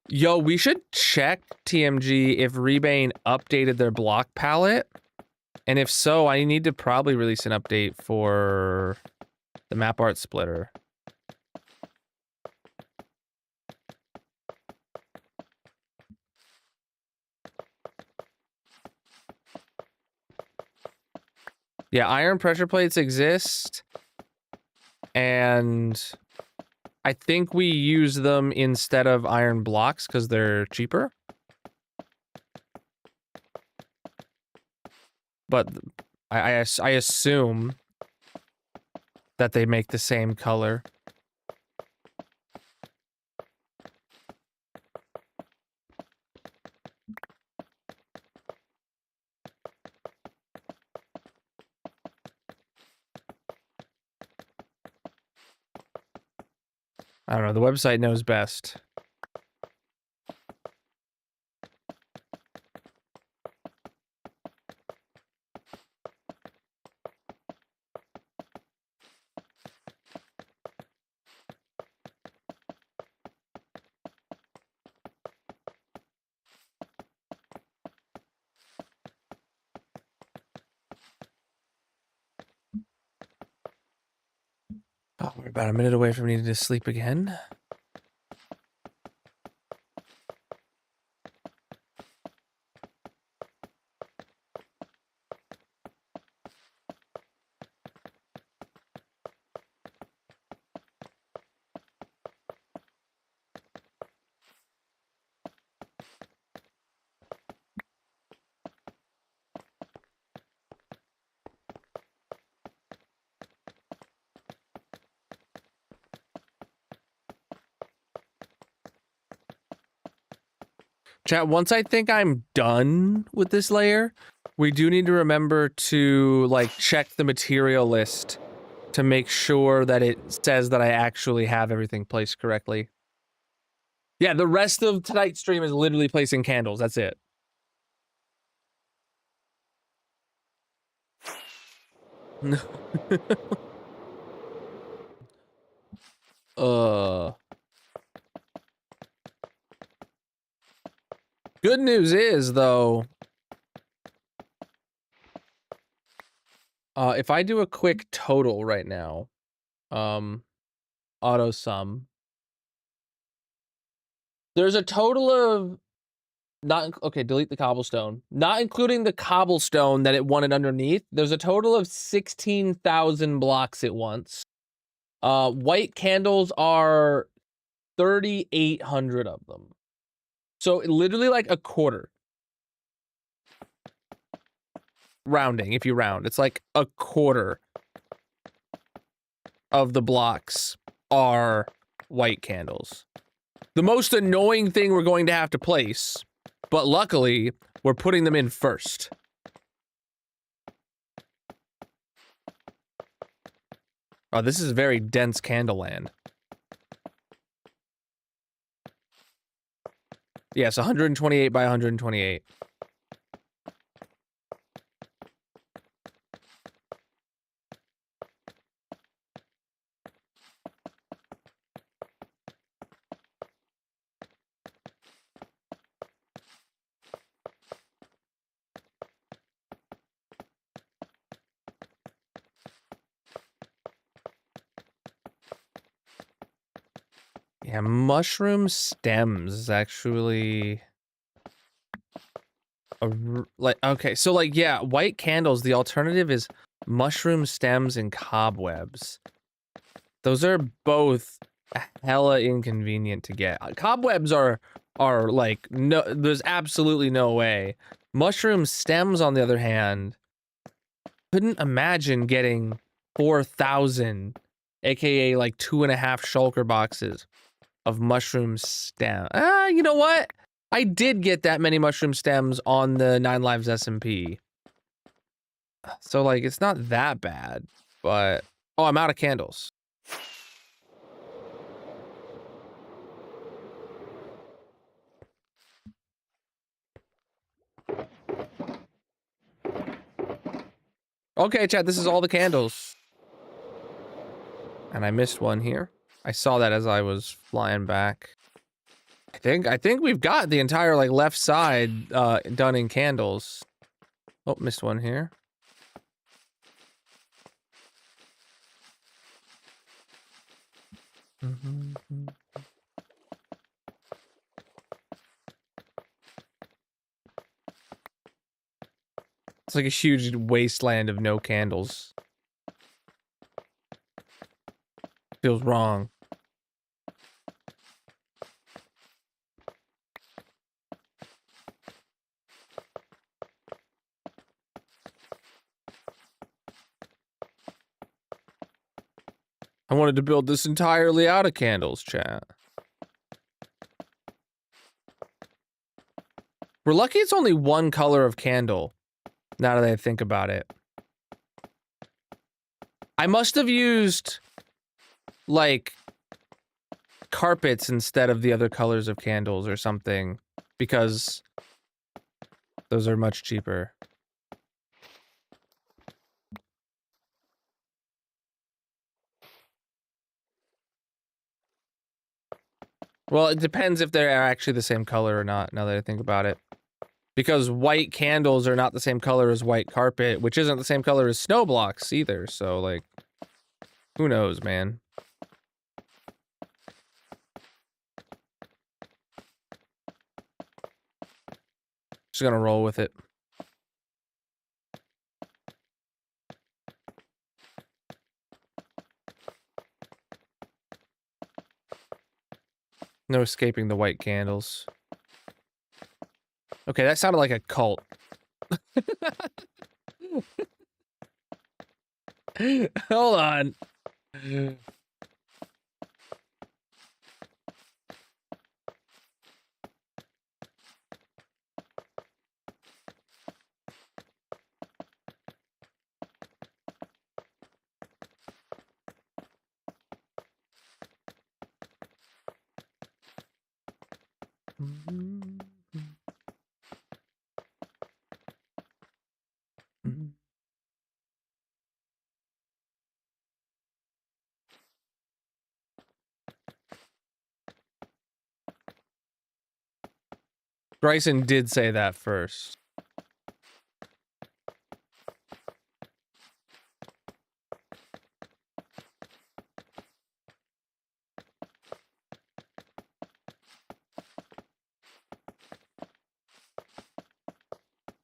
Yo, we should check, TMG, if Rebane updated their block palette. And if so, I need to probably release an update for the map art splitter. Yeah, iron pressure plates exist. And I think we use them instead of iron blocks because they're cheaper. But I assume that they make the same color. I don't know, the website knows best. Oh, we're about a minute away from needing to sleep again. Chat, once I think I'm done with this layer, we do need to remember to, like, check the material list to make sure that it says that I actually have everything placed correctly. Yeah, the rest of tonight's stream is literally placing candles. That's it. Good news is, though, if I do a quick total right now, auto sum, there's a total of okay, delete the cobblestone. Not including the cobblestone that it wanted underneath. There's a total of 16,000 blocks at once. White candles are 3,800 of them. So literally like a quarter. Rounding, if you round. It's like a quarter of the blocks are white candles. The most annoying thing we're going to have to place, but luckily, we're putting them in first. Oh, this is very dense candle land. Yes, 128 by 128. Yeah, mushroom stems is actually like, okay, so like, yeah, white candles, the alternative is mushroom stems and cobwebs. Those are both hella inconvenient to get. Cobwebs are like, no, there's absolutely no way. Mushroom stems, on the other hand, couldn't imagine getting 4,000, aka like 2.5 shulker boxes of mushroom stem. You know what? I did get that many mushroom stems on the 9 Lives SMP. So like, it's not that bad, but oh, I'm out of candles. Okay, chat, this is all the candles. And I missed one here. I saw that as I was flying back. I think we've got the entire like left side done in candles. Oh, missed one here. It's like a huge wasteland of no candles. Feels wrong. I wanted to build this entirely out of candles, chat. We're lucky it's only one color of candle, now that I think about it. I must have used, like, carpets instead of the other colors of candles or something, because those are much cheaper. Well, it depends if they're actually the same color or not, now that I think about it. Because white candles are not the same color as white carpet, which isn't the same color as snow blocks either, so, like, who knows, man? Just gonna roll with it. No escaping the white candles. Okay, that sounded like a cult. Hold on. Bryson did say that first.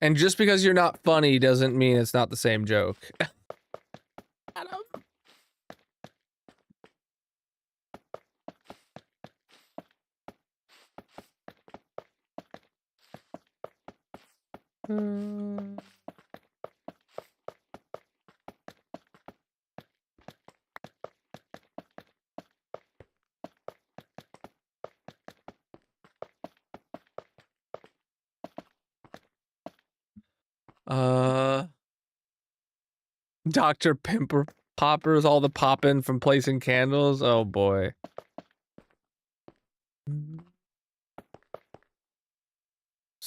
And just because you're not funny doesn't mean it's not the same joke. Dr. Pimper Poppers, all the poppin' from placing candles. Oh boy.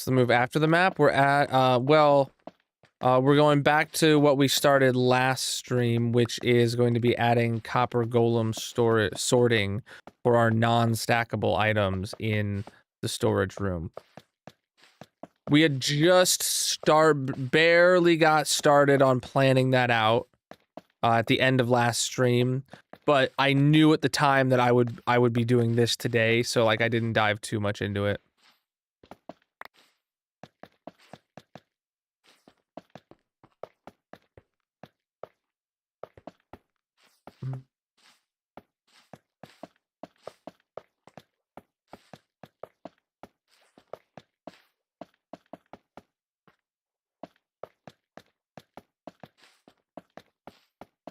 What's the move after the map? We're at, we're going back to what we started last stream, which is going to be adding copper golem sorting for our non-stackable items in the storage room. We had just barely got started on planning that out at the end of last stream, but I knew at the time that I would be doing this today, so like I didn't dive too much into it.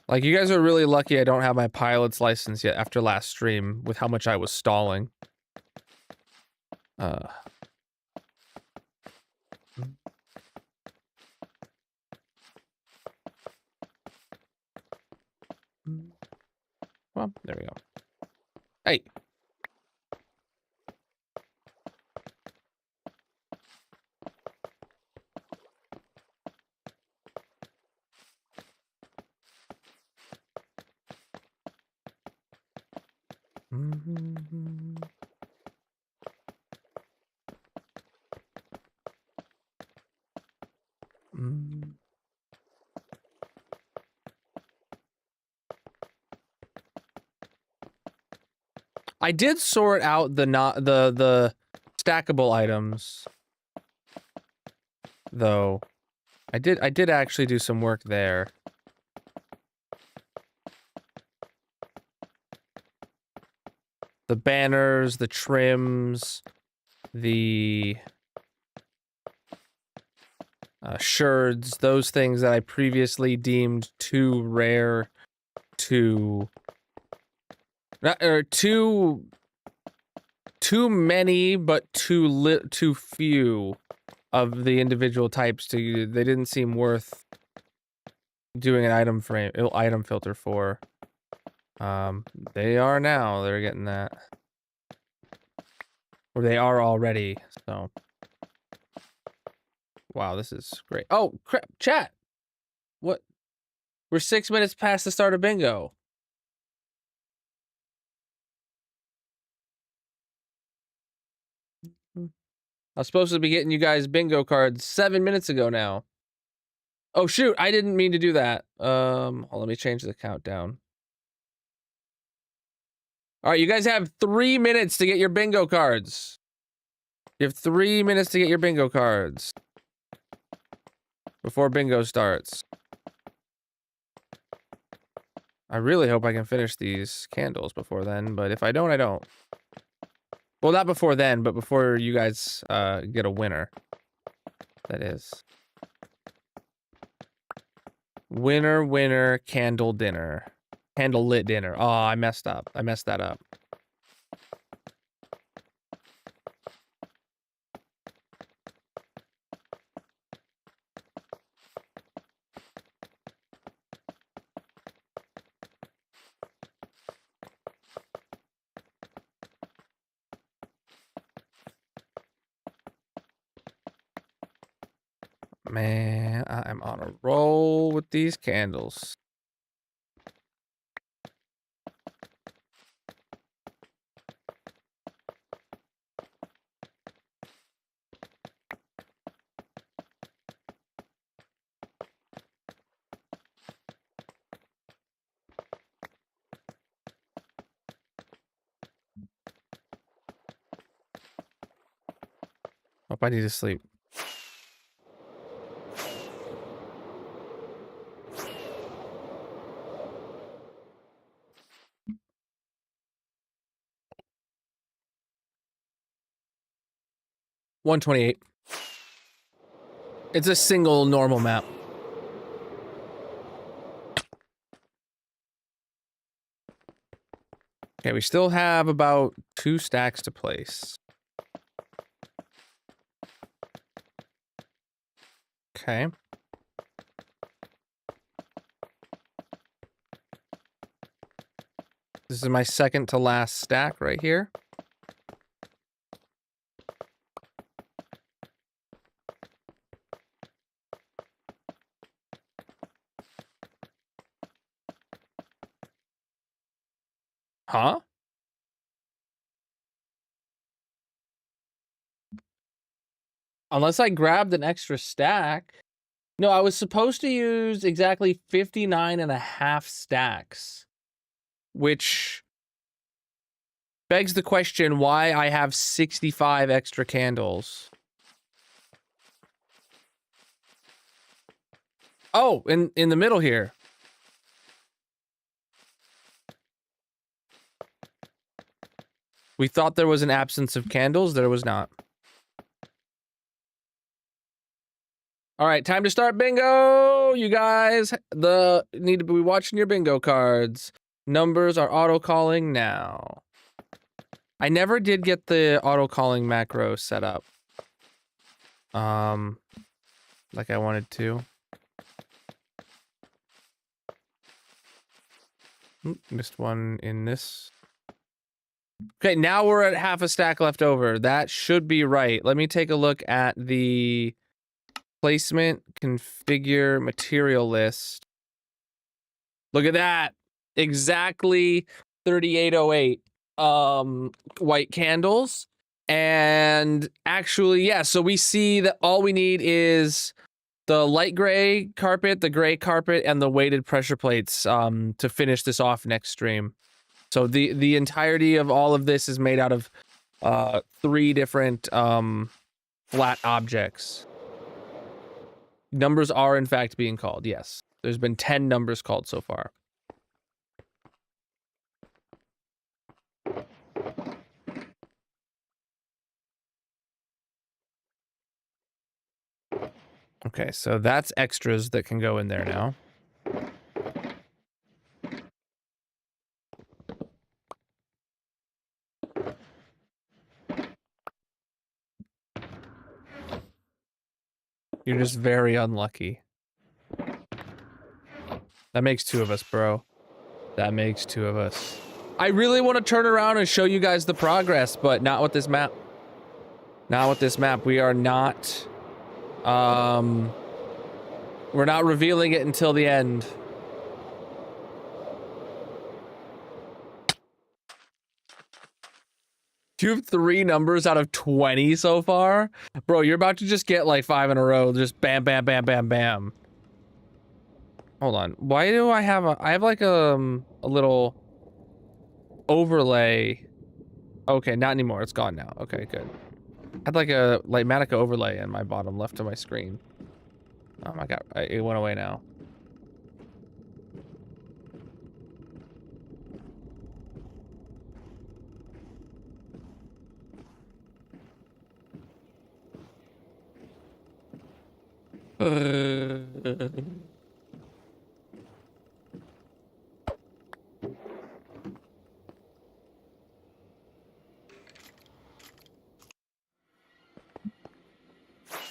Like, you guys are really lucky I don't have my pilot's license yet after last stream with how much I was stalling. Well, there we go. Hey. I did sort out the stackable items, though. I did actually do some work there. The banners, the trims, the sherds, those things that I previously deemed too rare to... or too many, but too few of the individual types to... They didn't seem worth doing an item filter for. They are now. They're getting that. Or they are already, so. Wow, this is great. Oh, crap, chat! What? We're 6 minutes past the start of bingo. I was supposed to be getting you guys bingo cards 7 minutes ago now. Oh, shoot, I didn't mean to do that. Let me change the countdown. All right, you guys have 3 minutes to get your bingo cards. You have 3 minutes to get your bingo cards before bingo starts. I really hope I can finish these candles before then, but if I don't, I don't. Well, not before then, but before you guys get a winner. That is. Winner, winner, candle dinner. Candle lit dinner. Oh, I messed up. I messed that up. Man, I'm on a roll with these candles. Hope I need to sleep. $128. It's a single normal map. Okay, we still have about 2 stacks to place. Okay. This is my second to last stack right here. Huh? Unless I grabbed an extra stack. No, I was supposed to use exactly 59.5 stacks, which begs the question why I have 65 extra candles. Oh, in the middle here. We thought there was an absence of candles. There was not. All right, time to start bingo. You guys need to be watching your bingo cards. Numbers are auto-calling now. I never did get the auto-calling macro set up. Like I wanted to. Missed one in this. Okay, now we're at half a stack left over. That should be right. Let me take a look at the placement, configure, material list. Look at that. Exactly 3808 white candles. And actually, yeah, so we see that all we need is the light gray carpet, the gray carpet, and the weighted pressure plates to finish this off next stream. So the entirety of all of this is made out of 3 different flat objects. Numbers are in fact being called, yes. There's been 10 numbers called so far. Okay, so that's extras that can go in there now. You're just very unlucky. That makes 2 of us, bro. That makes 2 of us. I really want to turn around and show you guys the progress, but not with this map. Not with this map. We are not... we're not revealing it until the end. You have 3 numbers out of 20 so far? Bro, you're about to just get like 5 in a row. Just bam, bam, bam, bam, bam. Hold on. Why do I have I have like a little overlay. Okay, not anymore. It's gone now. Okay, good. I had like a Matica overlay in my bottom left of my screen. Oh my god, it went away now.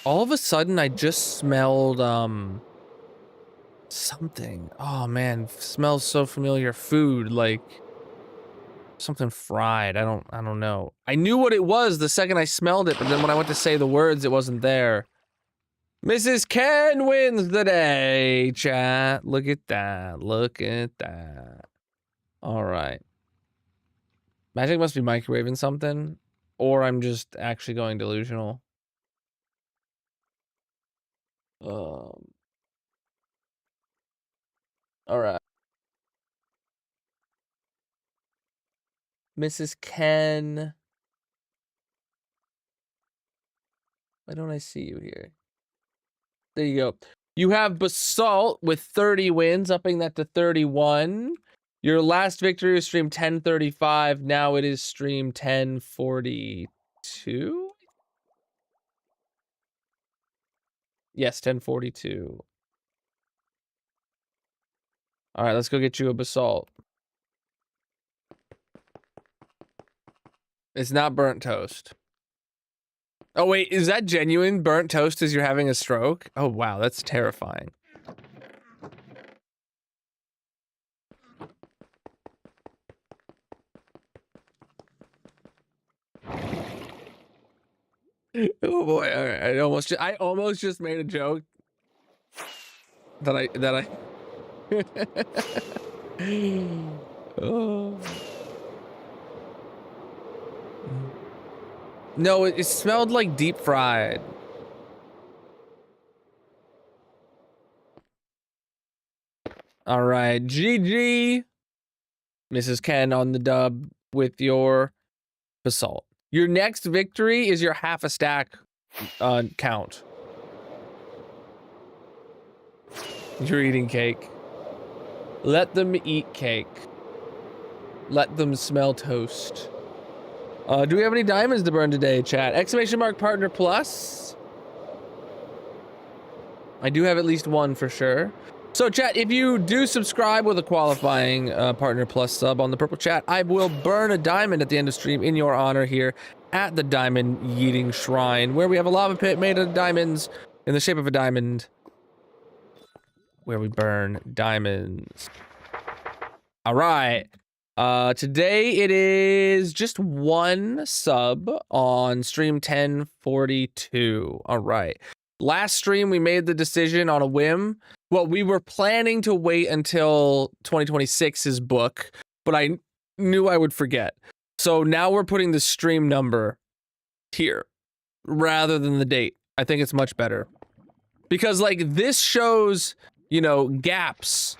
All of a sudden, I just smelled, something. Oh man, smells so familiar. Food, like something fried. I don't know. I knew what it was the second I smelled it, but then when I went to say the words, it wasn't there. Mrs. Ken wins the day, chat. Look at that. Look at that. All right. Magic must be microwaving something, or I'm just actually going delusional. All right. Mrs. Ken. Why don't I see you here? There you go. You have Basalt with 30 wins, upping that to 31. Your last victory was stream 1035. Now it is stream 1042. Yes, 1042. All right, let's go get you a Basalt. It's not burnt toast. Oh, wait, is that genuine burnt toast as you're having a stroke? Oh, wow, that's terrifying. Oh boy, all right. I almost just made a joke that I oh. No, it smelled like deep fried. All right, GG. Mrs. Ken on the dub with your basalt. Your next victory is your half a stack count. You're eating cake. Let them eat cake. Let them smell toast. Do we have any diamonds to burn today, chat? Exclamation mark partner plus. I do have at least one for sure. So chat, if you do subscribe with a qualifying partner plus sub on the purple chat, I will burn a diamond at the end of stream in your honor here at the Diamond Yeeting Shrine, where we have a lava pit made of diamonds in the shape of a diamond, where we burn diamonds. All right. Today it is just one sub on stream 1042. All right. Last stream we made the decision on a whim. Well, we were planning to wait until 2026's book, but I knew I would forget. So now we're putting the stream number here rather than the date. I think it's much better. Because like this shows, you know, gaps,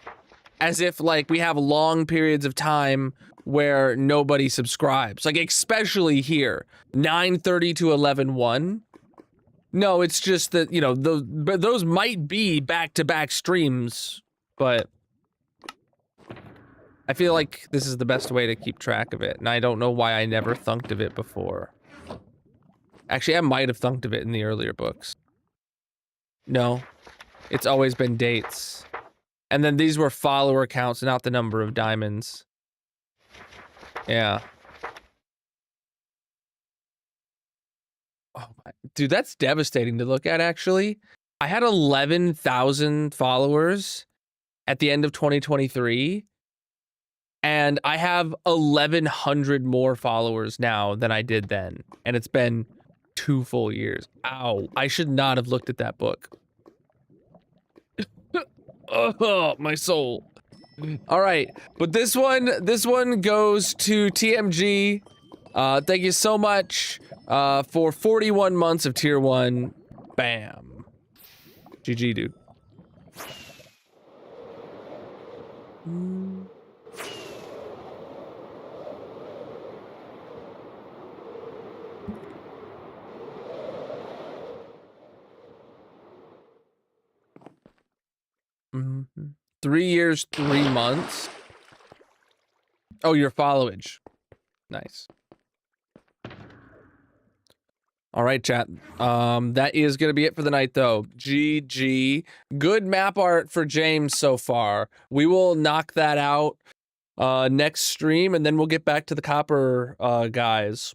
as if like we have long periods of time where nobody subscribes, like especially here 9:30 to 11:01. No, it's just that, you know, those might be back-to-back streams, but I feel like this is the best way to keep track of it, and I don't know why I never thunked of it before. Actually, I might have thunked of it in the earlier books. No, it's always been dates. And then these were follower counts, not the number of diamonds. Yeah. Oh my, dude, that's devastating to look at, actually. I had 11,000 followers at the end of 2023, and I have 1,100 more followers now than I did then, and it's been 2 full years. Ow, I should not have looked at that book. Oh, my soul. All right, but this one goes to TMG. Thank you so much for 41 months of tier 1. Bam. GG, dude. Mm-hmm. 3 years, 3 months. Oh, your followage. Nice. All right, chat. That is gonna be it for the night, though. GG. Good map art for James so far. We will knock that out next stream, and then we'll get back to the copper guys.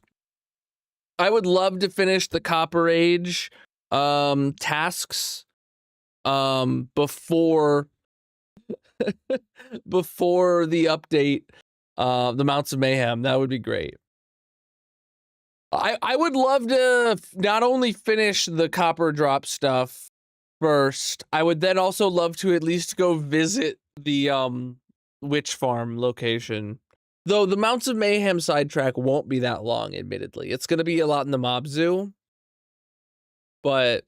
I would love to finish the Copper Age tasks before before the update, the Mounts of Mayhem. That would be great. I would love to not only finish the copper drop stuff first, I would then also love to at least go visit the witch farm location. Though the Mounts of Mayhem sidetrack won't be that long, admittedly. It's gonna be a lot in the mob zoo, but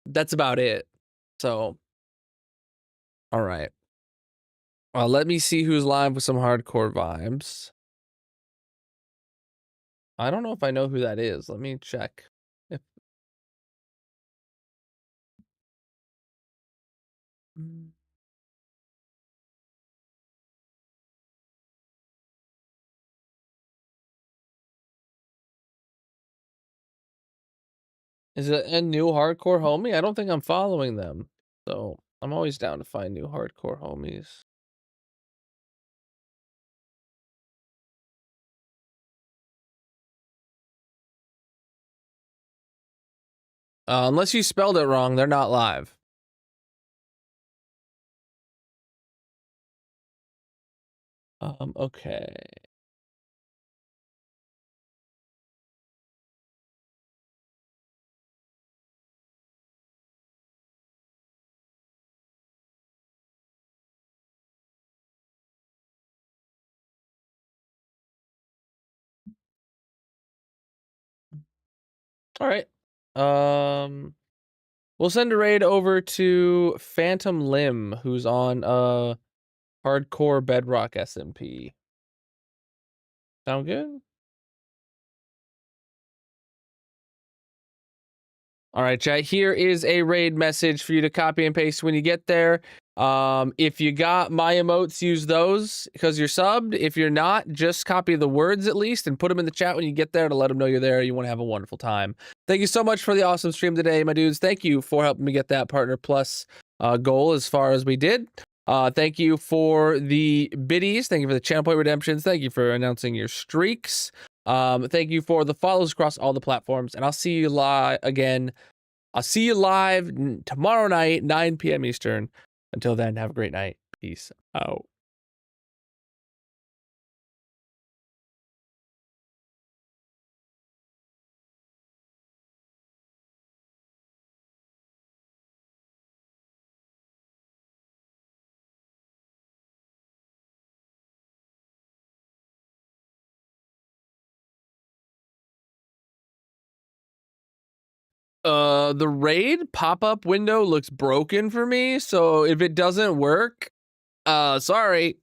that's about it. So, all right. Let me see who's live with some hardcore vibes. I don't know if I know who that is. Let me check. If... Is it a new hardcore homie? I don't think I'm following them. So I'm always down to find new hardcore homies. Unless you spelled it wrong, they're not live. Okay. All right. We'll send a raid over to Phantom Limb, who's on hardcore Bedrock SMP. Sound good? All right, chat. Here is a raid message for you to copy and paste when you get there. If you got my emotes, use those because you're subbed. If you're not, just copy the words at least and put them in the chat when you get there to let them know you're there. You want to have a wonderful time. Thank you so much for the awesome stream today, my dudes. Thank you for helping me get that Partner Plus goal as far as we did. Thank you for the biddies. Thank you for the channel point redemptions. Thank you for announcing your streaks. Thank you for the follows across all the platforms, and I'll see you live again. I'll see you live tomorrow night, 9 p.m. Eastern. Until then, have a great night. Peace out. The raid pop-up window looks broken for me, so if it doesn't work, sorry.